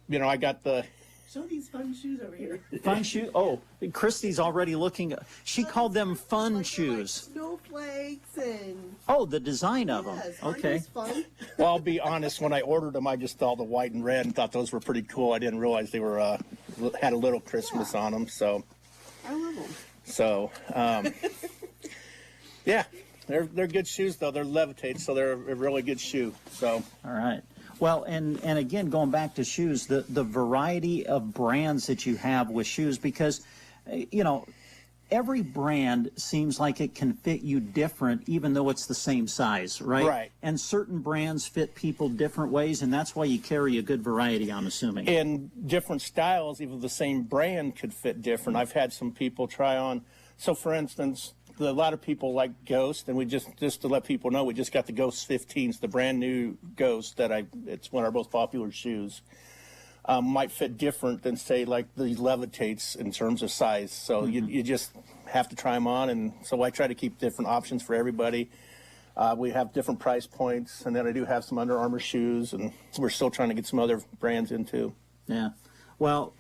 got the Show these fun shoes over here. Fun shoe? Oh, Christy's already looking. She called them fun shoes. Snowflakes and... Oh, the design of them. Aren't Okay. those fun? Well, I'll be honest, when I ordered them, I just saw the white and red and thought those were pretty cool. I didn't realize they were had a little Christmas on them. So, I love them. so yeah, they're good shoes though. They're Levitate, so they're a really good shoe. So, All right. Well, and again, going back to shoes, the variety of brands that you have with shoes, because, you know, every brand seems like it can fit you different, even though it's the same size, right? Right. And certain brands fit people different ways, and that's why you carry a good variety, I'm assuming. in different styles, even the same brand could fit different. I've had some people try on. So, for instance, a lot of people like Ghost, and we just to let people know, we just got the Ghost 15s, the brand new Ghost it's one of our most popular shoes. Might fit different than, say, like the Levitates in terms of size. So you just have to try them on, and so I try to keep different options for everybody. We have different price points, and then I do have some Under Armour shoes, and we're still trying to get some other brands in too. Yeah. Well,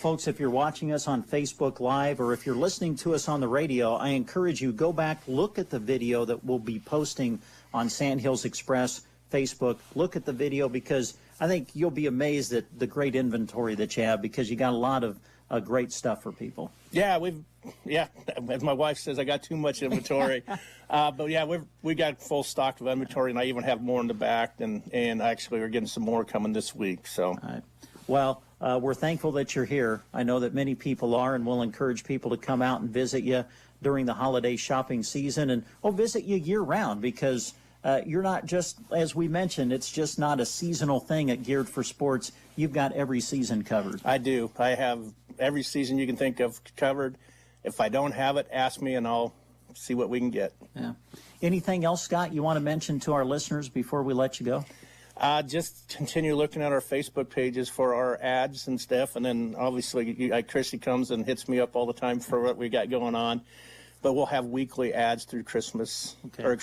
folks, if you're watching us on Facebook Live or if you're listening to us on the radio, I encourage you, go back, look at the video that we'll be posting on Sandhills Express Facebook. Look at the video, because I think you'll be amazed at the great inventory that you have, because you got a lot of great stuff for people. Yeah, as my wife says, I got too much inventory. But yeah, we got full stock of inventory, and I even have more in the back, and actually we're getting some more coming this week. So. All right. Well, we're thankful that you're here. I know that many people are, and we'll encourage people to come out and visit you during the holiday shopping season, and visit you year-round, because you're not just, as we mentioned, it's just not a seasonal thing at Geared for Sports. You've got every season covered. I do. I have every season you can think of covered. If I don't have it, ask me, and I'll see what we can get. Yeah. Anything else, Scott, you want to mention to our listeners before we let you go? Just continue looking at our Facebook pages for our ads and stuff, and then obviously Chrissy comes and hits me up all the time for what we got going on. But we'll have weekly ads through Christmas, or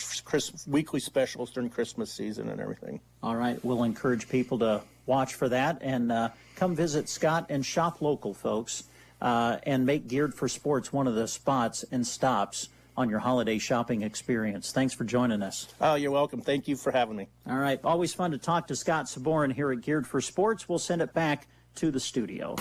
weekly specials during Christmas season and everything. All right. We'll encourage people to watch for that, and come visit Scott and shop local, folks, and make Geared for Sports one of the spots and stops on your holiday shopping experience. Thanks for joining us. Oh, you're welcome. Thank you for having me. All right. Always fun to talk to Scott Sabourin here at Geared for Sports. We'll send it back to the studio.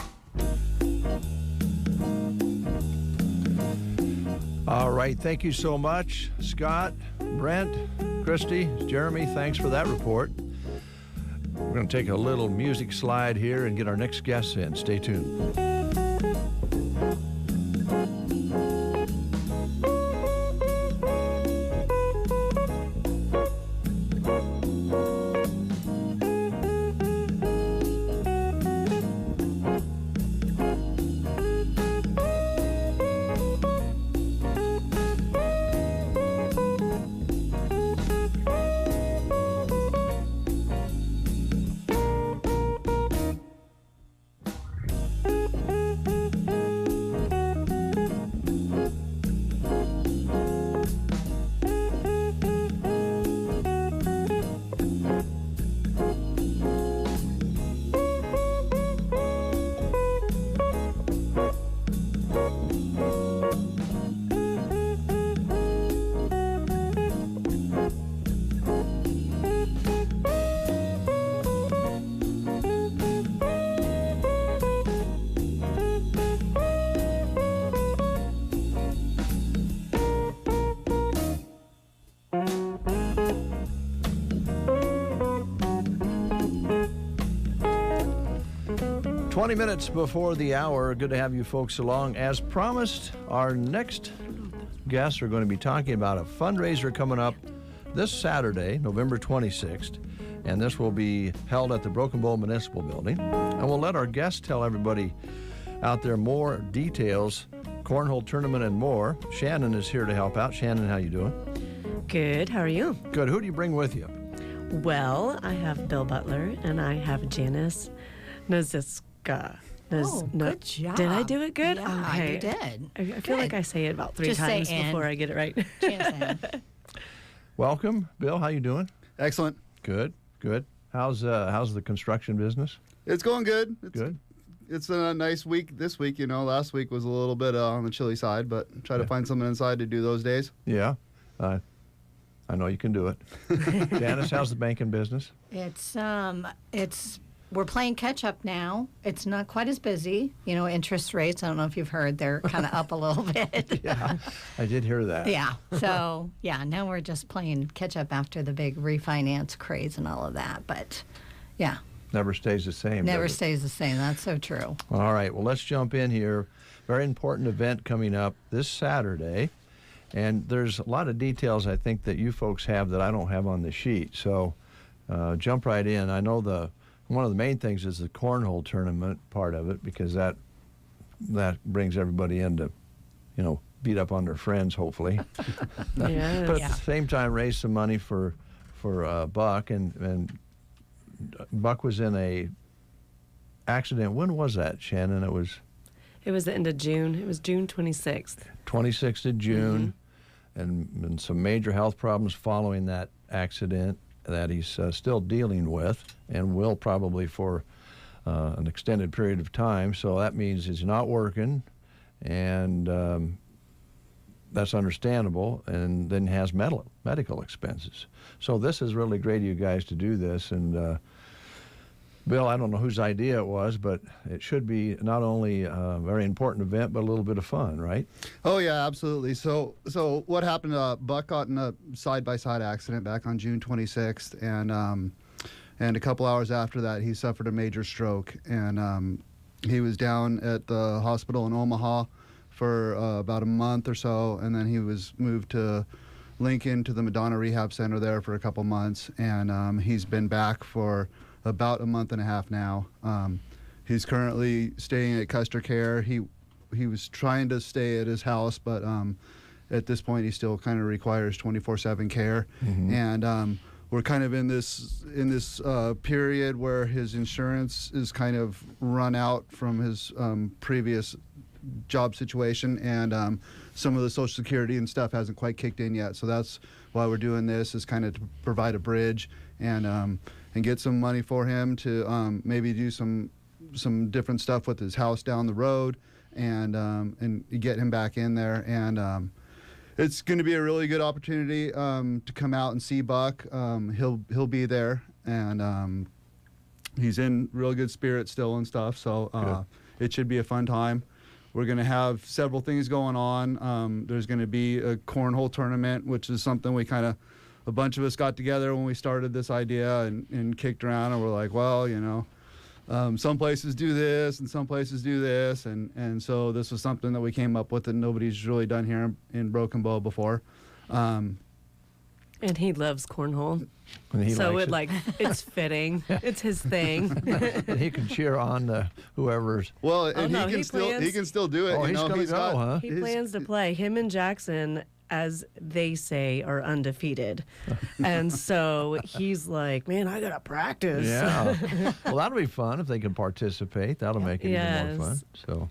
All right. Thank you so much, Scott, Brent, Christy, Jeremy. Thanks for that report. We're going to take a little music slide here and get our next guests in. Stay tuned. Minutes before the hour. Good to have you folks along. As promised, our next guests are going to be talking about a fundraiser coming up this Saturday, November 26th, and this will be held at the Broken Bow Municipal Building. And we'll let our guests tell everybody out there more details, cornhole tournament and more. Shannon is here to help out. Shannon, how you doing? Good. How are you? Good. Who do you bring with you? Well, I have Bill Butler and I have Janice Naziska. Good job. Did I do it good? Yeah, okay. you did. I feel like I say it about three times before I get it right. Welcome, Bill. How you doing? Excellent. Good. How's the construction business? It's going good. it's a nice week this week. Last week was a little bit on the chilly side, but try to find something inside to do those days. Yeah. I know you can do it. Janice, how's the banking business? We're playing catch up now. It's not quite as busy. Interest rates, I don't know if you've heard, they're kind of up a little bit. Yeah, I did hear that. Yeah. So, now we're just playing catch up after the big refinance craze and all of that. But, yeah. Never stays the same. Never stays the same. That's so true. All right. Well, let's jump in here. Very important event coming up this Saturday. And there's a lot of details, I think, that you folks have that I don't have on the sheet. So jump right in. I know one of the main things is the cornhole tournament part of it, because that brings everybody in to, beat up on their friends, hopefully. Yes. But at the same time, raise some money for Buck. And Buck was in a accident. When was that, Shannon? It was the end of June. It was June 26th. 26th of June. And some major health problems following that accident that he's still dealing with and will probably for an extended period of time. So that means he's not working, and that's understandable, and then has medical expenses. So this is really great of you guys to do this. And Bill, I don't know whose idea it was, but it should be not only a very important event, but a little bit of fun, right? Oh, yeah, absolutely. So what happened, Buck got in a side-by-side accident back on June 26th, and a couple hours after that, he suffered a major stroke. And he was down at the hospital in Omaha for about a month or so, and then he was moved to Lincoln to the Madonna Rehab Center there for a couple months, and he's been back for about a month and a half now. He's currently staying at Custer Care. He was trying to stay at his house, but at this point he still kind of requires 24/7 care. And we're kind of in this period where his insurance is kind of run out from his previous job situation, and some of the Social Security and stuff hasn't quite kicked in yet. So that's why we're doing this, is kind of to provide a bridge and get some money for him to maybe do some different stuff with his house down the road, and get him back in there. And it's going to be a really good opportunity to come out and see Buck. He'll be there, and he's in real good spirits still and stuff. So it should be a fun time. We're going to have several things going on. There's going to be a cornhole tournament, which is something a bunch of us got together when we started this idea and kicked around, and we're like, well, some places do this and some places do this. And so this was something that we came up with that nobody's really done here in Broken Bow before. And he loves cornhole. It's fitting. It's his thing. And he can cheer on whoever's. Well, and he can still do it. Oh, he's going to go, huh? He plans to play. Him and Jackson, as they say, are undefeated. And so he's like, man, I got to practice. Yeah. Well, that'll be fun if they can participate. That'll make it even more fun. So,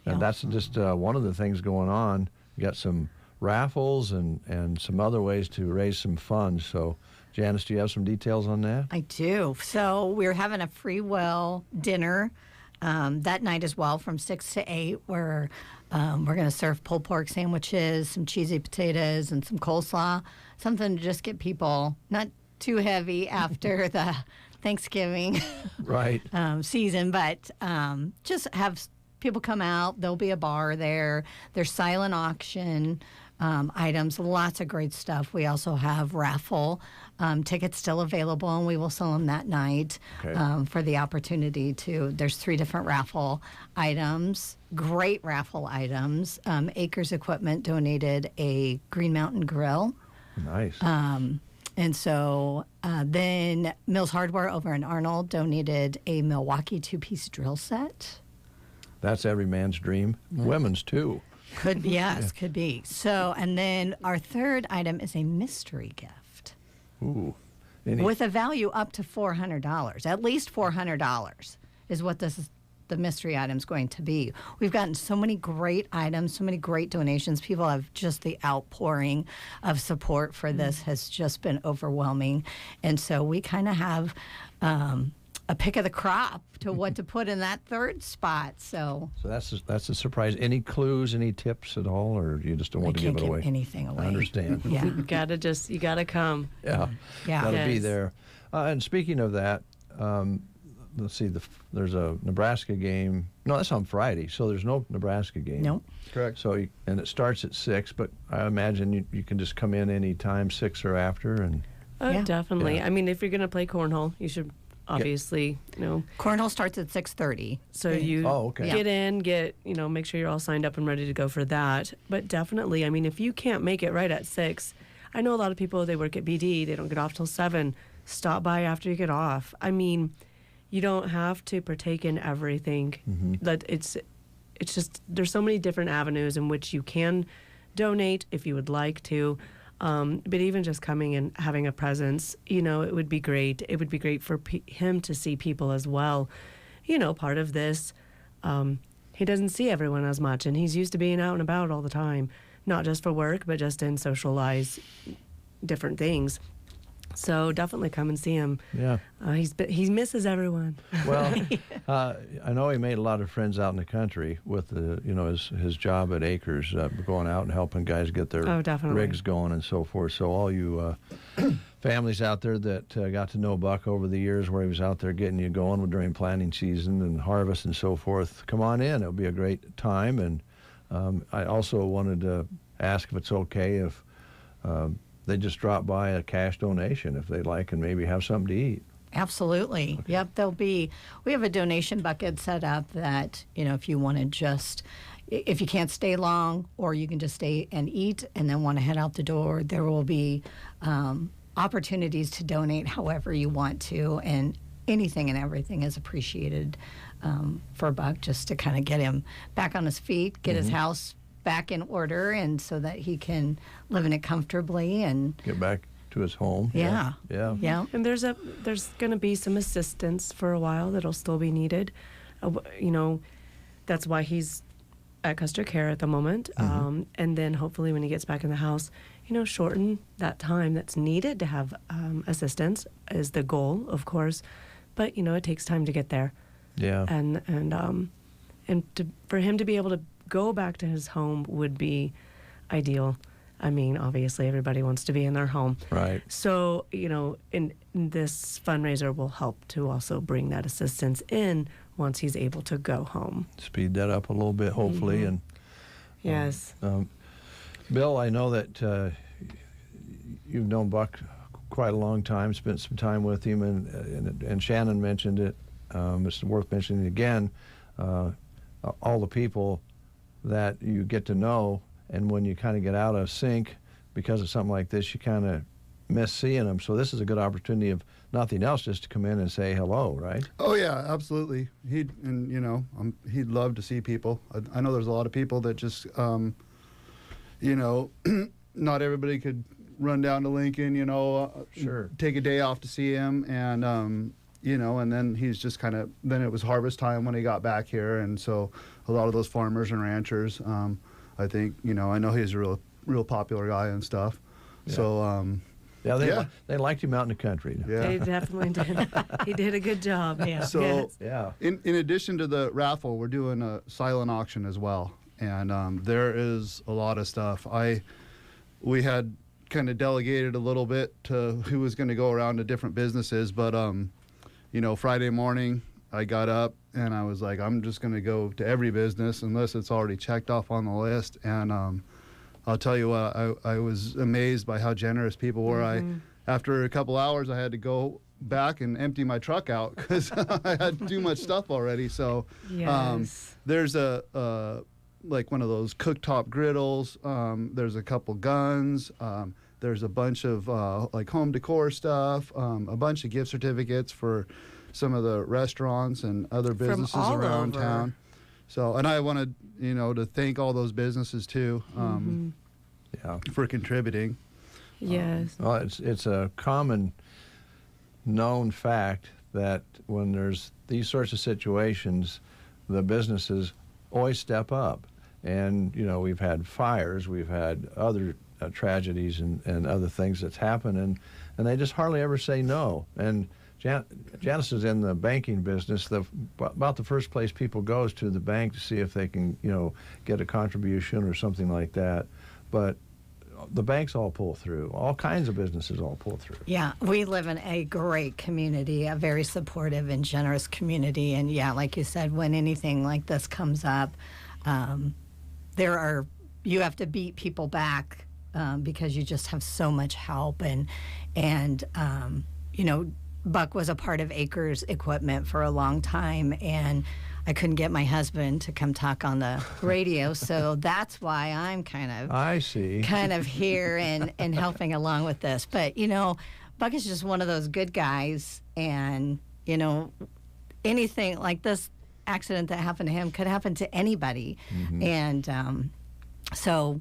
and that's just one of the things going on. You got some raffles and some other ways to raise some funds. So, Janice, do you have some details on that? I do. So we're having a free will dinner that night as well from 6 to 8, where we're going to serve pulled pork sandwiches, some cheesy potatoes, and some coleslaw, something to just get people not too heavy after the Thanksgiving season, but just have people come out. There'll be a bar there. There's silent auction items, lots of great stuff. We also have raffle tickets still available, and we will sell them that night for the opportunity to. There's 3 different raffle items, great raffle items. Acres Equipment donated a Green Mountain grill. Nice. And so then Mills Hardware over in Arnold donated a Milwaukee 2-piece drill set. That's every man's dream. Women's too. Could be. So, and then our third item is a mystery gift. Ooh. With a value up to $400. At least $400 is what the mystery item is going to be. We've gotten so many great items, so many great donations. People have just, the outpouring of support for this has just been overwhelming. And so we kind of have a pick of the crop to what to put in that third spot. So that's a surprise. Any clues, any tips at all, or you just don't want to give it away? Anything away. I understand. Yeah. You gotta come. Yeah. Yeah. Gotta be Yes. there. And speaking of that, let's see. There's a Nebraska game. No, that's on Friday. So there's no Nebraska game. Nope. Correct. So and it starts at 6. But I imagine you can just come in any time, 6 or after, and. Oh, Yeah. definitely. Yeah. I mean, if you're gonna play cornhole, you should obviously, Cornhole starts at 6:30. So you okay. get in, make sure you're all signed up and ready to go for that. But definitely, I mean, if you can't make it right at 6, I know a lot of people, they work at BD, they don't get off till 7. Stop by after you get off. I mean, you don't have to partake in everything. That it's just, there's so many different avenues in which you can donate if you would like to. But even just coming and having a presence, it would be great. It would be great for him to see people as well. Part of this, he doesn't see everyone as much, and he's used to being out and about all the time, not just for work, but just in socialize different things. So definitely come and see him. Yeah. He misses everyone. Well, I know he made a lot of friends out in the country with his job at Acres, going out and helping guys get their rigs going and so forth. So all you families out there that got to know Buck over the years, where he was out there getting you going during planting season and harvest and so forth, come on in. It'll be a great time. And I also wanted to ask if it's okay if they just drop by a cash donation if they'd like and maybe have something to eat. Absolutely. Okay. Yep. We have a donation bucket set up that, if you want to if you can't stay long, or you can just stay and eat and then want to head out the door, there will be opportunities to donate however you want to, and anything and everything is appreciated for Buck, just to kind of get him back on his feet, get his house back in order, and so that he can live in it comfortably and get back to his home. Yeah. And there's going to be some assistance for a while that'll still be needed. That's why he's at Custer Care at the moment. And then hopefully when he gets back in the house, shorten that time that's needed to have assistance is the goal, of course. But it takes time to get there. Yeah. For him to be able to go back to his home would be ideal. I mean, obviously, everybody wants to be in their home. Right. So, in this fundraiser will help to also bring that assistance in once he's able to go home. Speed that up a little bit, hopefully. And yes. Bill, I know that you've known Buck quite a long time, spent some time with him, and Shannon mentioned it. It's worth mentioning again. All the people that you get to know, and when you kind of get out of sync because of something like this, you kind of miss seeing them. So this is a good opportunity, if nothing else, just to come in and say hello, right? Oh yeah, absolutely. He'd love to see people. I know there's a lot of people that just, not everybody could run down to Lincoln, sure, take a day off to see him, and and then he's just then it was harvest time when he got back here, and so a lot of those farmers and ranchers, I think, I know he's a real popular guy and stuff. Yeah. So, they liked him out in the country. Yeah. They definitely did. He did a good job. Yeah. So, yeah. In addition to the raffle, we're doing a silent auction as well, and there is a lot of stuff. We had kind of delegated a little bit to who was going to go around to different businesses, but Friday morning I got up and I was like, I'm just going to go to every business unless it's already checked off on the list. And I'll tell you what, I was amazed by how generous people were. After a couple hours, I had to go back and empty my truck out because I had too much stuff already. So there's like one of those cooktop griddles. There's a couple guns. There's a bunch of like home decor stuff, a bunch of gift certificates for some of the restaurants and other businesses around town. So, and I wanted, to thank all those businesses too, for contributing. Yes. Well, it's a common known fact that when there's these sorts of situations, the businesses always step up. And, we've had fires, we've had other tragedies and other things that's happened, and they just hardly ever say no. And Janice is in the banking business. About the first place people go is to the bank to see if they can, get a contribution or something like that. But the banks all pull through. All kinds of businesses all pull through. Yeah, we live in a great community, a very supportive and generous community. And yeah, like you said, when anything like this comes up, you have to beat people back because you just have so much help. And Buck was a part of Acres Equipment for a long time, and I couldn't get my husband to come talk on the radio, so that's why I'm kind of here and helping along with this. But Buck is just one of those good guys, and anything like this accident that happened to him could happen to anybody, and so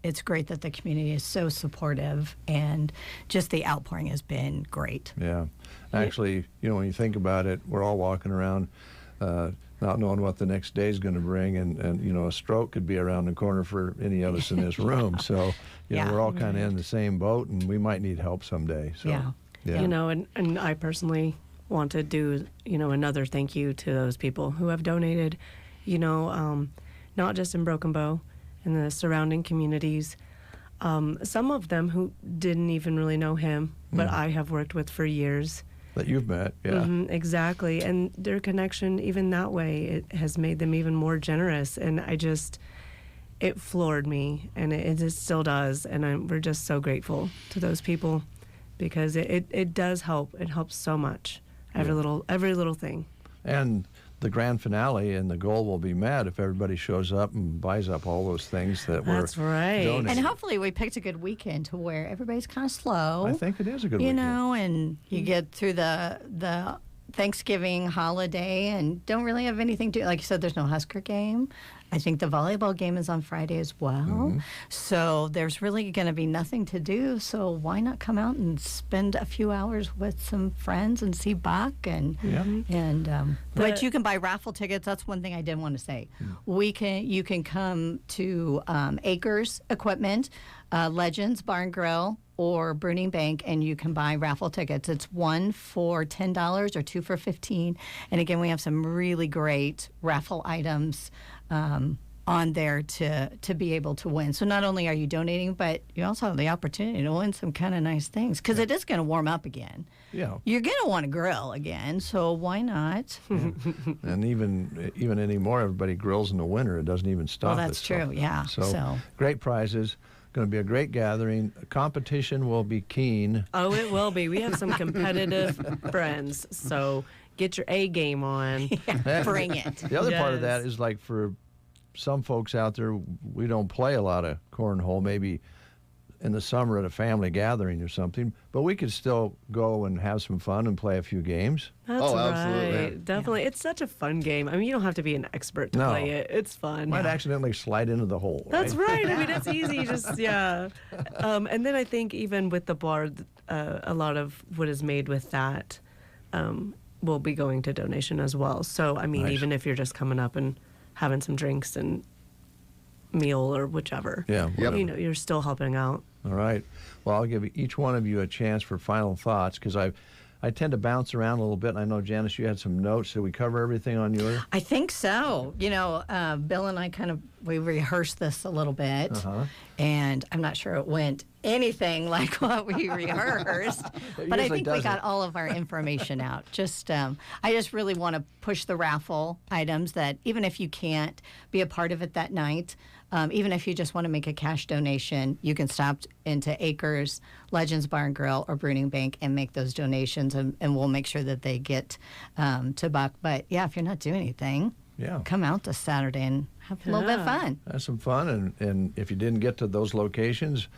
it's great that the community is so supportive, and just the outpouring has been great. Yeah. Actually, when you think about it, we're all walking around not knowing what the next day is going to bring, and a stroke could be around the corner for any of us in this room. So, we're all kind of in the same boat, and we might need help someday. So, yeah. And I personally want to do, another thank you to those people who have donated, not just in Broken Bow, in the surrounding communities. Some of them who didn't even really know him, but I have worked with for years. That you've met, yeah. Mm-hmm, exactly. And their connection, even that way, it has made them even more generous. And it floored me, and it still does. And we're just so grateful to those people, because it does help. It helps so much. Every little thing. And the grand finale and the goal will be met if everybody shows up and buys up all those things that were donated. And hopefully we picked a good weekend to where everybody's kind of slow. I think it is a good weekend. And you get through the Thanksgiving holiday and don't really have anything to, like you said, there's no Husker game. I think the volleyball game is on Friday as well. Mm-hmm. So there's really going to be nothing to do. So why not come out and spend a few hours with some friends and see Buck? But you can buy raffle tickets. That's one thing I did want to say. You can come to Acres Equipment, Legends Bar and Grill, or Bruning Bank, and you can buy raffle tickets. It's one for $10 or two for $15. And again, we have some really great raffle items on there to be able to win. So not only are you donating, but you also have the opportunity to win some kind of nice things, because it is going to warm up again. Yeah, you're going to want to grill again, so why not? Yeah. And even anymore, everybody grills in the winter. It doesn't even stop. Well, that's true. Yeah. So great prizes. Going to be a great gathering. Competition will be keen. Oh, it will be. We have some competitive friends, so get your A game on. Yeah, bring it. The other part of that is, like, for some folks out there, we don't play a lot of cornhole, maybe in the summer at a family gathering or something, but we could still go and have some fun and play a few games. That's right. Absolutely. Definitely. Yeah. It's such a fun game. I mean, you don't have to be an expert to play it. It's fun. Might accidentally slide into the hole. That's right. I mean, it's easy. And then I think even with the bar, a lot of what is made with that will be going to donation as well. So, I mean, even if you're just coming up and having some drinks and meal or whichever, you're still helping out. All right. Well, I'll give each one of you a chance for final thoughts, because I tend to bounce around a little bit. And I know, Janice, you had some notes. Did we cover everything on yours? I think so. Bill and I we rehearsed this a little bit, and I'm not sure it went anything like what we rehearsed, but I think we got all of our information out. I just really want to push the raffle items, that even if you can't be a part of it that night, even if you just want to make a cash donation, you can stop into Acres, Legends Bar and Grill, or Bruning Bank and make those donations, and we'll make sure that they get to Buck. But yeah, if you're not doing anything, come out this Saturday and have a little bit of fun. Have some fun, and if you didn't get to those locations,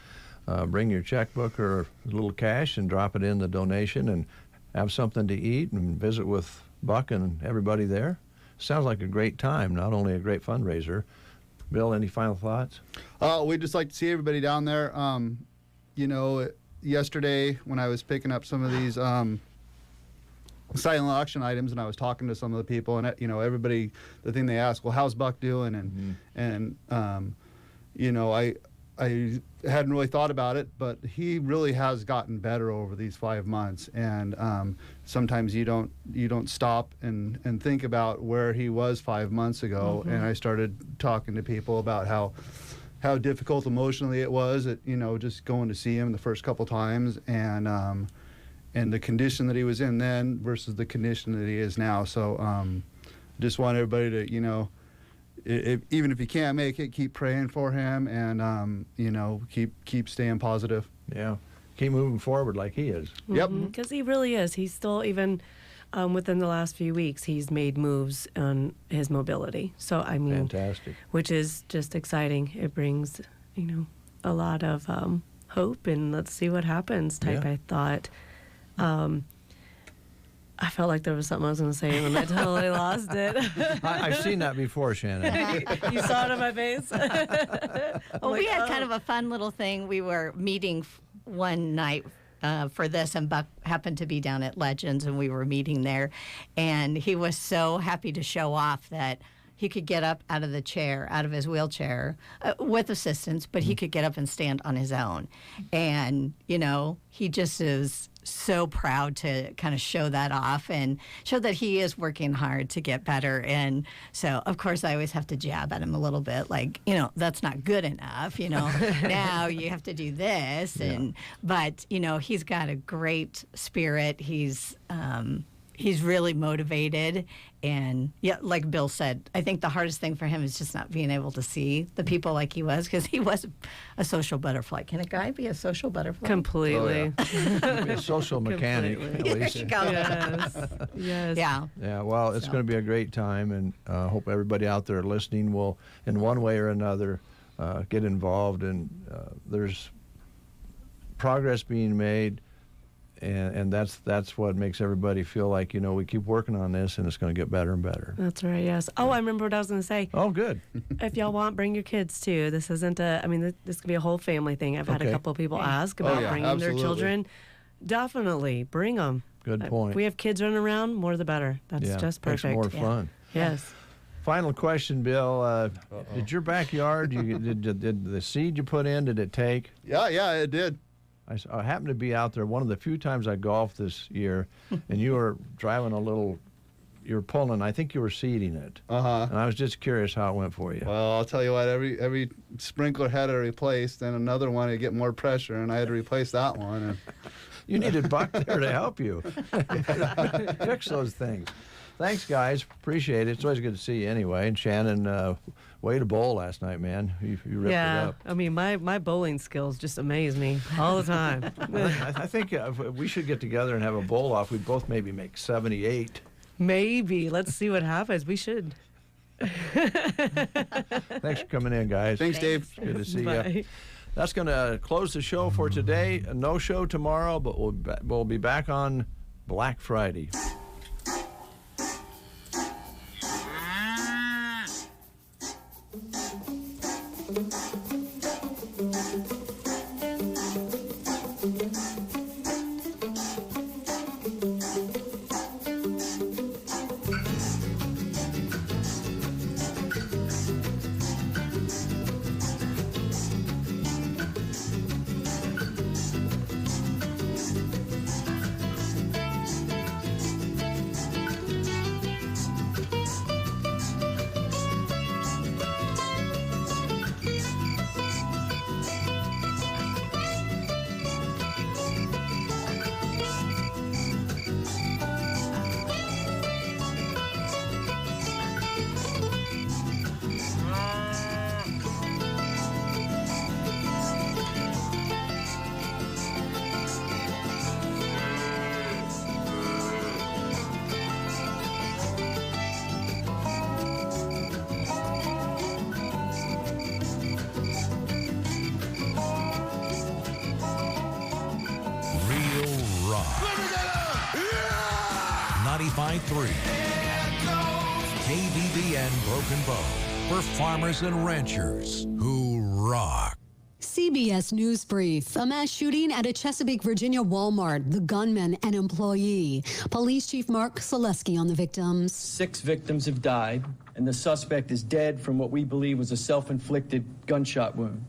bring your checkbook or a little cash and drop it in the donation, and have something to eat and visit with Buck and everybody there. Sounds like a great time, not only a great fundraiser. Bill, any final thoughts? We'd just like to see everybody down there. Yesterday when I was picking up some of these silent auction items, and I was talking to some of the people, and everybody, the thing they ask, well, how's Buck doing? And I hadn't really thought about it, but he really has gotten better over these 5 months. And sometimes you don't stop and think about where he was 5 months ago. And I started talking to people about how difficult emotionally it was at, just going to see him the first couple times, and the condition that he was in then versus the condition that he is now. So just want everybody to, even if you can't make it, keep praying for him, and keep staying positive. Yeah, keep moving forward like he is. Yep. Because he really is. He's still, even within the last few weeks, he's made moves on his mobility. So, I mean, fantastic. Which is just exciting. It brings, a lot of hope, and let's see what happens type, I thought. I felt like there was something I was going to say, and I totally lost it. I've seen that before, Shannon. You saw it on my face? Well, we had kind of a fun little thing. We were meeting one night for this, and Buck happened to be down at Legends, and we were meeting there. And he was so happy to show off that he could get up out of the chair, out of his wheelchair, with assistance, but he could get up and stand on his own. And, he just is so proud to kind of show that off and show that he is working hard to get better. And so, of course, I always have to jab at him a little bit, like, that's not good enough, now you have to do this. But, he's got a great spirit. He's really motivated. And yeah, like Bill said, I think the hardest thing for him is just not being able to see the people like he was, because he was a social butterfly. Can a guy be a social butterfly? Completely. Oh, yeah. Be a social mechanic, at least. Yes. Yeah. Yeah, well, it's going to be a great time, and I hope everybody out there listening will, in one way or another, get involved. And there's progress being made. And that's what makes everybody feel like, we keep working on this, and it's going to get better and better. That's right, yes. Oh, I remember what I was going to say. Oh, good. If y'all want, bring your kids, too. This isn't this could be a whole family thing. I've had a couple of people ask about bringing their children. Definitely, bring them. Good point. If we have kids running around, more the better. That's just perfect. Makes more fun. Yes. Final question, Bill. Did your backyard, did the seed you put in, did it take? Yeah, it did. I happened to be out there one of the few times I golfed this year, and you were driving you were pulling, I think you were seeding it. And I was just curious how it went for you. Well, I'll tell you what, every sprinkler had to replace, and another one to get more pressure, and I had to replace that one. And you needed Buck there to help you fix those things. Thanks, guys. Appreciate it. It's always good to see you anyway. And Shannon, way to bowl last night, man. You ripped it up. I mean, my bowling skills just amaze me all the time. I think we should get together and have a bowl off. We'd both maybe make 78. Maybe. Let's see what happens. We should. Thanks for coming in, guys. Thanks, Dave. Good to see you. That's going to close the show for today. No show tomorrow, but we'll be back on Black Friday. KBBN Broken Bow for farmers and ranchers who rock. CBS News Brief. A mass shooting at a Chesapeake, Virginia Walmart. The gunman, an employee. Police Chief Mark Selesky on the victims. 6 victims have died, and the suspect is dead from what we believe was a self-inflicted gunshot wound.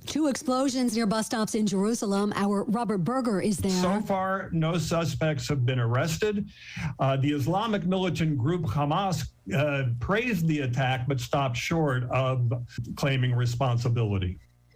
2 explosions near bus stops in Jerusalem. Our Robert Berger is there. So far, no suspects have been arrested. The Islamic militant group Hamas praised the attack but stopped short of claiming responsibility.